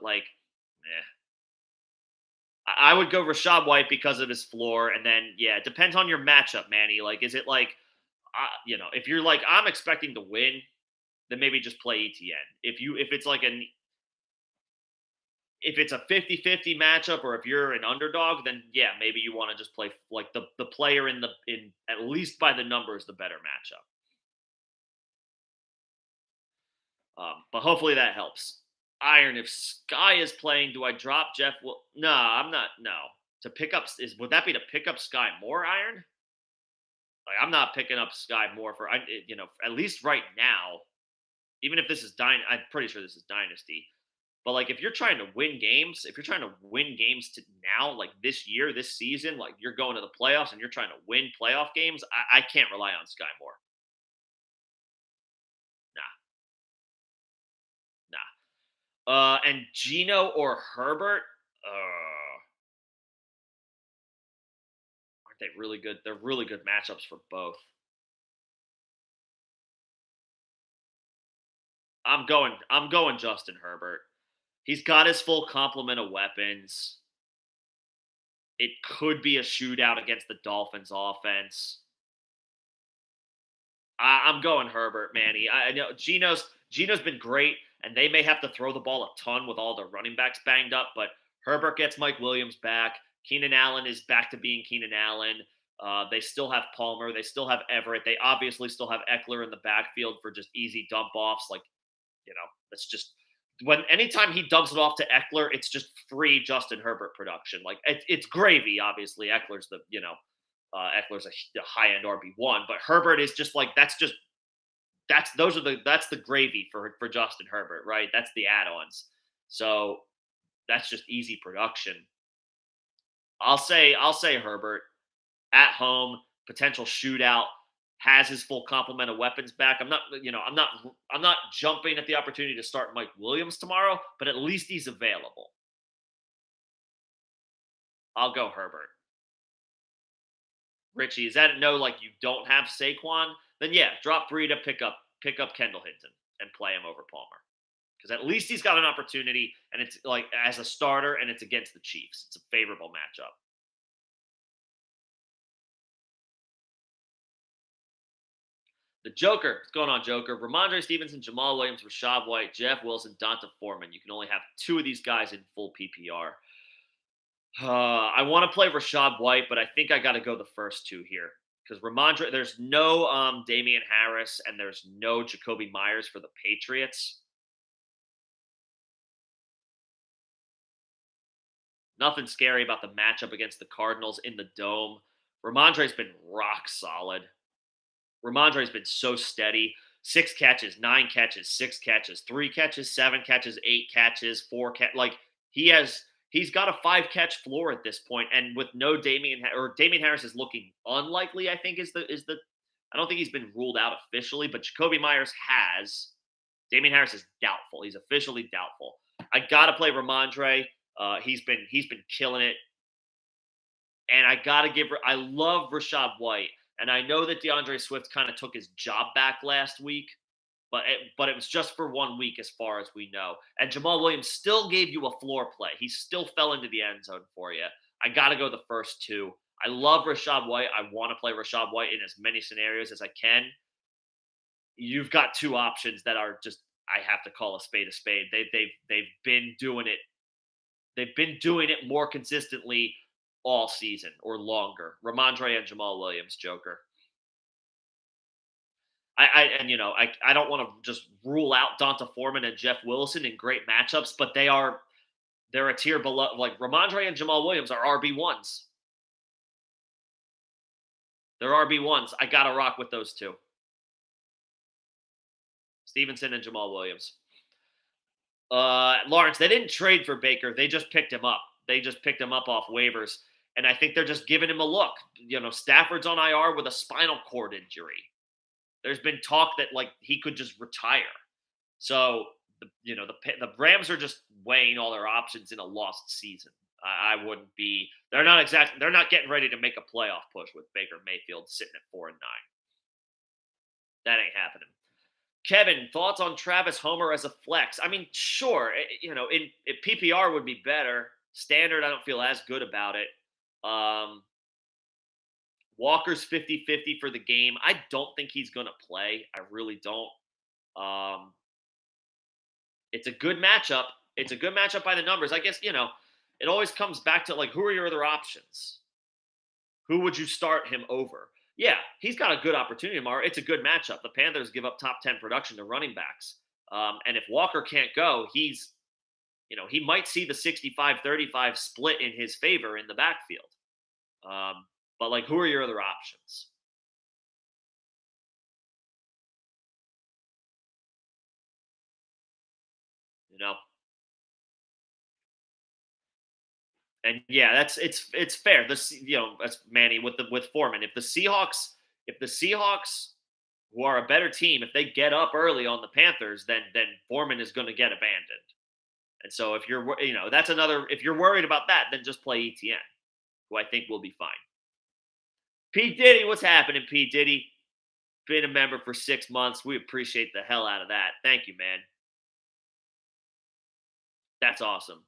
I would go Rashad White because of his floor, and then it depends on your matchup, Manny. Is it if you're I'm expecting to win, then maybe just play ETN. If it's a 50-50 matchup, or if you're an underdog, then maybe you want to just play the player in at least by the numbers the better matchup. But hopefully that helps. Iron, if Sky is playing, do I drop Jeff? Well, no, I'm not. No, to pick up would that be to pick up Sky more, Iron? I'm not picking up Sky more for at least right now. Even if this is I'm pretty sure this is Dynasty. But if you're trying to win games, to now, this year, this season, you're going to the playoffs and you're trying to win playoff games, I can't rely on Sky Moore. And Gino or Herbert, aren't they really good? They're really good matchups for both. I'm going Justin Herbert. He's got his full complement of weapons. It could be a shootout against the Dolphins offense. I'm going Herbert, Manny. I know Gino's been great, and they may have to throw the ball a ton with all their running backs banged up. But Herbert gets Mike Williams back. Keenan Allen is back to being Keenan Allen. They still have Palmer. They still have Everett. They obviously still have Eckler in the backfield for just easy dump offs. Like that's just when anytime he dumps it off to Eckler, it's just free Justin Herbert production. Like it's gravy. Obviously, Eckler's a high end RB1, but Herbert is just like that's the gravy for Justin Herbert, right? That's the add-ons. So that's just easy production. I'll say Herbert at home, potential shootout, has his full complement of weapons back. I'm not jumping at the opportunity to start Mike Williams tomorrow, but at least he's available. I'll go Herbert. Richie, is that a no? Like you don't have Saquon? Then yeah, drop Breida, pick up Kendall Hinton, and play him over Palmer because at least he's got an opportunity, and it's like as a starter, and it's against the Chiefs. It's a favorable matchup. The Joker, what's going on, Joker? Ramondre Stevenson, Jamal Williams, Rashad White, Jeff Wilson, Donta Foreman. You can only have two of these guys in full PPR. I want to play Rashad White, but I think I got to go the first two here because Ramondre. There's no Damian Harris and there's no Jacoby Myers for the Patriots. Nothing scary about the matchup against the Cardinals in the dome. Ramondre's been rock solid. Ramondre's been so steady. 6 catches, 9 catches, 6 catches, 3 catches, 7 catches, 8 catches, 4 catch. Like he's got a 5 catch floor at this point, and with no Damian Harris is looking unlikely. I think is the. I don't think he's been ruled out officially, but Jacoby Myers has. Damian Harris is doubtful. He's officially doubtful. I gotta play Ramondre. He's been killing it, and I gotta give. I love Rashad White, and I know that DeAndre Swift kind of took his job back last week, but it was just for 1 week as far as we know. And Jamal Williams still gave you a floor play. He still fell into the end zone for you. I got to go the first two. I love Rashad White. I want to play Rashad White in as many scenarios as I can. You've got two options that are just I have to call a spade a spade. They've been doing it. They've been doing it more consistently all season or longer. Ramondre and Jamal Williams, Joker. I don't want to just rule out Donta Foreman and Jeff Wilson in great matchups, but they're a tier below. Like Ramondre and Jamal Williams are RB1s. They're RB1s. I gotta rock with those two. Stevenson and Jamal Williams. Lawrence, they didn't trade for Baker. They just picked him up. They just picked him up off waivers. And I think they're just giving him a look. Stafford's on IR with a spinal cord injury. There's been talk that like he could just retire. So the Rams are just weighing all their options in a lost season. I wouldn't be. They're not getting ready to make a playoff push with Baker Mayfield sitting at 4-9. That ain't happening. Kevin, thoughts on Travis Homer as a flex? I mean, sure, in PPR would be better. Standard, I don't feel as good about it. Walker's 50-50 for the game. I don't think he's going to play. I really don't. It's a good matchup. It's a good matchup by the numbers. I guess, it always comes back to, like, who are your other options? Who would you start him over? Yeah, he's got a good opportunity tomorrow. It's a good matchup. The Panthers give up top 10 production to running backs. And if Walker can't go, he might see the 65-35 split in his favor in the backfield. But, like, who are your other options? And yeah, it's fair. That's Manny with Foreman. If the Seahawks, who are a better team, if they get up early on the Panthers, then Foreman is going to get abandoned. And so if you're, that's another. If you're worried about that, then just play ETN, who I think will be fine. P Diddy, what's happening? P Diddy, been a member for 6 months. We appreciate the hell out of that. Thank you, man. That's awesome.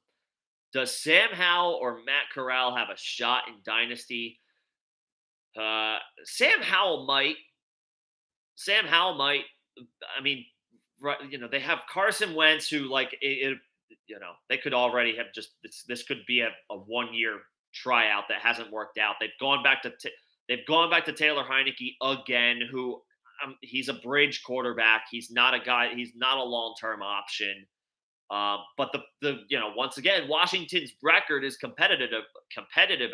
Does Sam Howell or Matt Corral have a shot in Dynasty? Sam Howell might. Sam Howell might. I mean, right, they have Carson Wentz, who like they could already have just this could be a 1 year tryout that hasn't worked out. They've gone back to Taylor Heineke again, who he's a bridge quarterback. He's not a guy. He's not a long term option. But the once again, Washington's record is competitive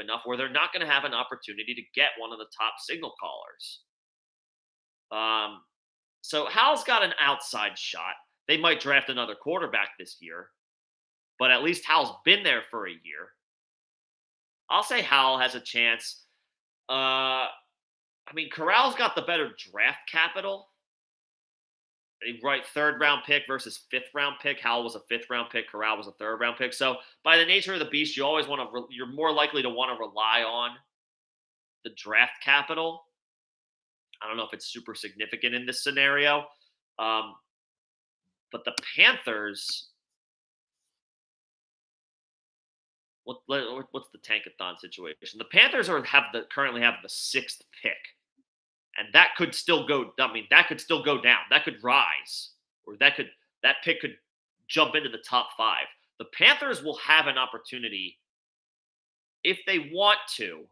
enough where they're not going to have an opportunity to get one of the top signal callers. So Howell's got an outside shot. They might draft another quarterback this year, but at least Howell's been there for a year. I'll say Howell has a chance. I mean, Corral's got the better draft capital. Right, third round pick versus fifth round pick. Howell was a fifth round pick. Corral was a third round pick. So by the nature of the beast, you always want to. You're more likely to want to rely on the draft capital. I don't know if it's super significant in this scenario, but the Panthers. What's the tankathon situation? The Panthers currently have the sixth pick. And that could still go. I mean, that could still go down. That could rise, or that pick could jump into the top 5. The Panthers will have an opportunity if they want to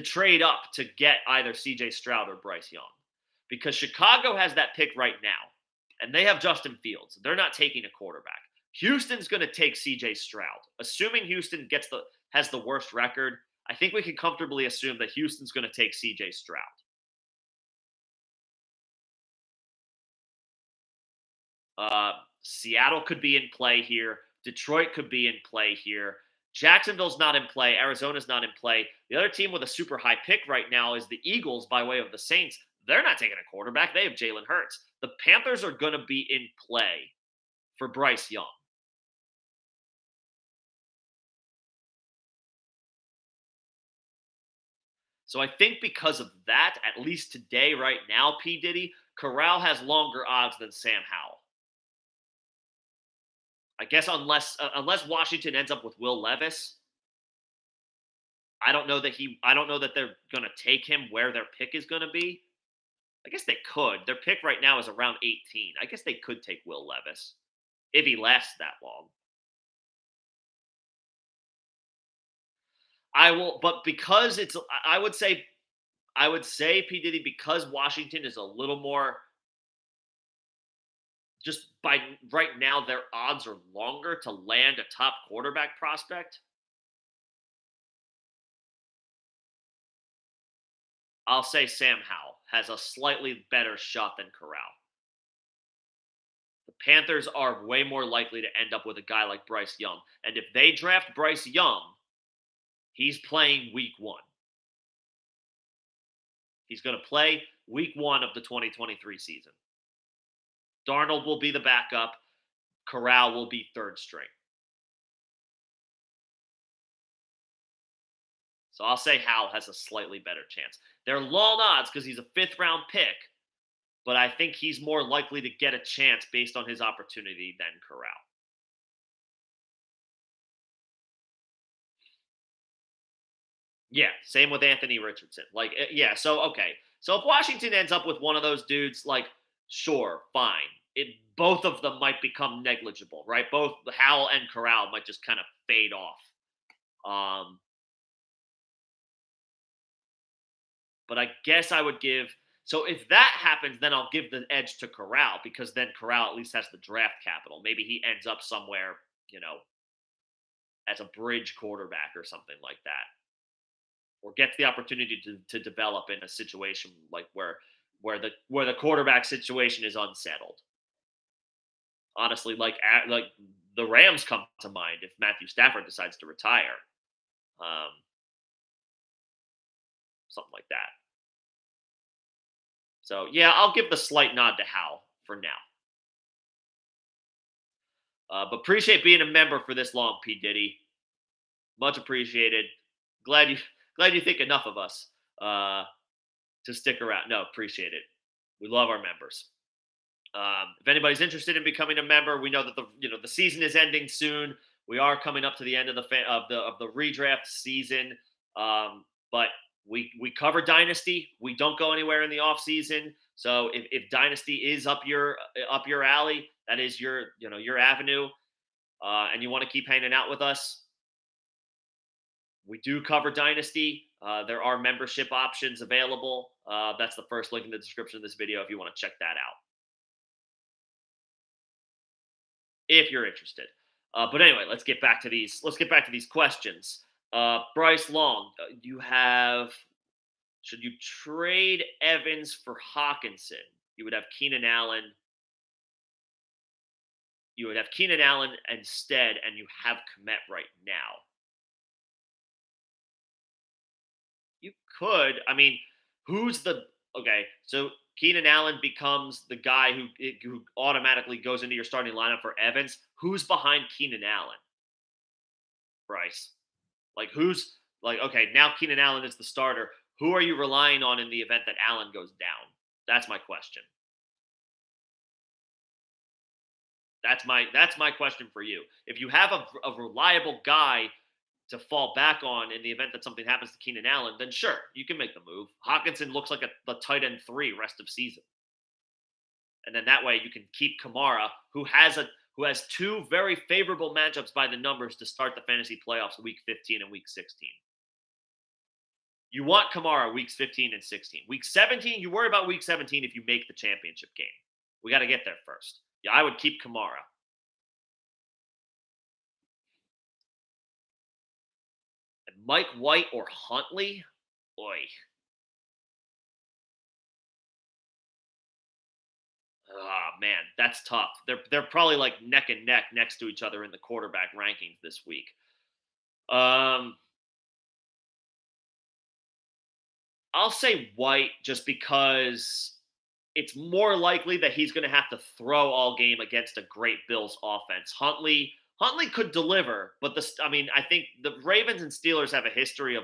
trade up to get either CJ Stroud or Bryce Young, because Chicago has that pick right now, and they have Justin Fields. They're not taking a quarterback. Houston's going to take CJ Stroud, assuming Houston has the worst record. I think we can comfortably assume that Houston's going to take CJ Stroud. Seattle could be in play here. Detroit could be in play here. Jacksonville's not in play. Arizona's not in play. The other team with a super high pick right now is the Eagles by way of the Saints. They're not taking a quarterback. They have Jalen Hurts. The Panthers are going to be in play for Bryce Young. So I think because of that, at least today, right now, P. Diddy, Corral has longer odds than Sam Howell. I guess unless Washington ends up with Will Levis, I don't know that they're going to take him where their pick is going to be. I guess they could. Their pick right now is around 18. I guess they could take Will Levis if he lasts that long. I will, but because I would say, P. Diddy, because Washington is a little more, just by right now, their odds are longer to land a top quarterback prospect. I'll say Sam Howell has a slightly better shot than Corral. The Panthers are way more likely to end up with a guy like Bryce Young. And if they draft Bryce Young, he's playing week 1. He's going to play week 1 of the 2023 season. Darnold will be the backup. Corral will be third string. So I'll say Howell has a slightly better chance. They're long odds because he's a 5th round pick, but I think he's more likely to get a chance based on his opportunity than Corral. Yeah, same with Anthony Richardson. Okay. So if Washington ends up with one of those dudes, sure, fine. Both of them might become negligible, right? Both Howell and Corral might just kind of fade off. But I guess I would give. So if that happens, then I'll give the edge to Corral, because then Corral at least has the draft capital. Maybe he ends up somewhere, as a bridge quarterback or something like that, or gets the opportunity to develop in a situation like where the quarterback situation is unsettled. Honestly, like the Rams come to mind if Matthew Stafford decides to retire, something like that. So yeah, I'll give the slight nod to Howell for now. But appreciate being a member for this long, P Diddy. Much appreciated. Glad you glad you think enough of us uh, to stick around. No, appreciate it. We love our members. If anybody's interested in becoming a member, we know that the season is ending soon. We are coming up to the end of the redraft season, but we cover Dynasty. We don't go anywhere in the off season. So if Dynasty is up your alley, that is your avenue, and you want to keep hanging out with us, we do cover Dynasty. There are membership options available. That's the first link in the description of this video if you want to check that out, if you're interested. But anyway, let's get back to these. Let's get back to these questions. Bryce Long, you have. Should you trade Evans for Hawkinson? You would have Keenan Allen. You would have Keenan Allen instead, and you have Komet right now. You could. I mean, who's the okay? So Keenan Allen becomes the guy who automatically goes into your starting lineup for Evans. Who's behind Keenan Allen? Bryce. Like who's like okay, now Keenan Allen is the starter. Who are you relying on in the event that Allen goes down? That's my question. That's my question for you. If you have a reliable guy to fall back on in the event that something happens to Keenan Allen, then sure, you can make the move. Hawkinson looks like the tight end 3 rest of season. And then that way you can keep Kamara, who has 2 very favorable matchups by the numbers to start the fantasy playoffs week 15 and week 16. You want Kamara weeks 15 and 16. Week 17, you worry about week 17 if you make the championship game. We got to get there first. Yeah, I would keep Kamara. And Mike White or Huntley? Boy. Oh man, that's tough. They're probably like neck and neck next to each other in the quarterback rankings this week. Um, I'll say White just because it's more likely that he's going to have to throw all game against a great Bills offense. Huntley could deliver, but I think the Ravens and Steelers have a history of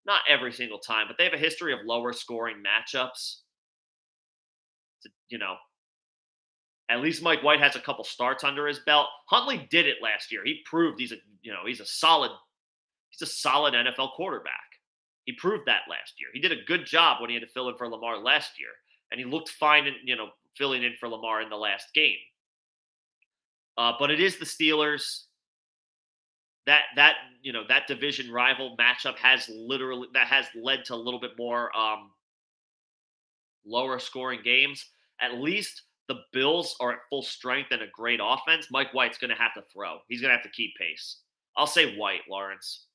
not every single time, but they have a history of lower scoring matchups. You know, at least Mike White has a couple starts under his belt. Huntley did it last year. He proved he's a solid NFL quarterback. He proved that last year. He did a good job when he had to fill in for Lamar last year, and he looked fine in filling in for Lamar in the last game. But it is the Steelers. That division rival matchup has led to a little bit more lower scoring games. At least the Bills are at full strength and a great offense. Mike White's going to have to throw. He's going to have to keep pace. I'll say White, Lawrence.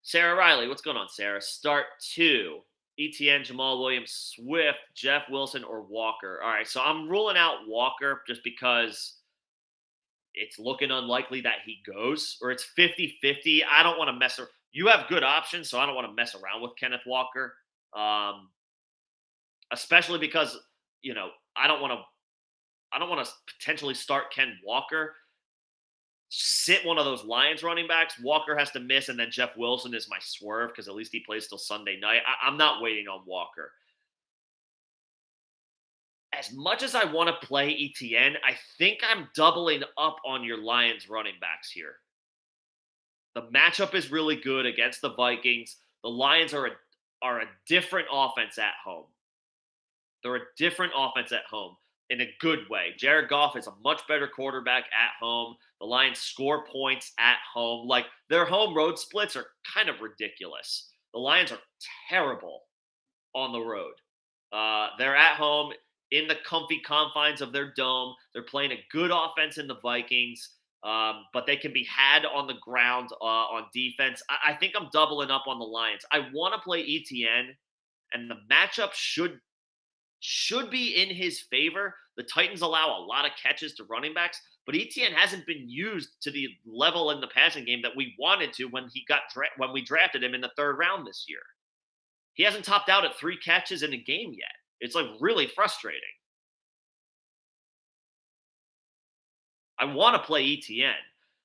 Sarah Riley, what's going on, Sarah? Start 2. ETN, Jamal Williams, Swift, Jeff Wilson, or Walker. All right, so I'm ruling out Walker just because it's looking unlikely that he goes, or it's 50-50. I don't want to mess around. You have good options, so I don't want to mess around with Kenneth Walker, especially because I don't want to potentially start Ken Walker. Sit one of those Lions running backs. Walker has to miss, and then Jeff Wilson is my swerve because at least he plays till Sunday night. I'm not waiting on Walker. As much as I want to play ETN, I think I'm doubling up on your Lions running backs here. The matchup is really good against the Vikings. The Lions are a different offense at home. They're a different offense at home in a good way. Jared Goff is a much better quarterback at home. The Lions score points at home. Like their home road splits are kind of ridiculous. The Lions are terrible on the road. They're at home in the comfy confines of their dome. They're playing a good offense in the Vikings, but they can be had on the ground on defense. I think I'm doubling up on the Lions. I want to play ETN, and the matchup should be in his favor. The Titans allow a lot of catches to running backs. but ETN hasn't been used to the level in the passing game that we wanted to when we drafted him in the third round this year. He hasn't topped out at 3 catches in a game yet. It's like really frustrating. I want to play ETN,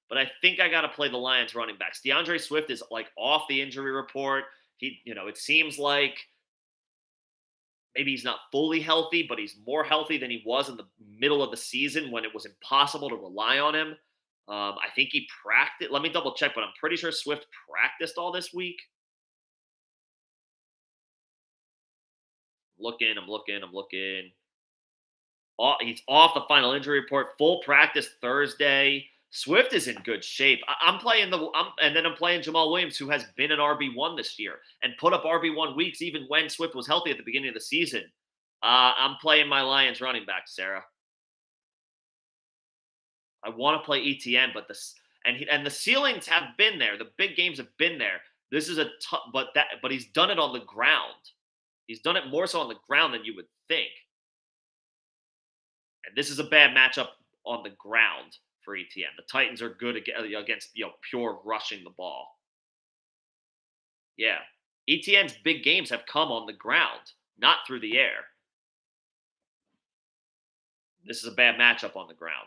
but I think I got to play the Lions running backs. DeAndre Swift is like off the injury report. It seems like maybe he's not fully healthy, but he's more healthy than he was in the middle of the season when it was impossible to rely on him. I think he practiced. Let me double check, but I'm pretty sure Swift practiced all this week. I'm looking. He's off the final injury report. Full practice Thursday. Swift is in good shape. I'm playing Jamal Williams, who has been an RB1 this year and put up RB1 weeks even when Swift was healthy at the beginning of the season. I'm playing my Lions running back, Sarah. I want to play ETN, but the ceilings have been there. The big games have been there. This is but he's done it on the ground. He's done it more so on the ground than you would think. And this is a bad matchup on the ground for ETN. The Titans are good against pure rushing the ball. Yeah. ETN's big games have come on the ground, not through the air. This is a bad matchup on the ground.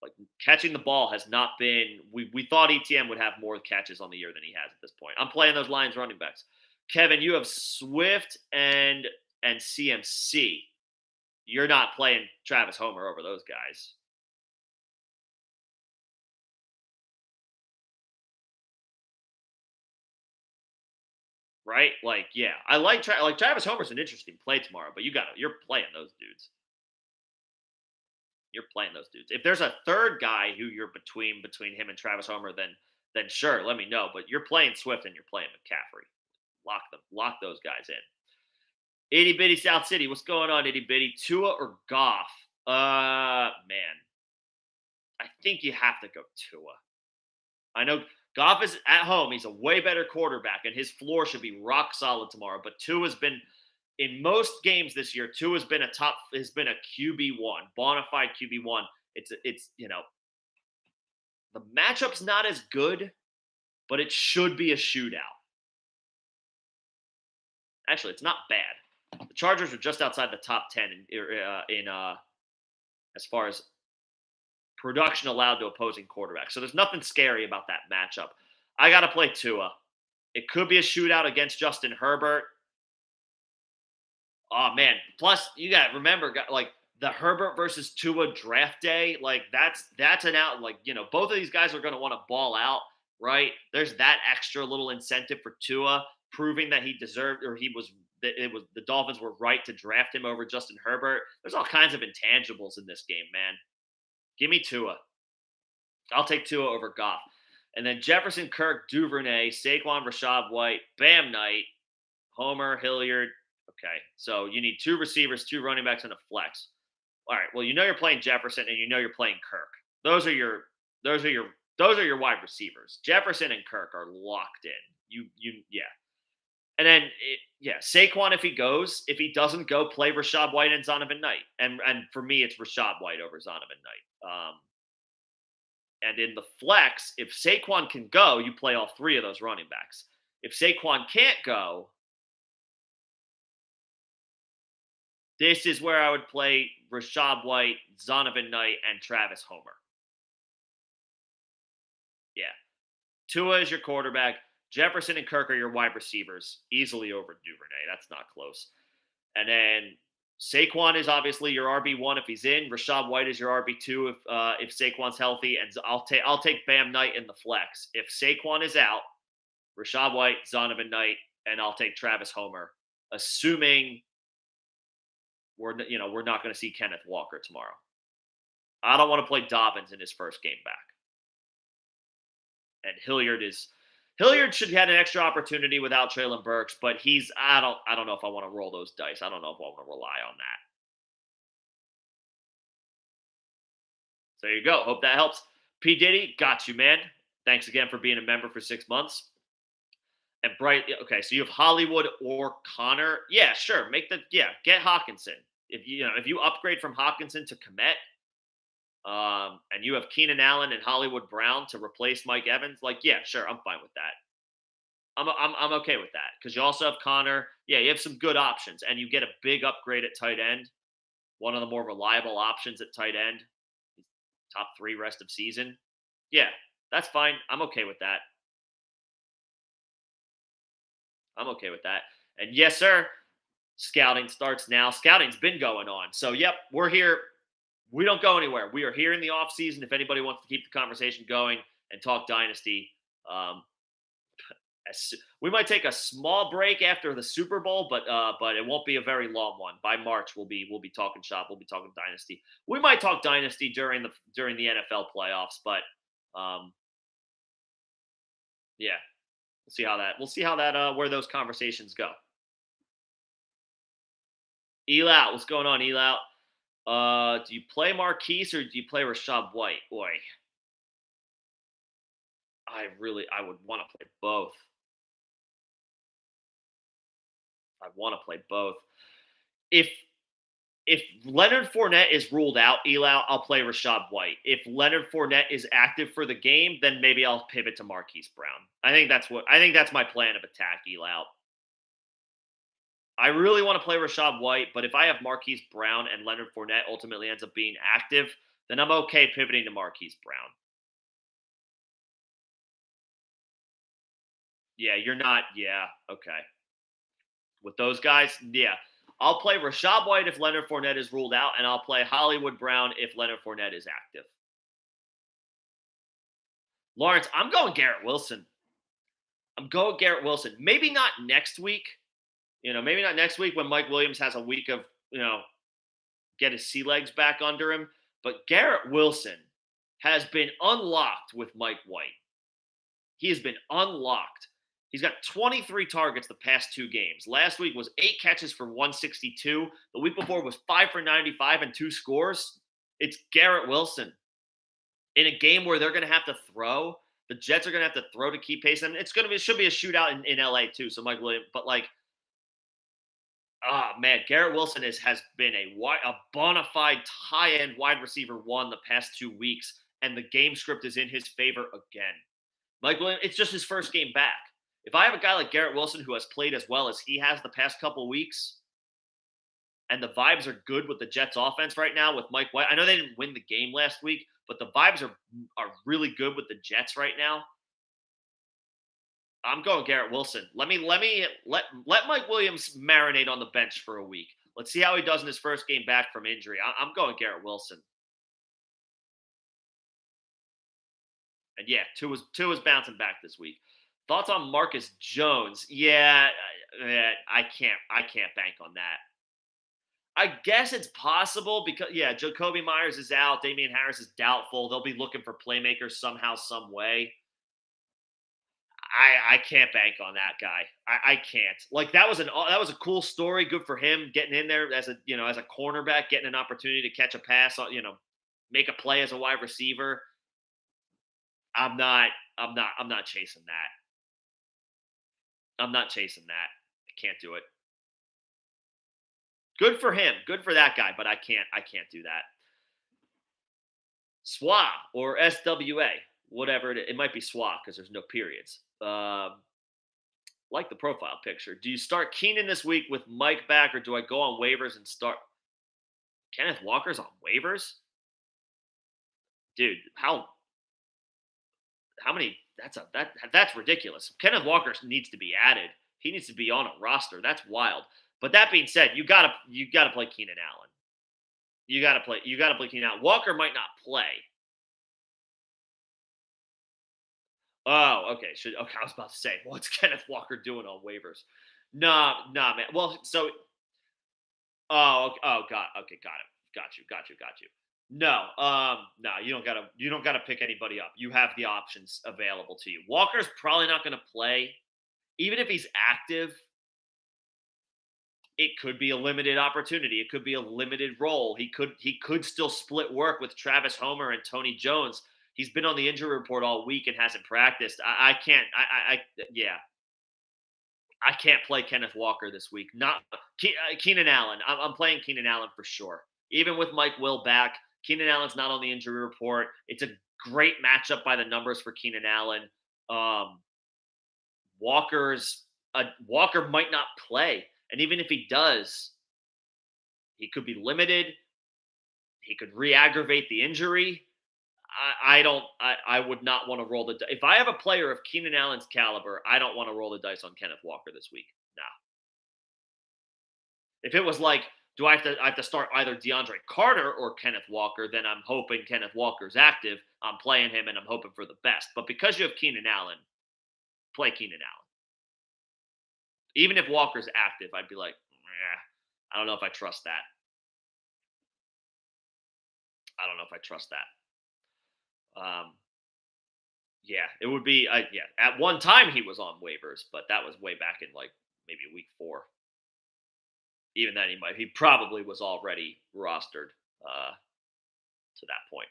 Like catching the ball has not been. We thought ETN would have more catches on the year than he has at this point. I'm playing those Lions running backs. Kevin, you have Swift and CMC. You're not playing Travis Homer over those guys. Right? Like, yeah. I like Travis Homer's an interesting play tomorrow, but you're playing those dudes. You're playing those dudes. If there's a third guy who you're between him and Travis Homer, then sure, let me know. But you're playing Swift and you're playing McCaffrey. Lock those guys in. Itty bitty South City, what's going on, itty bitty? Tua or Goff? Man, I think you have to go Tua. I know Goff is at home; he's a way better quarterback, and his floor should be rock solid tomorrow. But Tua's been in most games this year. Tua's been a QB1, bona fide QB1. It's the matchup's not as good, but it should be a shootout. Actually, it's not bad. The Chargers are just outside the top 10 in as far as production allowed to opposing quarterbacks. So there's nothing scary about that matchup. I got to play Tua. It could be a shootout against Justin Herbert. Oh man! Plus, you got to remember, like the Herbert versus Tua draft day. Like that's an out. Like both of these guys are going to want to ball out, right? There's that extra little incentive for Tua, proving that he deserved or the Dolphins were right to draft him over Justin Herbert. There's all kinds of intangibles in this game, man. Give me Tua. I'll take Tua over Goff. And then Jefferson, Kirk, Duvernay, Saquon, Rashad White, Bam Knight, Homer, Hilliard. Okay, so you need 2 receivers, 2 running backs, and a flex. All right. Well, you're playing Jefferson, and you're playing Kirk. Those are your wide receivers. Jefferson and Kirk are locked in. Yeah. And then Saquon if he doesn't go, play Rashad White and Zonovan Knight. And for me, it's Rashad White over Zonovan Knight. And in the flex, if Saquon can go, you play all 3 of those running backs. If Saquon can't go, this is where I would play Rashad White, Zonovan Knight, and Travis Homer. Yeah. Tua is your quarterback. Jefferson and Kirk are your wide receivers, easily over Duvernay. That's not close. And then Saquon is obviously your RB1 if he's in. Rashad White is your RB2 if Saquon's healthy. And I'll take Bam Knight in the flex. If Saquon is out, Rashad White, Zonovan Knight, and I'll take Travis Homer, assuming we're not going to see Kenneth Walker tomorrow. I don't want to play Dobbins in his first game back. And Hilliard should have had an extra opportunity without Treylon Burks, but I don't know if I want to roll those dice. I don't know if I want to rely on that. So there you go. Hope that helps. P. Diddy, got you, man. Thanks again for being a member for 6 months. And Bright, okay, so you have Hollywood or Connor. Yeah, sure. Get Hawkinson. If you upgrade from Hawkinson to Komet, and you have Keenan Allen and Hollywood Brown to replace Mike Evans, like, yeah, sure, I'm fine with that. I'm okay with that because you also have Connor. Yeah, you have some good options, and you get a big upgrade at tight end, one of the more reliable options at tight end, top three rest of season. Yeah, that's fine. I'm okay with that. I'm okay with that. And yes, sir, scouting starts now. Scouting's been going on. So, yep, we're here. We don't go anywhere. We are here in the off season. If anybody wants to keep the conversation going and talk dynasty, um, we might take a small break after the Super Bowl, but it won't be a very long one. By March, we'll be talking shop. We'll be talking dynasty. We might talk dynasty during the NFL playoffs, but um, yeah, we'll see how that where those conversations go. Elout, what's going on, Elout? Do you play Marquise or do you play Rashad White? Boy, I would want to play both. I want to play both. If if Leonard Fournette is ruled out, Elout, I'll play Rashad White. If Leonard Fournette is active for the game, then maybe I'll pivot to Marquise Brown. I think that's my plan of attack, Elout. I really want to play Rashad White, but if I have Marquise Brown and Leonard Fournette ultimately ends up being active, then I'm okay pivoting to Marquise Brown. Yeah, you're not. Yeah, okay. With those guys, yeah. I'll play Rashad White if Leonard Fournette is ruled out, and I'll play Hollywood Brown if Leonard Fournette is active. Lawrence, I'm going Garrett Wilson. I'm going Garrett Wilson. Maybe not next week. Maybe not next week when Mike Williams has a week of, get his sea legs back under him. But Garrett Wilson has been unlocked with Mike White. He has been unlocked. He's got 23 targets the past two games. Last week was 8 catches for 162. The week before was 5 for 95 and 2 scores. It's Garrett Wilson. In a game where they're going to have to throw, the Jets are going to have to throw to keep pace. And it should be a shootout in LA too. So Mike Williams, but man, Garrett Wilson has been a bona fide high end wide receiver one the past 2 weeks, and the game script is in his favor again. Mike Williams, it's just his first game back. If I have a guy like Garrett Wilson who has played as well as he has the past couple of weeks, and the vibes are good with the Jets offense right now with Mike White. I know they didn't win the game last week, but the vibes are really good with the Jets right now. I'm going Garrett Wilson. Let Mike Williams marinate on the bench for a week. Let's see how he does in his first game back from injury. I'm going Garrett Wilson. And yeah, two is bouncing back this week. Thoughts on Marcus Jones? Yeah, I can't bank on that. I guess it's possible because Jacoby Myers is out, Damian Harris is doubtful. They'll be looking for playmakers somehow, some way. I can't bank on that guy. I can't. Like that was a cool story. Good for him getting in there as a cornerback, getting an opportunity to catch a pass, make a play as a wide receiver. I'm not chasing that. I'm not chasing that. I can't do it. Good for him. Good for that guy, but I can't do that. SWA or SWA, whatever it is. It might be SWA because there's no periods. Like the profile picture. Do you start Keenan this week with Mike back, or do I go on waivers and start Kenneth Walker's on waivers? Dude, how many? That's ridiculous. Kenneth Walker needs to be added. He needs to be on a roster. That's wild. But that being said, you gotta play Keenan Allen. You gotta play Keenan Allen. Walker might not play. Oh, okay. I was about to say, what's Kenneth Walker doing on waivers? Nah, man. Well, so God. Okay, got it. Got you. No, no, you don't gotta pick anybody up. You have the options available to you. Walker's probably not gonna play. Even if he's active, it could be a limited opportunity. It could be a limited role. He could still split work with Travis Homer and Tony Jones. He's been on the injury report all week and hasn't practiced. I can't. Yeah. I can't play Kenneth Walker this week. Not Keenan Allen. I'm playing Keenan Allen for sure. Even with Mike Will back, Keenan Allen's not on the injury report. It's a great matchup by the numbers for Keenan Allen. Um, Walker might not play, and even if he does, he could be limited. He could re-aggravate the injury. I don't. I would not want to roll the dice. If I have a player of Keenan Allen's caliber, I don't want to roll the dice on Kenneth Walker this week. No. If it was like, do I have to start either DeAndre Carter or Kenneth Walker, then I'm hoping Kenneth Walker's active. I'm playing him and I'm hoping for the best. But because you have Keenan Allen, play Keenan Allen. Even if Walker's active, I'd be like, I don't know if I trust that. I don't know if I trust that. Yeah, it would be. Yeah, at one time he was on waivers, but that was way back in like maybe week 4. Even then, he probably was already rostered to that point.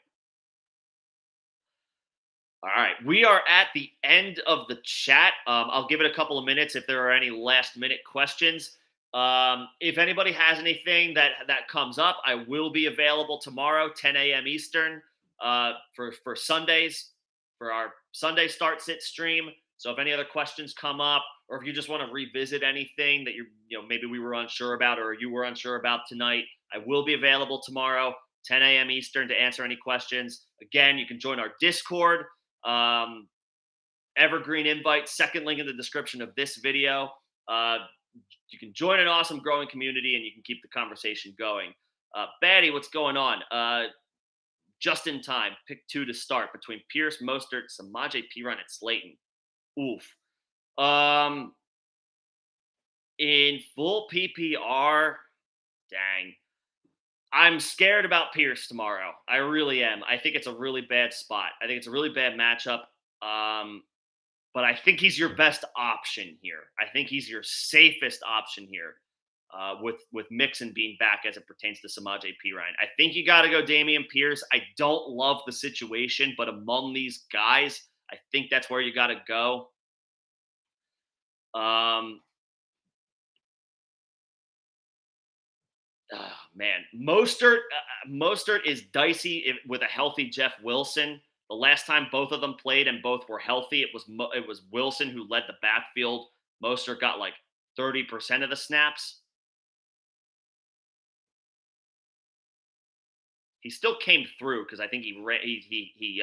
All right, we are at the end of the chat. I'll give it a couple of minutes if there are any last minute questions. If anybody has anything that comes up, I will be available tomorrow, 10 a.m. Eastern, for Sundays, for our Sunday start sit stream. So if any other questions come up, or if you just want to revisit anything that maybe we were unsure about or you were unsure about tonight, I will be available tomorrow, 10 a.m. Eastern, to answer any questions. Again, you can join our Discord. Evergreen invite, second link in the description of this video. You can join an awesome growing community and you can keep the conversation going. Batty, what's going on? Just in time, pick 2 to start between Pierce, Mostert, Samaje Perine, and Slayton. Oof. In full PPR, dang. I'm scared about Pierce tomorrow. I really am. I think it's a really bad spot. I think it's a really bad matchup. But I think he's your best option here. I think he's your safest option here, with Mixon being back as it pertains to Samaje Perine. I think you got to go Dameon Pierce. I don't love the situation, but among these guys, I think that's where you got to go. Oh, man, Mostert is dicey with a healthy Jeff Wilson. The last time both of them played and both were healthy, it was Wilson who led the backfield. Mostert got like 30% of the snaps. He still came through because I think he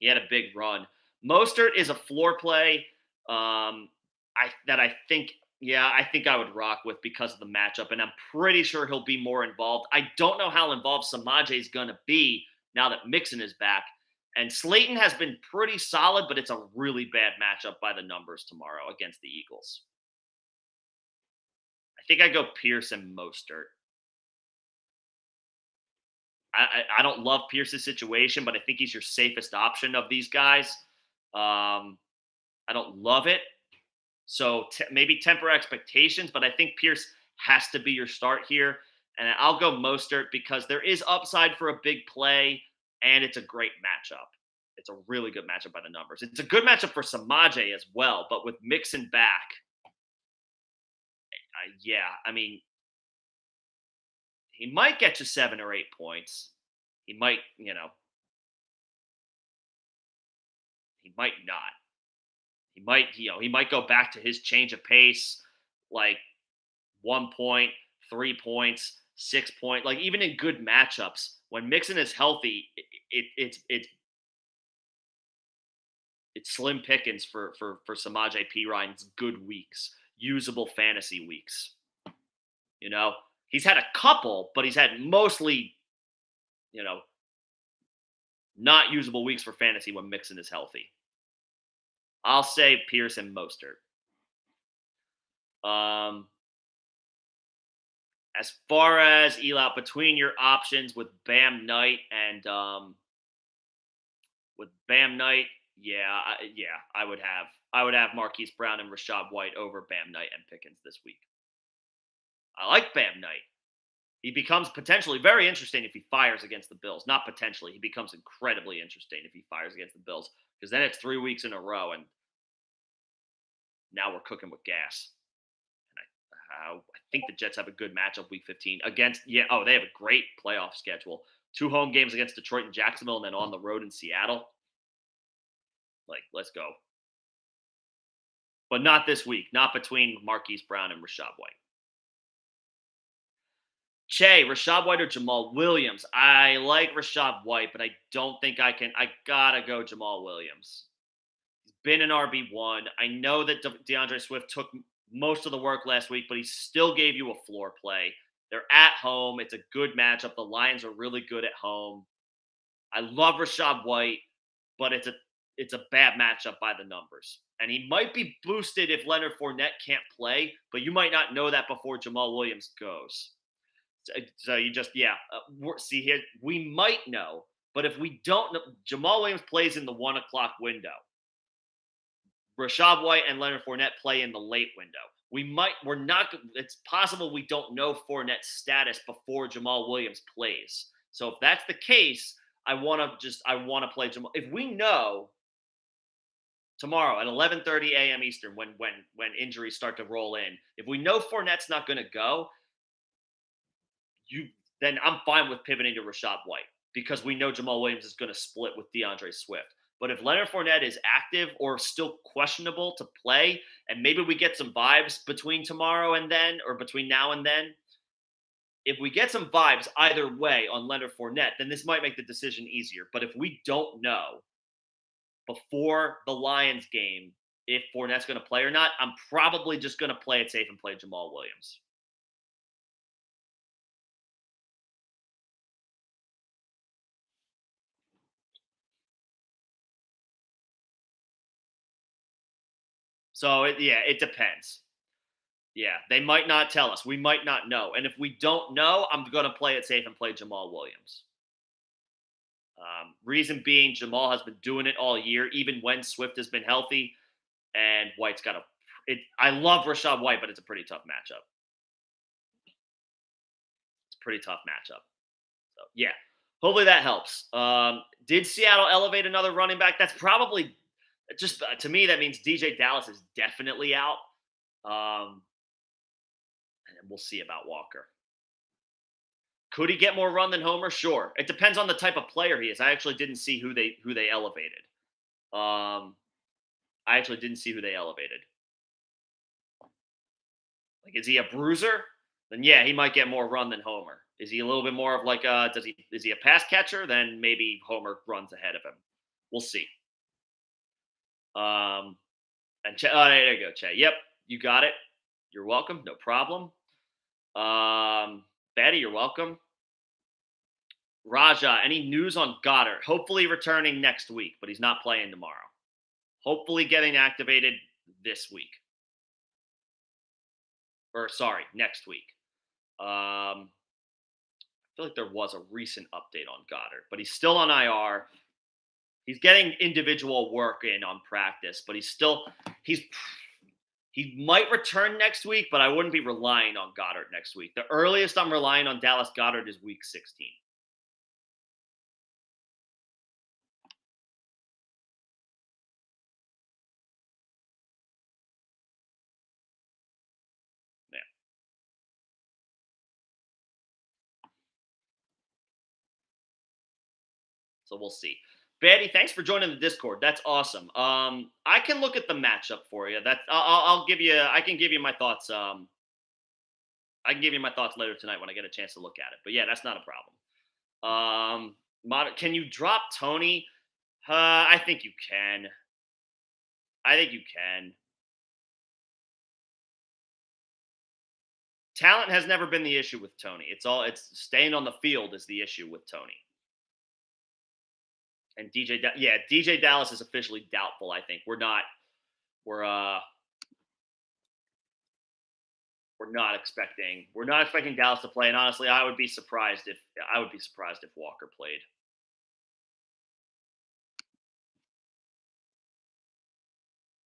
had a big run. Mostert is a floor play. I think I would rock with because of the matchup, and I'm pretty sure he'll be more involved. I don't know how involved Samaje is going to be now that Mixon is back. And Slayton has been pretty solid, but it's a really bad matchup by the numbers tomorrow against the Eagles. I think I go Pierce and Mostert. I don't love Pierce's situation, but I think he's your safest option of these guys. I don't love it. So maybe temper expectations, but I think Pierce has to be your start here. And I'll go Mostert because there is upside for a big play, and it's a great matchup. It's a really good matchup by the numbers. It's a good matchup for Samaje as well, but with Mixon back, he might get you 7 or 8 points. He might, he might not. He might go back to his change of pace, like 1 point, 3 points, 6 point. Like even in good matchups, when Mixon is healthy, it's slim pickings for Samaje Perine's good weeks, usable fantasy weeks. He's had a couple, but he's had mostly, not usable weeks for fantasy when Mixon is healthy. I'll say Pierce and Mostert. As far as Eli, between your options with Bam Knight and I would have Marquise Brown and Rashad White over Bam Knight and Pickens this week. I like Bam Knight. He becomes potentially very interesting if he fires against the Bills. Not potentially. He becomes incredibly interesting if he fires against the Bills, because then it's 3 weeks in a row, and now we're cooking with gas. And I think the Jets have a good matchup week 15 against, yeah, oh, they have a great playoff schedule. 2 home games against Detroit and Jacksonville, and then on the road in Seattle. Like, let's go. But not this week, not between Marquise Brown and Rashad White. Che, Rashad White or Jamal Williams? I like Rashad White, but I don't think I can. I gotta go Jamal Williams. He's been an RB1. I know that DeAndre Swift took most of the work last week, but he still gave you a floor play. They're at home. It's a good matchup. The Lions are really good at home. I love Rashad White, but it's a bad matchup by the numbers. And he might be boosted if Leonard Fournette can't play, but you might not know that before Jamal Williams goes. So you just, yeah, see here, we might know, but if we don't know, Jamal Williams plays in the 1 o'clock window. Rashad White and Leonard Fournette play in the late window. It's possible we don't know Fournette's status before Jamal Williams plays. So if that's the case, I want to play Jamal. If we know tomorrow at 11:30 a.m. Eastern, when injuries start to roll in, if we know Fournette's not going to go, then I'm fine with pivoting to Rashad White because we know Jamal Williams is going to split with DeAndre Swift. But if Leonard Fournette is active or still questionable to play, and maybe we get some vibes between tomorrow and then, or between now and then, if we get some vibes either way on Leonard Fournette, then this might make the decision easier. But if we don't know before the Lions game if Fournette's going to play or not, I'm probably just going to play it safe and play Jamal Williams. So, it depends. Yeah, they might not tell us. We might not know. And if we don't know, I'm going to play it safe and play Jamal Williams. Reason being, Jamal has been doing it all year, even when Swift has been healthy. And White's got I love Rashad White, but it's a pretty tough matchup. It's a pretty tough matchup. So, yeah, hopefully that helps. Did Seattle elevate another running back? That's probably just, to me, that means DJ Dallas is definitely out. And then we'll see about Walker. Could he get more run than Homer? Sure. It depends on the type of player he is. I actually didn't see who they elevated. I actually didn't see who they elevated. Like, is he a bruiser? Then yeah, he might get more run than Homer. Is he a little bit more of like is he a pass catcher? Then maybe Homer runs ahead of him. We'll see. And there you go, Che. Yep, you got it. You're welcome. No problem. Betty, you're welcome. Raja, any news on Goddard? Hopefully returning next week, but he's not playing tomorrow. Hopefully getting activated this week. Or sorry, next week. I feel like there was a recent update on Goddard, but he's still on IR. He's getting individual work in on practice, but he might return next week, but I wouldn't be relying on Goddard next week. The earliest I'm relying on Dallas Goddard is week 16. Yeah. So we'll see. Betty, thanks for joining the Discord. That's awesome. I can look at the matchup for you. I'll give you. I can give you my thoughts. I can give you my thoughts later tonight when I get a chance to look at it. But yeah, that's not a problem. Can you drop Tony? I think you can. Talent has never been the issue with Tony. It's staying on the field is the issue with Tony. And DJ Dallas is officially doubtful. I think we're not expecting Dallas to play. And honestly, I would be surprised if Walker played.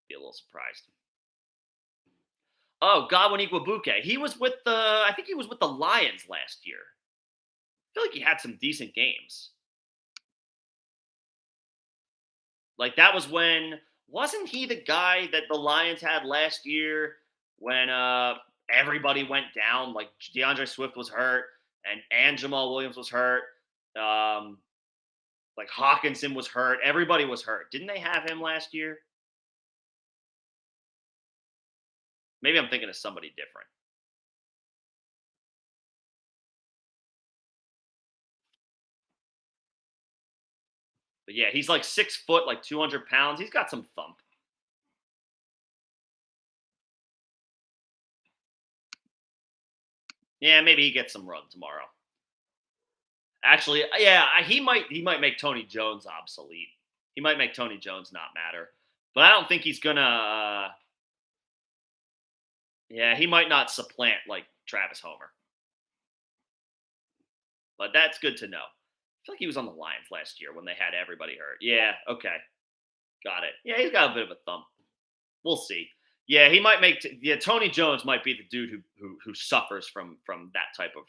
Be a little surprised. Oh, Godwin Igwebuike. I think he was with the Lions last year. I feel like he had some decent games. Like, that was wasn't he the guy that the Lions had last year when everybody went down. Like DeAndre Swift was hurt, and Jamal Williams was hurt. Um, like Hawkinson was hurt. Everybody was hurt. Didn't they have him last year? Maybe I'm thinking of somebody different. But yeah, he's like 6 foot, like 200 pounds. He's got some thump. Yeah, maybe he gets some run tomorrow. Actually, yeah, he might make Tony Jones obsolete. He might make Tony Jones not matter. But I don't think he's gonna. Yeah, he might not supplant like Travis Homer. But that's good to know. I feel like he was on the Lions last year when they had everybody hurt. Yeah, okay, got it. Yeah, he's got a bit of a thump. We'll see. Yeah, he might make. Yeah, Tony Jones might be the dude who suffers from that type of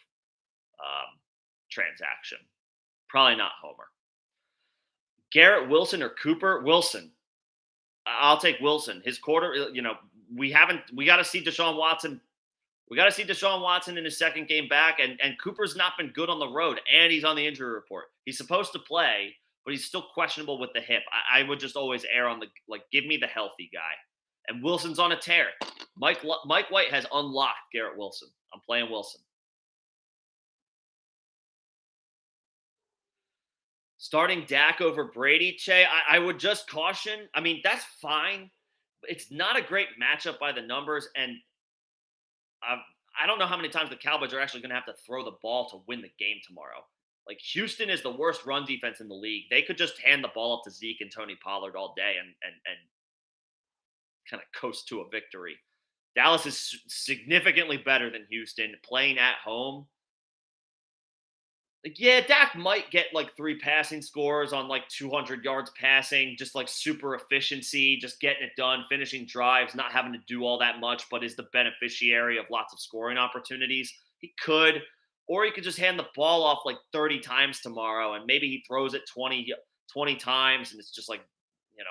transaction. Probably not Homer. Garrett Wilson or Cooper Wilson. I'll take Wilson. His quarter. We haven't. We got to see Deshaun Watson. We got to see Deshaun Watson in his second game back, and Cooper's not been good on the road, and he's on the injury report. He's supposed to play, but he's still questionable with the hip. I would just always err on the give me the healthy guy. And Wilson's on a tear. Mike White has unlocked Garrett Wilson. I'm playing Wilson. Starting Dak over Brady, Che, I would just caution. I mean, that's fine. It's not a great matchup by the numbers, and uh, I don't know how many times the Cowboys are actually going to have to throw the ball to win the game tomorrow. Like Houston is the worst run defense in the league. They could just hand the ball up to Zeke and Tony Pollard all day and kind of coast to a victory. Dallas is significantly better than Houston playing at home. Like, yeah, Dak might get like 3 passing scores on like 200 yards passing, just like super efficiency, just getting it done, finishing drives, not having to do all that much, but is the beneficiary of lots of scoring opportunities. He could, or he could just hand the ball off like 30 times tomorrow, and maybe he throws it 20 times, and it's just like,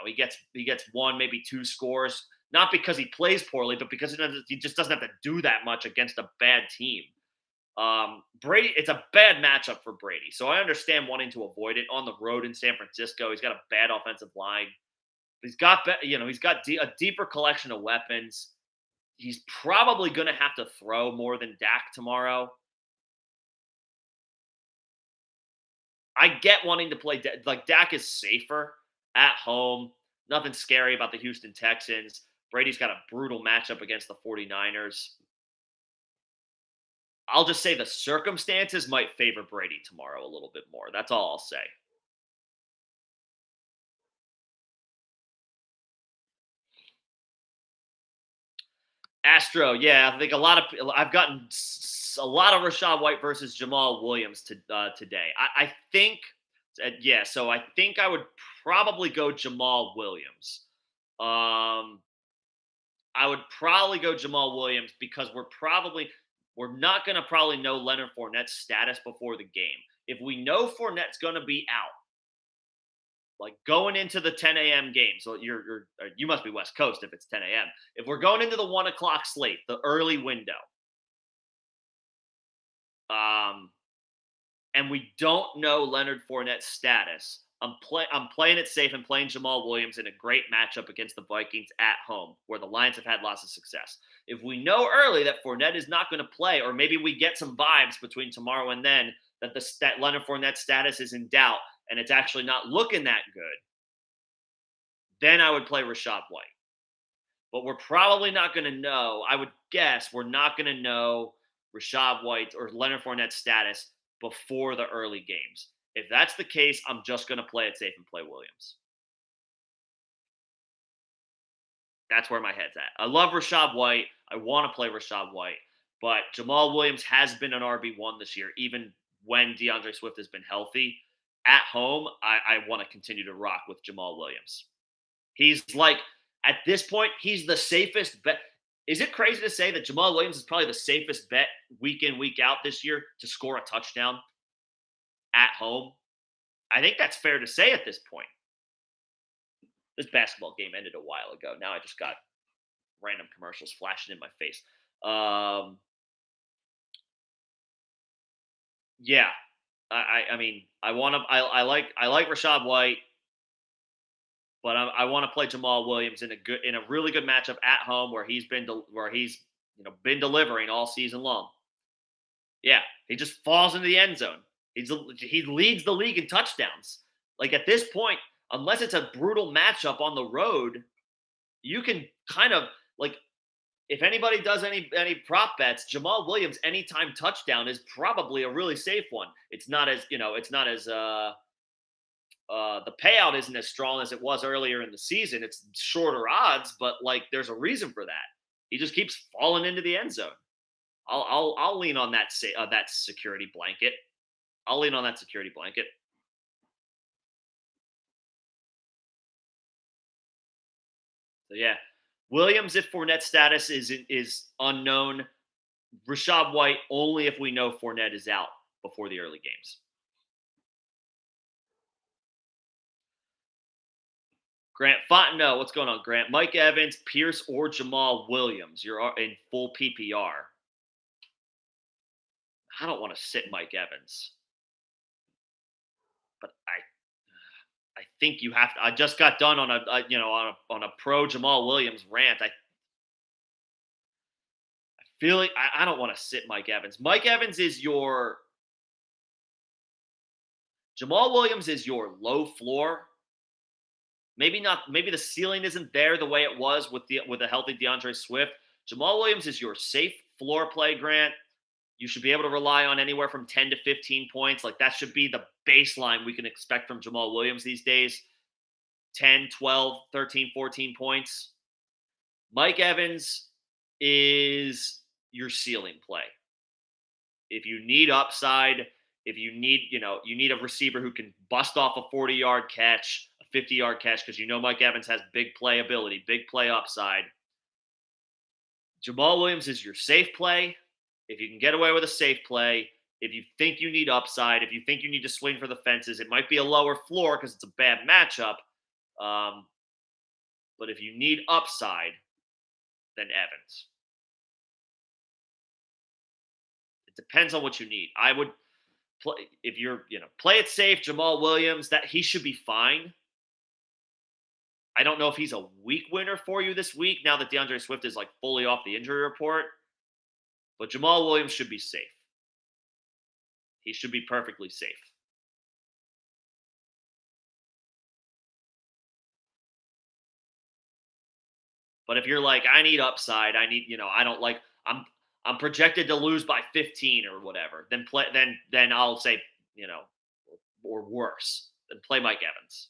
he gets one, maybe 2 scores, not because he plays poorly, but because he just doesn't have to do that much against a bad team. Brady, it's a bad matchup for Brady. So I understand wanting to avoid it on the road in San Francisco. He's got a bad offensive line. He's got a deeper collection of weapons. He's probably going to have to throw more than Dak tomorrow. I get wanting to play like Dak is safer at home. Nothing scary about the Houston Texans. Brady's got a brutal matchup against the 49ers. I'll just say the circumstances might favor Brady tomorrow a little bit more. That's all I'll say. Astro, yeah, I think I've gotten a lot of Rashad White versus Jamal Williams today. I think, yeah, so I think I would probably go Jamal Williams. Um, I would probably go Jamal Williams because we're not going to probably know Leonard Fournette's status before the game. If we know Fournette's going to be out, like going into the 10 a.m. game, so you must be West Coast if it's 10 a.m. If we're going into the 1 o'clock slate, the early window, um, and we don't know Leonard Fournette's status, I'm playing it safe and playing Jamal Williams in a great matchup against the Vikings at home, where the Lions have had lots of success. If we know early that Fournette is not going to play, or maybe we get some vibes between tomorrow and then that Leonard Fournette's status is in doubt and it's actually not looking that good, then I would play Rashad White. But we're probably not going to know. I would guess we're not going to know Rashad White or Leonard Fournette's status before the early games. If that's the case, I'm just going to play it safe and play Williams. That's where my head's at. I love Rashad White. I want to play Rashad White. But Jamal Williams has been an RB1 this year, even when DeAndre Swift has been healthy. At home, I want to continue to rock with Jamal Williams. He's like, at this point, he's the safest bet. Is it crazy to say that Jamal Williams is probably the safest bet week in, week out this year to score a touchdown at home? I think that's fair to say at this point. This basketball game ended a while ago. Now I just got random commercials flashing in my face. Um, yeah, I mean, I like Rashad White, but I want to play Jamal Williams in a really good matchup at home where he's been delivering all season long. Yeah, he just falls into the end zone. He leads the league in touchdowns. Like at this point, unless it's a brutal matchup on the road, you can kind of like if anybody does any prop bets, Jamal Williams anytime touchdown is probably a really safe one. It's not as the payout isn't as strong as it was earlier in the season. It's shorter odds, but like there's a reason for that. He just keeps falling into the end zone. I'll lean on that security blanket. I'll lean on that security blanket. So yeah, Williams if Fournette status is unknown. Rashad White only if we know Fournette is out before the early games. Grant Fontenot, what's going on, Grant? Mike Evans, Pierce, or Jamal Williams? You're in full PPR. I don't want to sit Mike Evans, but I think you have to. I just got done on a pro Jamal Williams rant. I feel like I don't want to sit Mike Evans. Mike Evans is your Jamal Williams is your low floor. Maybe not. Maybe the ceiling isn't there the way it was with a healthy DeAndre Swift. Jamal Williams is your safe floor play, Grant. You should be able to rely on anywhere from 10 to 15 points. Like that should be the baseline we can expect from Jamal Williams these days. 10, 12, 13, 14 points. Mike Evans is your ceiling play. If you need upside, if you need a receiver who can bust off a 40-yard catch, a 50-yard catch, because Mike Evans has big play ability, big play upside. Jamal Williams is your safe play. If you can get away with a safe play, if you think you need upside, if you think you need to swing for the fences, it might be a lower floor because it's a bad matchup. But if you need upside, then Evans. It depends on what you need. I would play if you're play it safe. Jamal Williams, that he should be fine. I don't know if he's a week winner for you this week now that DeAndre Swift is like fully off the injury report. But Jamal Williams should be safe. He should be perfectly safe. But if you're like, I need upside, I don't like, I'm projected to lose by 15 or whatever, then I'll say, or worse, then play Mike Evans.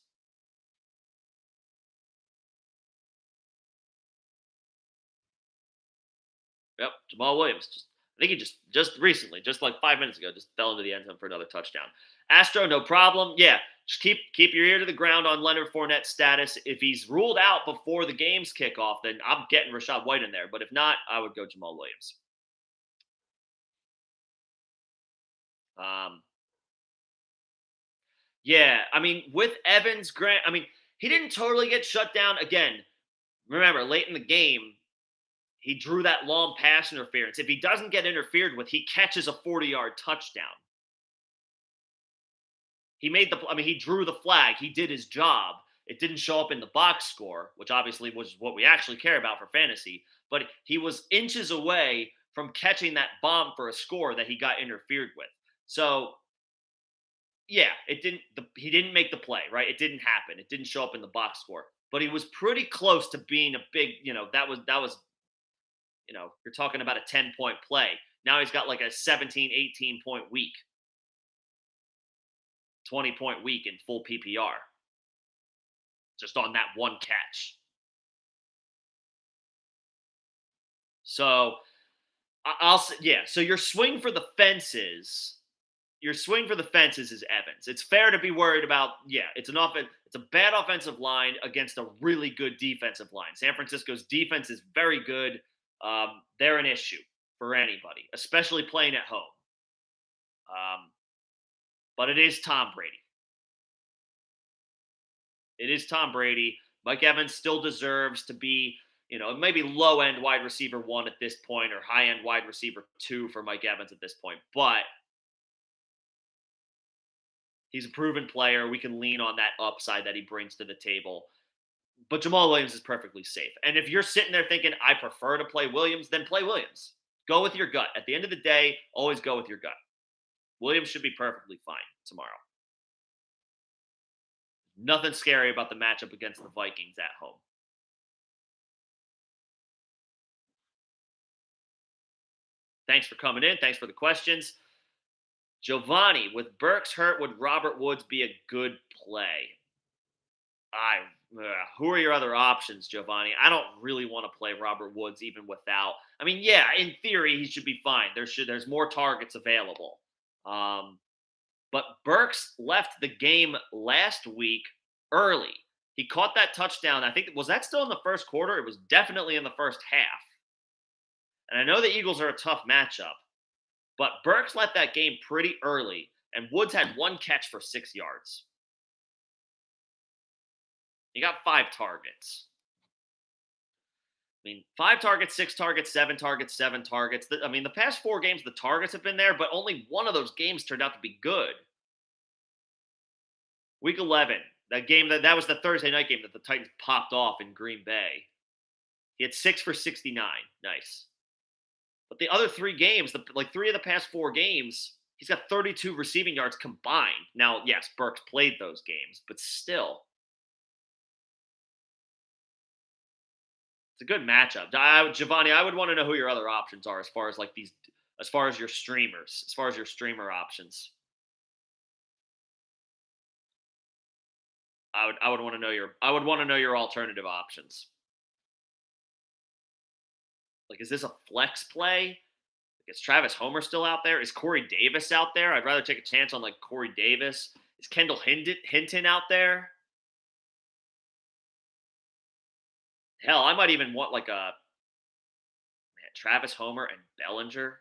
Yep, Jamal Williams. I think he just recently, just like 5 minutes ago, just fell into the end zone for another touchdown. Astro, no problem. Yeah, just keep your ear to the ground on Leonard Fournette's status. If he's ruled out before the games kick off, then I'm getting Rashad White in there. But if not, I would go Jamal Williams. Yeah, I mean, with Evans, Grant, I mean, he didn't totally get shut down. Again, remember, late in the game, he drew that long pass interference. If he doesn't get interfered with, he catches a 40-yard touchdown. He drew the flag. He did his job. It didn't show up in the box score, which obviously was what we actually care about for fantasy. But he was inches away from catching that bomb for a score that he got interfered with. So, yeah, he didn't make the play, right? It didn't happen. It didn't show up in the box score. But he was pretty close to being a big, that was you're talking about a 10-point play. Now he's got like a 17, 18-point week. 20-point week in full PPR just on that one catch. So so your swing for the fences is Evans. It's fair to be worried about, it's a bad offensive line against a really good defensive line. San Francisco's defense is very good. They're an issue for anybody, especially playing at home. But it is Tom Brady. It is Tom Brady. Mike Evans still deserves to be maybe low end wide receiver 1 at this point or high end wide receiver 2 for Mike Evans at this point. But he's a proven player. We can lean on that upside that he brings to the table. But Jamal Williams is perfectly safe. And if you're sitting there thinking, I prefer to play Williams, then play Williams. Go with your gut. At the end of the day, always go with your gut. Williams should be perfectly fine tomorrow. Nothing scary about the matchup against the Vikings at home. Thanks for coming in. Thanks for the questions. Giovanni, with Burks hurt, would Robert Woods be a good play? Who are your other options, Giovanni? I don't really want to play Robert Woods even without. I mean, yeah, in theory he should be fine. There's more targets available. But Burks left the game last week early. He caught that touchdown. I think was that still in the first quarter? It was definitely in the first half. And I know the Eagles are a tough matchup, but Burks left that game pretty early, and Woods had 1 catch for 6 yards. He got 5 targets. I mean, 5 targets, 6 targets, 7 targets, 7 targets. The past 4 games, the targets have been there, but only one of those games turned out to be good. Week 11, that game that was the Thursday night game that the Titans popped off in Green Bay. He had 6 for 69. Nice. But the other 3 games, 3 of the past 4 games, he's got 32 receiving yards combined. Now, yes, Burks played those games, but still. It's a good matchup. Giovanni, I would want to know who your other options are as far as your streamers, as far as your streamer options. I would want to know your alternative options. Like, is this a flex play? Is Travis Homer still out there? Is Corey Davis out there? I'd rather take a chance on Corey Davis. Is Kendall Hinton out there? Hell, I might even want Travis Homer and Bellinger.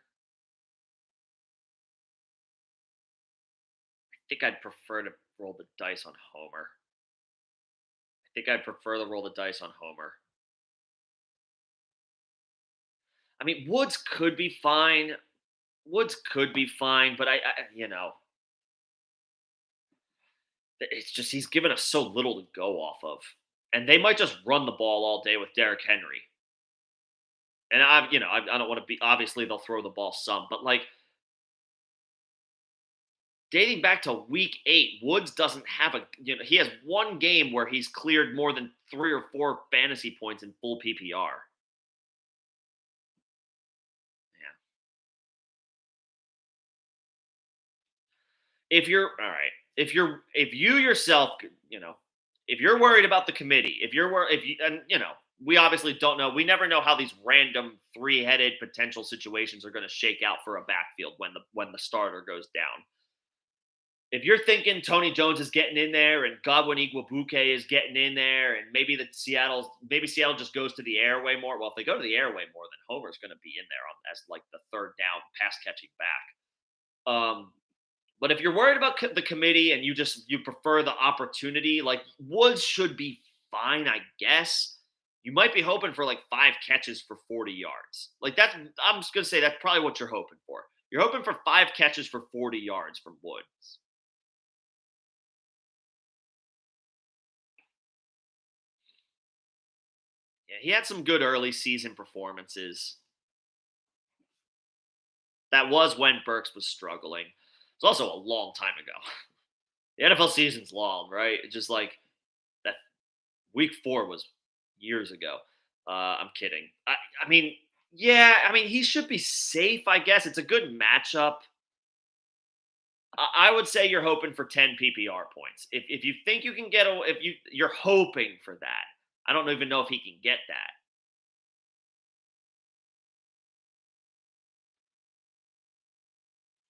I think I'd prefer to roll the dice on Homer. I mean, Woods could be fine. But it's just he's given us so little to go off of. And they might just run the ball all day with Derrick Henry. And I don't want to be, obviously they'll throw the ball some, but dating back to week 8, Woods doesn't have he has 1 game where he's cleared more than 3 or 4 fantasy points in full PPR. If you're all right, if you yourself, if you're worried about the committee, we obviously don't know. We never know how these random 3-headed potential situations are going to shake out for a backfield when the starter goes down. If you're thinking Tony Jones is getting in there and Godwin Igwebuike is getting in there, and maybe Seattle just goes to the air way more. Well, if they go to the air way more, then Homer's going to be in there as the third down pass catching back. But if you're worried about the committee and you prefer the opportunity, Woods should be fine, I guess. You might be hoping for 5 catches for 40 yards. I'm just gonna say that's probably what you're hoping for. You're hoping for 5 catches for 40 yards from Woods. Yeah, he had some good early season performances. That was when Burks was struggling. It's also a long time ago. The NFL season's long, right? It's just that week 4 was years ago. I'm kidding. I mean, he should be safe, I guess. It's a good matchup. I would say you're hoping for 10 PPR points. If you think you can get you're hoping for that. I don't even know if he can get that.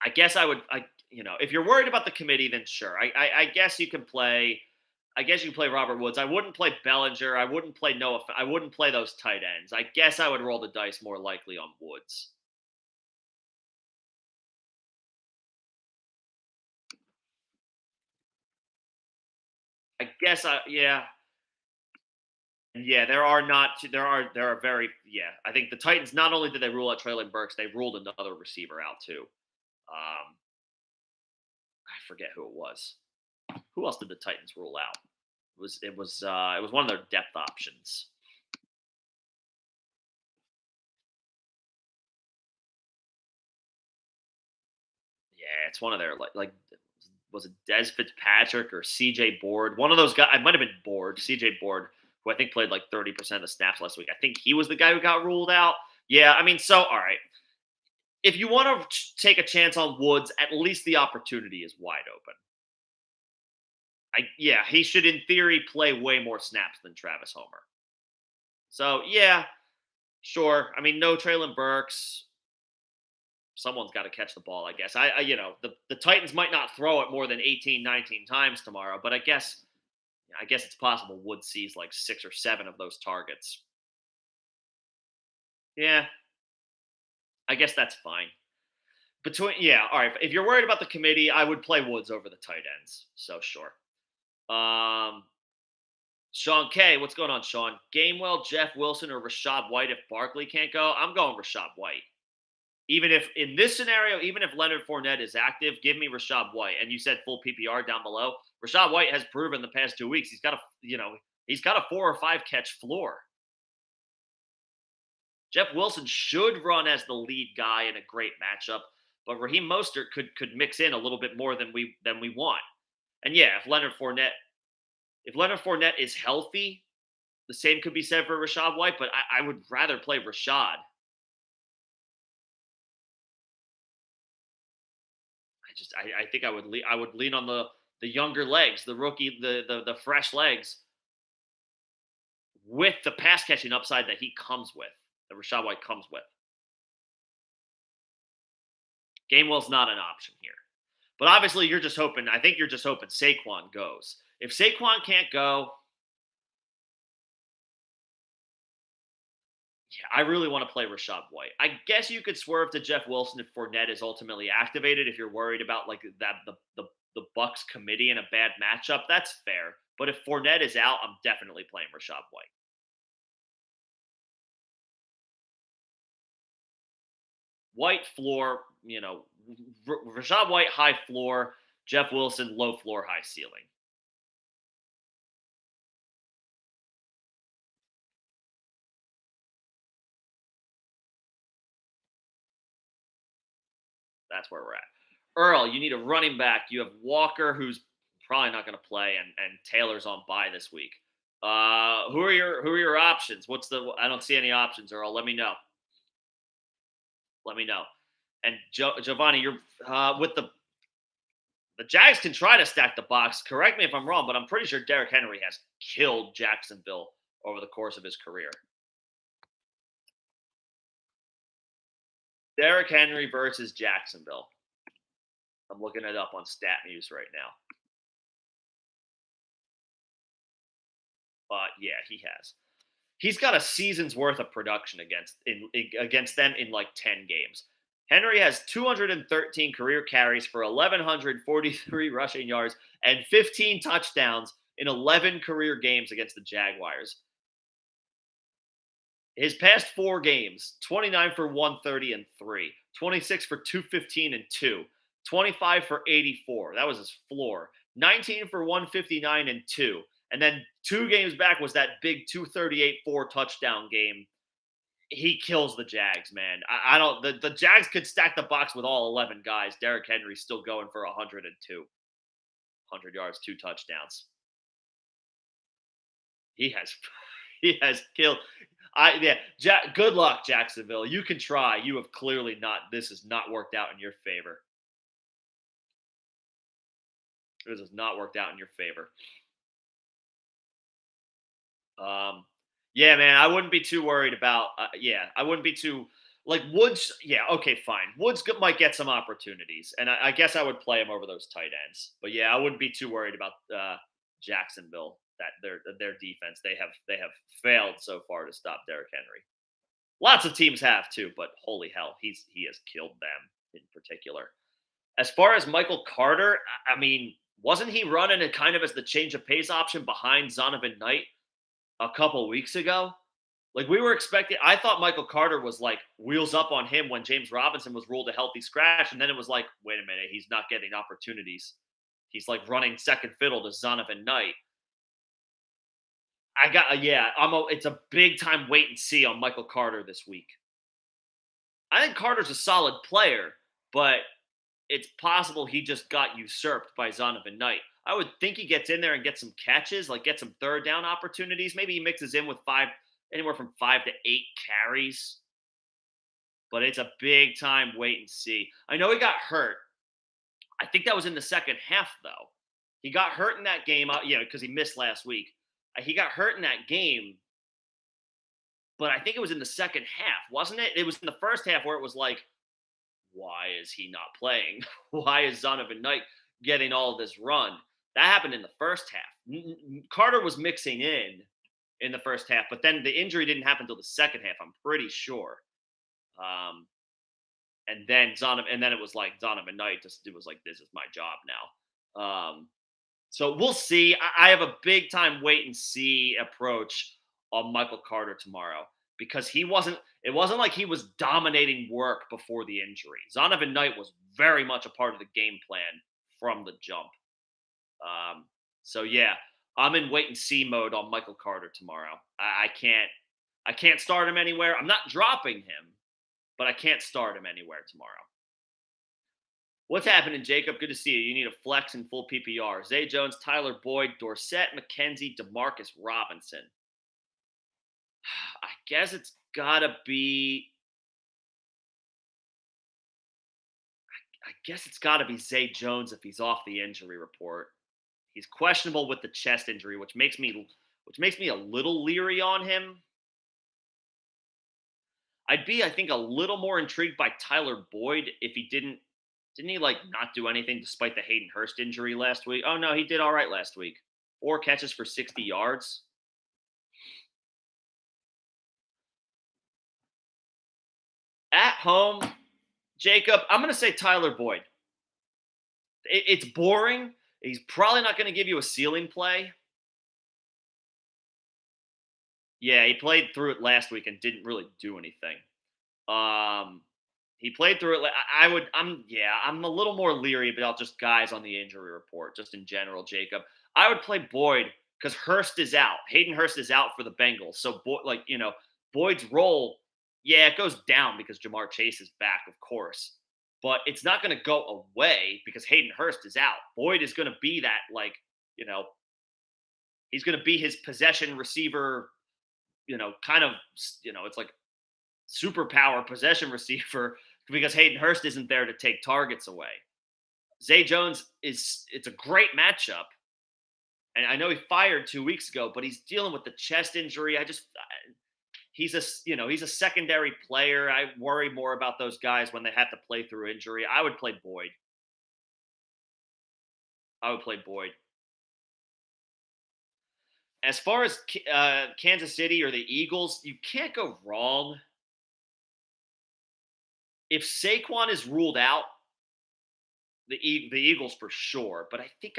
I guess if you're worried about the committee, then sure. I guess you can play. I guess you can play Robert Woods. I wouldn't play Bellinger. I wouldn't play Noah. I wouldn't play those tight ends. I guess I would roll the dice more likely on Woods. I guess yeah. yeah, there are not there are very yeah. I think the Titans not only did they rule out Traylon Burks, they ruled another receiver out too. I forget who it was. Who else did the Titans rule out? It was one of their depth options. Yeah, it's one of their like was it Des Fitzpatrick or CJ Board? One of those guys. It might have been Board, CJ Board, who I think played like 30% of the snaps last week. I think he was the guy who got ruled out. Yeah, I mean, so all right. If you want to take a chance on Woods, at least the opportunity is wide open. Yeah, he should in theory play way more snaps than Travis Homer. So yeah, sure. I mean, no Traylon Burks. Someone's got to catch the ball, I guess. The Titans might not throw it more than 18, 19 times tomorrow, but I guess it's possible Woods sees like 6 or 7 of those targets. Yeah, I guess that's fine. All right. If you're worried about the committee, I would play Woods over the tight ends. So sure. Um, Sean K, what's going on, Sean? Gainwell, Jeff Wilson, or Rashad White if Barkley can't go? I'm going Rashad White. Even if in this scenario, even if Leonard Fournette is active, give me Rashad White. And you said full PPR down below. Rashad White has proven the past 2 weeks he's got a 4 or 5 catch floor. Jeff Wilson should run as the lead guy in a great matchup, but Raheem Mostert could mix in a little bit more than we want. And yeah, if Leonard Fournette is healthy, the same could be said for Rashad White, but I would rather play Rashad. I think I would lean on the younger legs, the rookie, the fresh legs, with the pass catching upside that he comes with, that Rashad White comes with. Gainwell's not an option here. But obviously you're just hoping, I think you're just hoping Saquon goes. If Saquon can't go, yeah, I really want to play Rashad White. I guess you could swerve to Jeff Wilson if Fournette is ultimately activated. If you're worried about like that the Bucks committee in a bad matchup, that's fair. But if Fournette is out, I'm definitely playing Rashad White. White floor, Rashad White high floor, Jeff Wilson low floor, high ceiling. That's where we're at. Earl, you need a running back. You have Walker, who's probably not going to play, and Taylor's on bye this week. Who are your options? I don't see any options, Earl. Let me know. Let me know. And Giovanni, you're with the Jags can try to stack the box. Correct me if I'm wrong, but I'm pretty sure Derrick Henry has killed Jacksonville over the course of his career. Derrick Henry versus Jacksonville. I'm looking it up on StatMuse right now. But yeah, he has. He's got a season's worth of production against them in like 10 games. Henry has 213 career carries for 1,143 rushing yards and 15 touchdowns in 11 career games against the Jaguars. His past 4 games, 29 for 130 and 3, 26 for 215 and 2, 25 for 84. That was his floor. 19 for 159 and 2. And then 2 games back was that big 238 4 touchdown game. He kills the Jags, man. I don't the Jags could stack the box with all 11 guys. Derrick Henry's still going for 102. 100 yards, 2 touchdowns. He has killed. Good luck, Jacksonville. You can try. You have clearly not. This has not worked out in your favor. This has not worked out in your favor. Yeah, man. I wouldn't be too worried about. I wouldn't be too like Woods. Yeah, okay, fine. Woods might get some opportunities, and I guess I would play him over those tight ends. But yeah, I wouldn't be too worried about Jacksonville. That their defense, they have failed so far to stop Derrick Henry. Lots of teams have too, but holy hell, he has killed them in particular. As far as Michael Carter, I mean, wasn't he running it kind of as the change of pace option behind Zonovan Knight? a couple weeks ago. Like we were expecting, I thought Michael Carter was like wheels up on him when James Robinson was ruled a healthy scratch, and then it was like, wait a minute, he's not getting opportunities. He's like running second fiddle to Zonovan Knight. I got yeah, it's a big time wait and see on Michael Carter this week. I think Carter's a solid player, but it's possible he just got usurped by Zonovan Knight. I would think he gets in there and gets some catches, like get some third down opportunities. Maybe he mixes in with anywhere from 5 to 8 carries. But it's a big time wait and see. I know he got hurt. I think that was in the second half, though. He got hurt in that game, because he missed last week. He got hurt in that game, but I think it was in the second half, wasn't it? It was in the first half where it was like, why is he not playing? Why is Zonovan Knight getting all of this run? That happened in the first half. Carter was mixing in the first half, but then the injury didn't happen until the second half, I'm pretty sure. Um, and then it was like Zonovan Knight just it was like, this is my job now. So we'll see. I have a big time wait and see approach on Michael Carter tomorrow because it wasn't like he was dominating work before the injury. Zonovan Knight was very much a part of the game plan from the jump. So yeah, I'm in wait and see mode on Michael Carter tomorrow. I can't start him anywhere. I'm not dropping him, but I can't start him anywhere tomorrow. What's happening, Jacob? Good to see you. You need a flex in full PPR. Zay Jones, Tyler Boyd, Dorsett, McKenzie, Demarcus Robinson. I guess it's gotta be. I guess it's gotta be Zay Jones if he's off the injury report. He's questionable with the chest injury, which makes me a little leery on him. I'd be, I think, a little more intrigued by Tyler Boyd if he didn't he like not do anything despite the Hayden Hurst injury last week? Oh no, he did all right last week. 4 catches for 60 yards. At home, Jacob, I'm going to say Tyler Boyd. It's boring. He's probably not going to give you a ceiling play. Yeah, he played through it last week and didn't really do anything. He played through it. I'm a little more leery about just guys on the injury report, just in general, Jacob. I would play Boyd because Hurst is out. Hayden Hurst is out for the Bengals. So, Boyd's role, yeah, it goes down because Jamar Chase is back, of course. But it's not going to go away because Hayden Hurst is out. Boyd is going to be that, he's going to be his possession receiver, it's like superpower possession receiver because Hayden Hurst isn't there to take targets away. Zay Jones it's a great matchup. And I know he fired 2 weeks ago, but he's dealing with the chest injury. He's a secondary player. I worry more about those guys when they have to play through injury. I would play Boyd. As far as Kansas City or the Eagles, you can't go wrong. If Saquon is ruled out, the Eagles for sure. But I think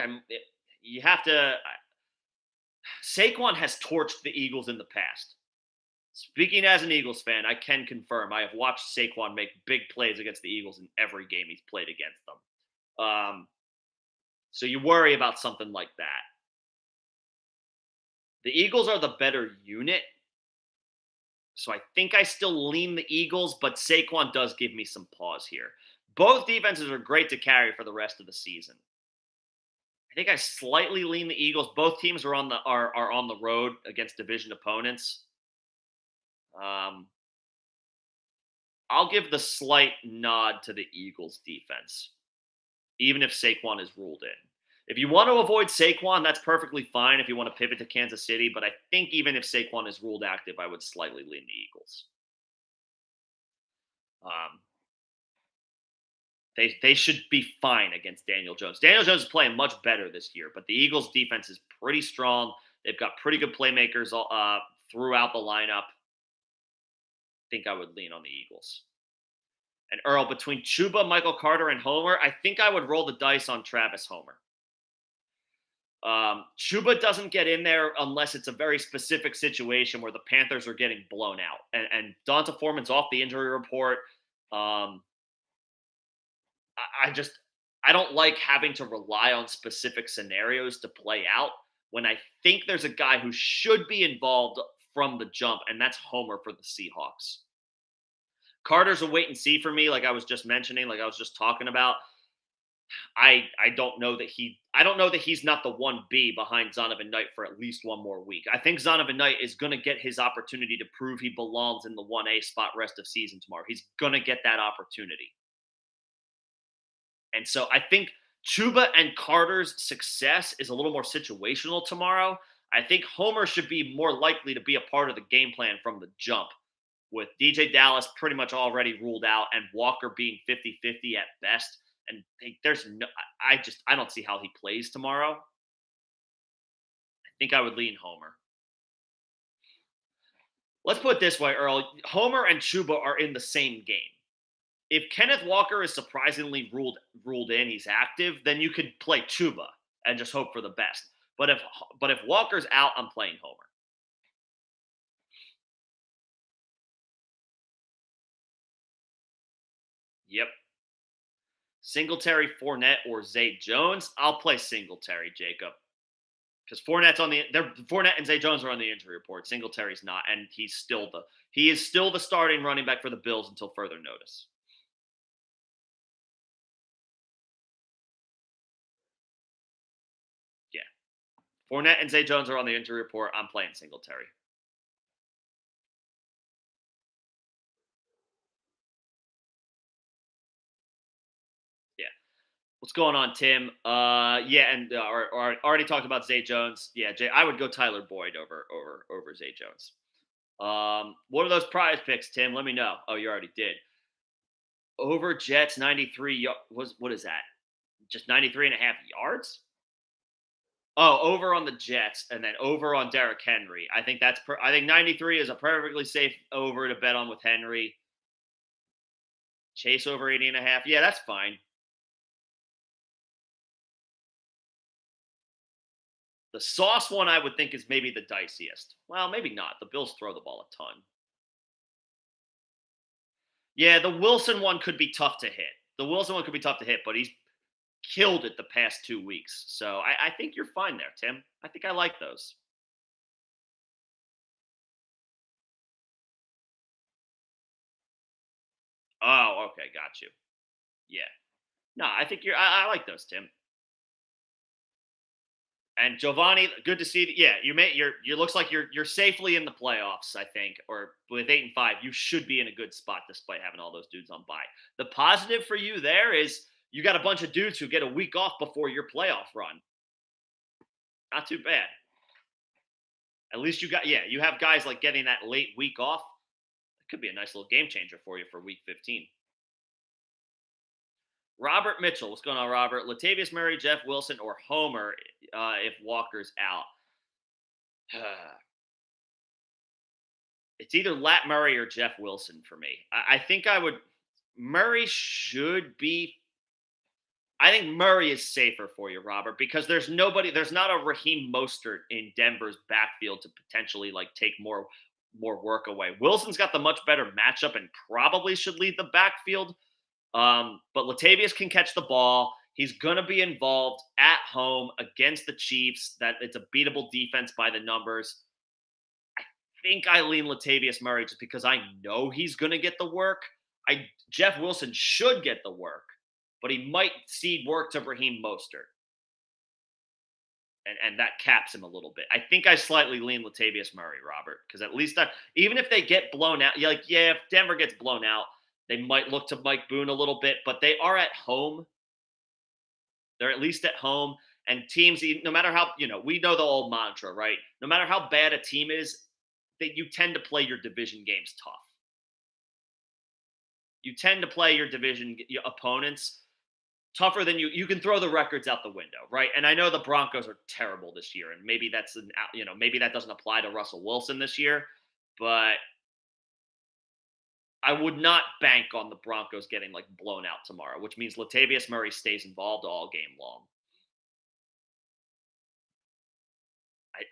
you have to. Saquon has torched the Eagles in the past. Speaking as an Eagles fan, I can confirm I have watched Saquon make big plays against the Eagles in every game he's played against them. So you worry about something like that. The Eagles are the better unit. So I think I still lean the Eagles, but Saquon does give me some pause here. Both defenses are great to carry for the rest of the season. I think I slightly lean the Eagles. Both teams are on the road against division opponents. I'll give the slight nod to the Eagles defense, even if Saquon is ruled in. If you want to avoid Saquon, that's perfectly fine if you want to pivot to Kansas City. But I think even if Saquon is ruled active, I would slightly lean the Eagles. They should be fine against Daniel Jones. Daniel Jones is playing much better this year, but the Eagles' defense is pretty strong. They've got pretty good playmakers throughout the lineup. I think I would lean on the Eagles. And Earl, between Chuba, Michael Carter, and Homer, I think I would roll the dice on Travis Homer. Chuba doesn't get in there unless it's a very specific situation where the Panthers are getting blown out. And Donta Foreman's off the injury report. Um, I don't like having to rely on specific scenarios to play out when I think there's a guy who should be involved from the jump, and that's Homer for the Seahawks. Carter's a wait and see for me, like I was just mentioning, like I was just talking about. I don't know that he's not the 1B behind Zonovan Knight for at least one more week. I think Zonovan Knight is going to get his opportunity to prove he belongs in the 1A spot rest of season tomorrow. He's going to get that opportunity. And so I think Chuba and Carter's success is a little more situational tomorrow. I think Homer should be more likely to be a part of the game plan from the jump, with DJ Dallas pretty much already ruled out and Walker being 50-50 at best. And there's no, I don't see how he plays tomorrow. I think I would lean Homer. Let's put it this way, Earl. Homer and Chuba are in the same game. If Kenneth Walker is surprisingly ruled in, he's active, then you could play Chuba and just hope for the best. But if Walker's out, I'm playing Homer. Yep. Singletary, Fournette, or Zay Jones. I'll play Singletary, Jacob, because Fournette and Zay Jones are on the injury report. Singletary's not, and he is still the starting running back for the Bills until further notice. Yeah, Fournette and Zay Jones are on the injury report. I'm playing Singletary. Yeah. What's going on, Tim? Yeah, and or already talked about Zay Jones. Yeah, Jay, I would go Tyler Boyd over Zay Jones. What are those prize picks, Tim? Let me know. Oh, you already did. Over Jets 93 what is that? Just 93 and a half yards? Oh, over on the Jets and then over on Derrick Henry. I think 93 is a perfectly safe over to bet on with Henry. Chase over 80 and a half. Yeah, that's fine. The Sauce one I would think is maybe the diciest. Well, maybe not. The Bills throw the ball a ton. Yeah, the Wilson one could be tough to hit. The Wilson one could be tough to hit, but he's killed it the past 2 weeks. So I think you're fine there, Tim. I think I like those. Oh, okay, got you. Yeah. No, I think I like those, Tim. And Giovanni, good to see. Yeah, you looks like you're safely in the playoffs. I think, or with 8-5, you should be in a good spot despite having all those dudes on bye. The positive for you there is you got a bunch of dudes who get a week off before your playoff run. Not too bad. At least you have guys like getting that late week off. It could be a nice little game changer for you for week 15. Robert Mitchell, what's going on, Robert? Latavius Murray, Jeff Wilson, or Homer if Walker's out. It's either Lat Murray or Jeff Wilson for me. I think I would. Murray should be. I think Murray is safer for you, Robert, because there's not a Raheem Mostert in Denver's backfield to potentially like take more work away. Wilson's got the much better matchup and probably should lead the backfield. But Latavius can catch the ball. He's going to be involved at home against the Chiefs. That it's a beatable defense by the numbers. I think I lean Latavius Murray just because I know he's going to get the work. Jeff Wilson should get the work, but he might cede work to Raheem Mostert. And that caps him a little bit. I think I slightly lean Latavius Murray, Robert, because at least even if they get blown out, if Denver gets blown out, they might look to Mike Boone a little bit, but they are at home. They're at least at home. And teams, no matter how, we know the old mantra, right? No matter how bad a team is, that you tend to play your division games tough. You tend to play your division opponents tougher than you can throw the records out the window, right? And I know the Broncos are terrible this year, and maybe maybe that doesn't apply to Russell Wilson this year, but I would not bank on the Broncos getting like blown out tomorrow, which means Latavius Murray stays involved all game long.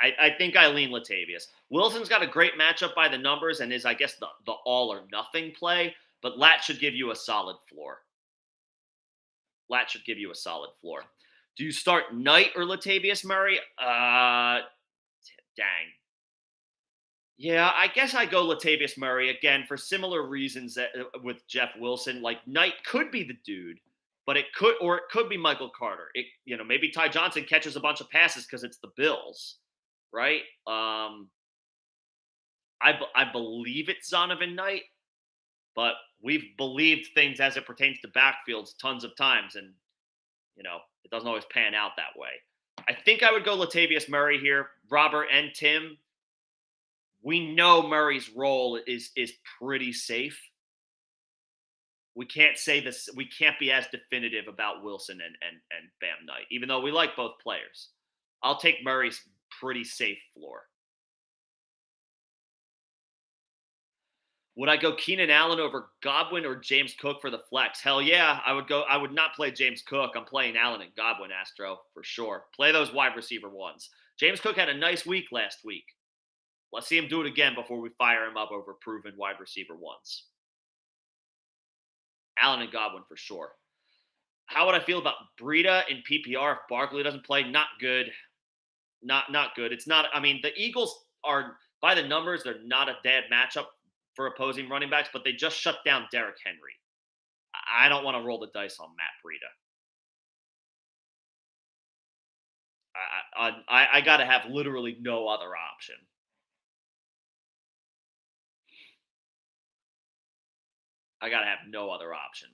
I think I lean Latavius. Wilson's got a great matchup by the numbers and is, I guess, the all or nothing play, but Lat should give you a solid floor. Lat should give you a solid floor. Do you start Knight or Latavius Murray? Dang. Yeah, I guess I go Latavius Murray again for similar reasons that, with Jeff Wilson. Like Knight could be the dude, but it could be Michael Carter. Maybe Ty Johnson catches a bunch of passes because it's the Bills, right? I believe it's Zonovan Knight, but we've believed things as it pertains to backfields tons of times, and it doesn't always pan out that way. I think I would go Latavius Murray here. Robert and Tim, we know Murray's role is pretty safe. We can't say this. We can't be as definitive about Wilson and Bam Knight, even though we like both players. I'll take Murray's pretty safe floor. Would I go Keenan Allen over Godwin or James Cook for the flex? Hell yeah, I would go. I would not play James Cook. I'm playing Allen and Godwin, Astro, for sure. Play those wide receiver ones. James Cook had a nice week last week. Let's see him do it again before we fire him up over proven wide receiver ones. Allen and Godwin for sure. How would I feel about Breida in PPR if Barkley doesn't play? Not good. Not good. It's not. I mean, the Eagles are, by the numbers, they're not a bad matchup for opposing running backs, but they just shut down Derrick Henry. I don't want to roll the dice on Matt Breida. I got to have literally no other option. I got to have no other option.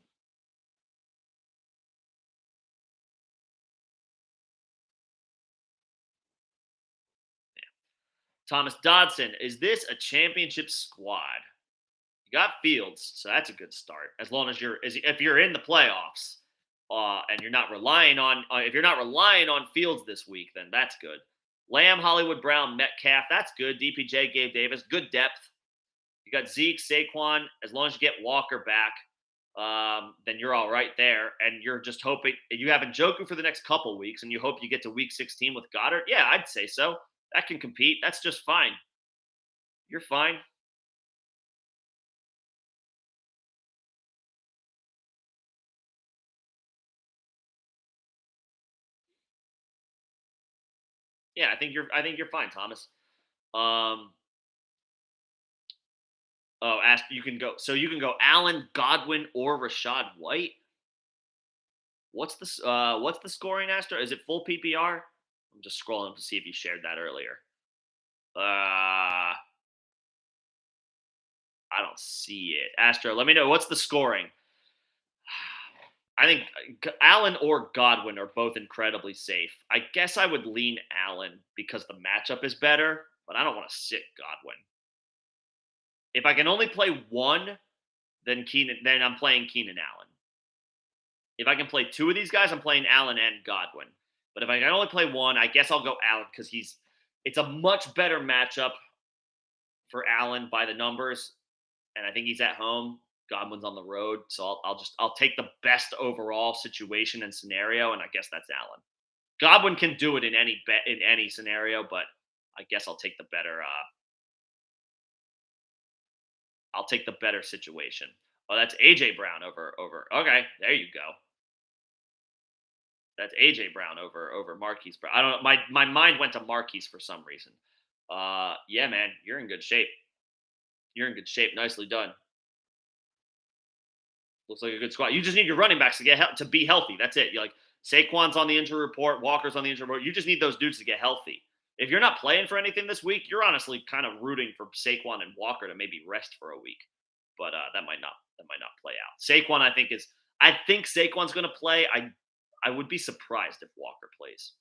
Yeah. Thomas Dodson, is this a championship squad? You got Fields, so that's a good start. As long as if you're in the playoffs, and you're not relying on if you're not relying on Fields this week, then that's good. Lamb, Hollywood Brown, Metcalf, that's good. DPJ, Gabe Davis, good depth. You got Zeke, Saquon. As long as you get Walker back, then you're all right there. And you're just hoping you have Njoku for the next couple weeks, and you hope you get to week 16 with Goddard. Yeah, I'd say so. That can compete. That's just fine. You're fine. Yeah, I think you're fine, Thomas. Ask you can go. So you can go Allen, Godwin, or Rashad White. What's the scoring, Astro? Is it full PPR? I'm just scrolling to see if you shared that earlier. I don't see it. Astro, let me know what's the scoring. I think Allen or Godwin are both incredibly safe. I guess I would lean Allen because the matchup is better, but I don't want to sit Godwin. If I can only play one, then I'm playing Keenan Allen. If I can play two of these guys, I'm playing Allen and Godwin. But if I can only play one, I guess I'll go Allen because it's a much better matchup for Allen by the numbers, and I think he's at home. Godwin's on the road, so I'll take the best overall situation and scenario, and I guess that's Allen. Godwin can do it in any scenario, but I guess I'll take the better. I'll take the better situation. Oh, that's AJ Brown over. Okay, there you go. That's AJ Brown over Marquise Brown. I don't know. My mind went to Marquise for some reason. Yeah, man, you're in good shape. You're in good shape. Nicely done. Looks like a good squad. You just need your running backs to be healthy. That's it. You're like Saquon's on the injury report, Walker's on the injury report. You just need those dudes to get healthy. If you're not playing for anything this week, you're honestly kind of rooting for Saquon and Walker to maybe rest for a week. But that might not play out. Saquon, I think Saquon's going to play. I would be surprised if Walker plays.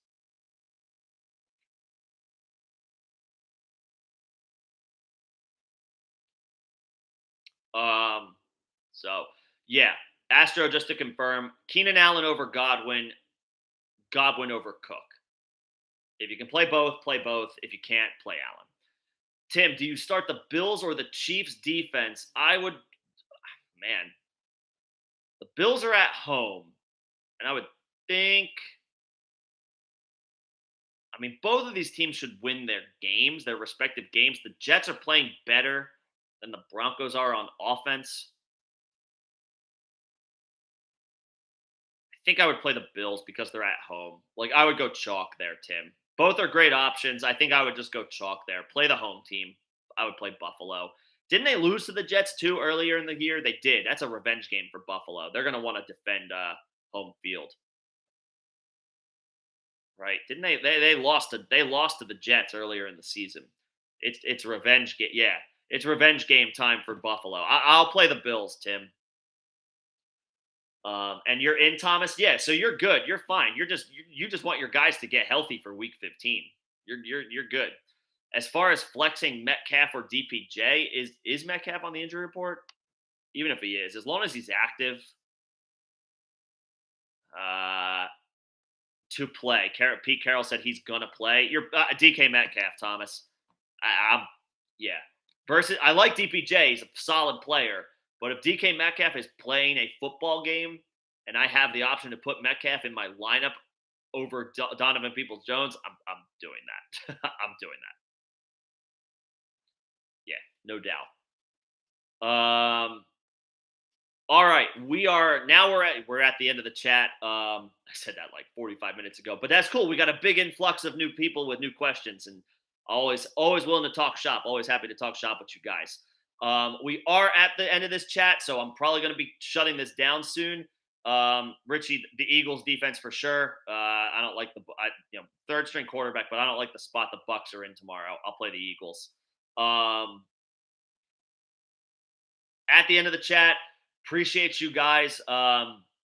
So yeah, Astro, just to confirm, Keenan Allen over Godwin, Godwin over Cook. If you can play both, play both. If you can't, play Allen. Tim, do you start the Bills or the Chiefs defense? I would, man, the Bills are at home, and I would think, I mean, both of these teams should win their games, their respective games. The Jets are playing better than the Broncos are on offense. I think I would play the Bills because they're at home. Like, I would go chalk there, Tim. Both are great options. I think I would just go chalk there. Play the home team. I would play Buffalo. Didn't they lose to the Jets too earlier in the year? They did. That's a revenge game for Buffalo. They're going to want to defend home field, right? Didn't they lost to the Jets earlier in the season. It's revenge game. Yeah, it's revenge game time for Buffalo. I'll play the Bills, Tim. And you're in, Thomas. Yeah, so you're good. You're fine. You just want your guys to get healthy for Week 15. You're good. As far as flexing Metcalf or DPJ, is Metcalf on the injury report? Even if he is, as long as he's active, uh, to play. Pete Carroll said he's gonna play. You're DK Metcalf, Thomas. I'm yeah. Versus, I like DPJ. He's a solid player, but if DK Metcalf is playing a football game and I have the option to put Metcalf in my lineup over Donovan Peoples-Jones, I'm doing that. I'm doing that. Yeah, no doubt. All right, we're at the end of the chat. I said that like 45 minutes ago, but that's cool. We got a big influx of new people with new questions, and always willing to talk shop. Always happy to talk shop with you guys. We are at the end of this chat, so I'm probably going to be shutting this down soon. Richie, the Eagles defense for sure. I don't like third string quarterback, but I don't like the spot the Bucks are in tomorrow. I'll play the Eagles. At the end of the chat, appreciate you guys.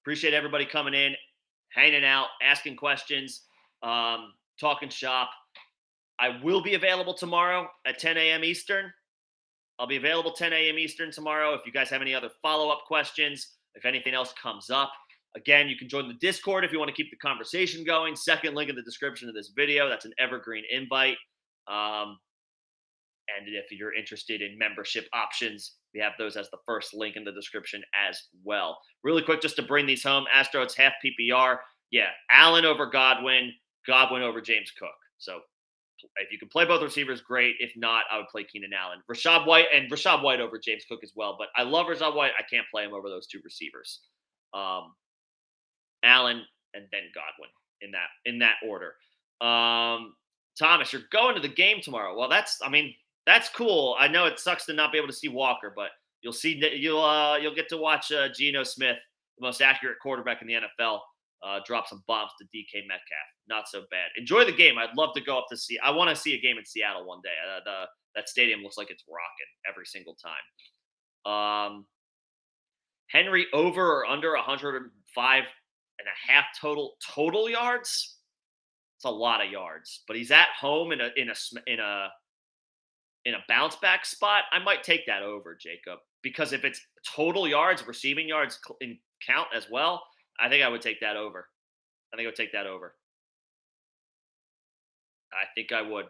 Appreciate everybody coming in, hanging out, asking questions, talking shop. I will be available tomorrow at 10 a.m. Eastern. I'll be available 10 a.m. Eastern tomorrow. If you guys have any other follow-up questions, if anything else comes up, again, you can join the Discord if you want to keep the conversation going. Second link in the description of this video. That's an evergreen invite. And if you're interested in membership options, we have those as the first link in the description as well. Really quick, just to bring these home, Astro, it's half PPR. Yeah, Allen over Godwin, Godwin over James Cook. So if you can play both receivers, great. If not, I would play Keenan Allen. Rashad White over James Cook as well. But I love Rashad White. I can't play him over those two receivers. Allen and then Godwin in that order. Thomas, you're going to the game tomorrow. Well, that's cool. I know it sucks to not be able to see Walker, but you'll get to watch Geno Smith, the most accurate quarterback in the NFL, drop some bombs to DK Metcalf. Not so bad. Enjoy the game. I'd love to go up to see. I want to see a game in Seattle one day. That stadium looks like it's rocking every single time. Henry over or under 105 and a half total yards. It's a lot of yards, but he's at home in a bounce back spot. I might take that over, Jacob, because if it's total yards, receiving yards in count as well, I think I would take that over. I think I would.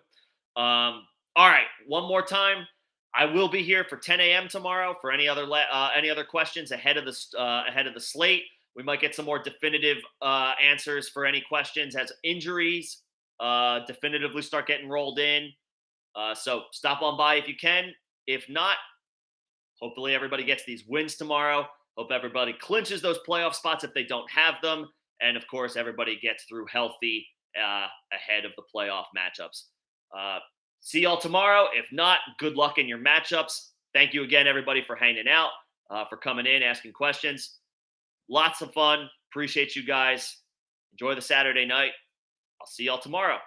All right, one more time. I will be here for 10 a.m. tomorrow for any other questions ahead of the slate. We might get some more definitive answers for any questions as injuries definitively start getting rolled in. So stop on by if you can. If not, hopefully everybody gets these wins tomorrow. Hope everybody clinches those playoff spots if they don't have them. And of course, everybody gets through healthy ahead of the playoff matchups. See y'all tomorrow. If not, good luck in your matchups. Thank you again, everybody, for hanging out, for coming in, asking questions. Lots of fun. Appreciate you guys. Enjoy the Saturday night. I'll see y'all tomorrow.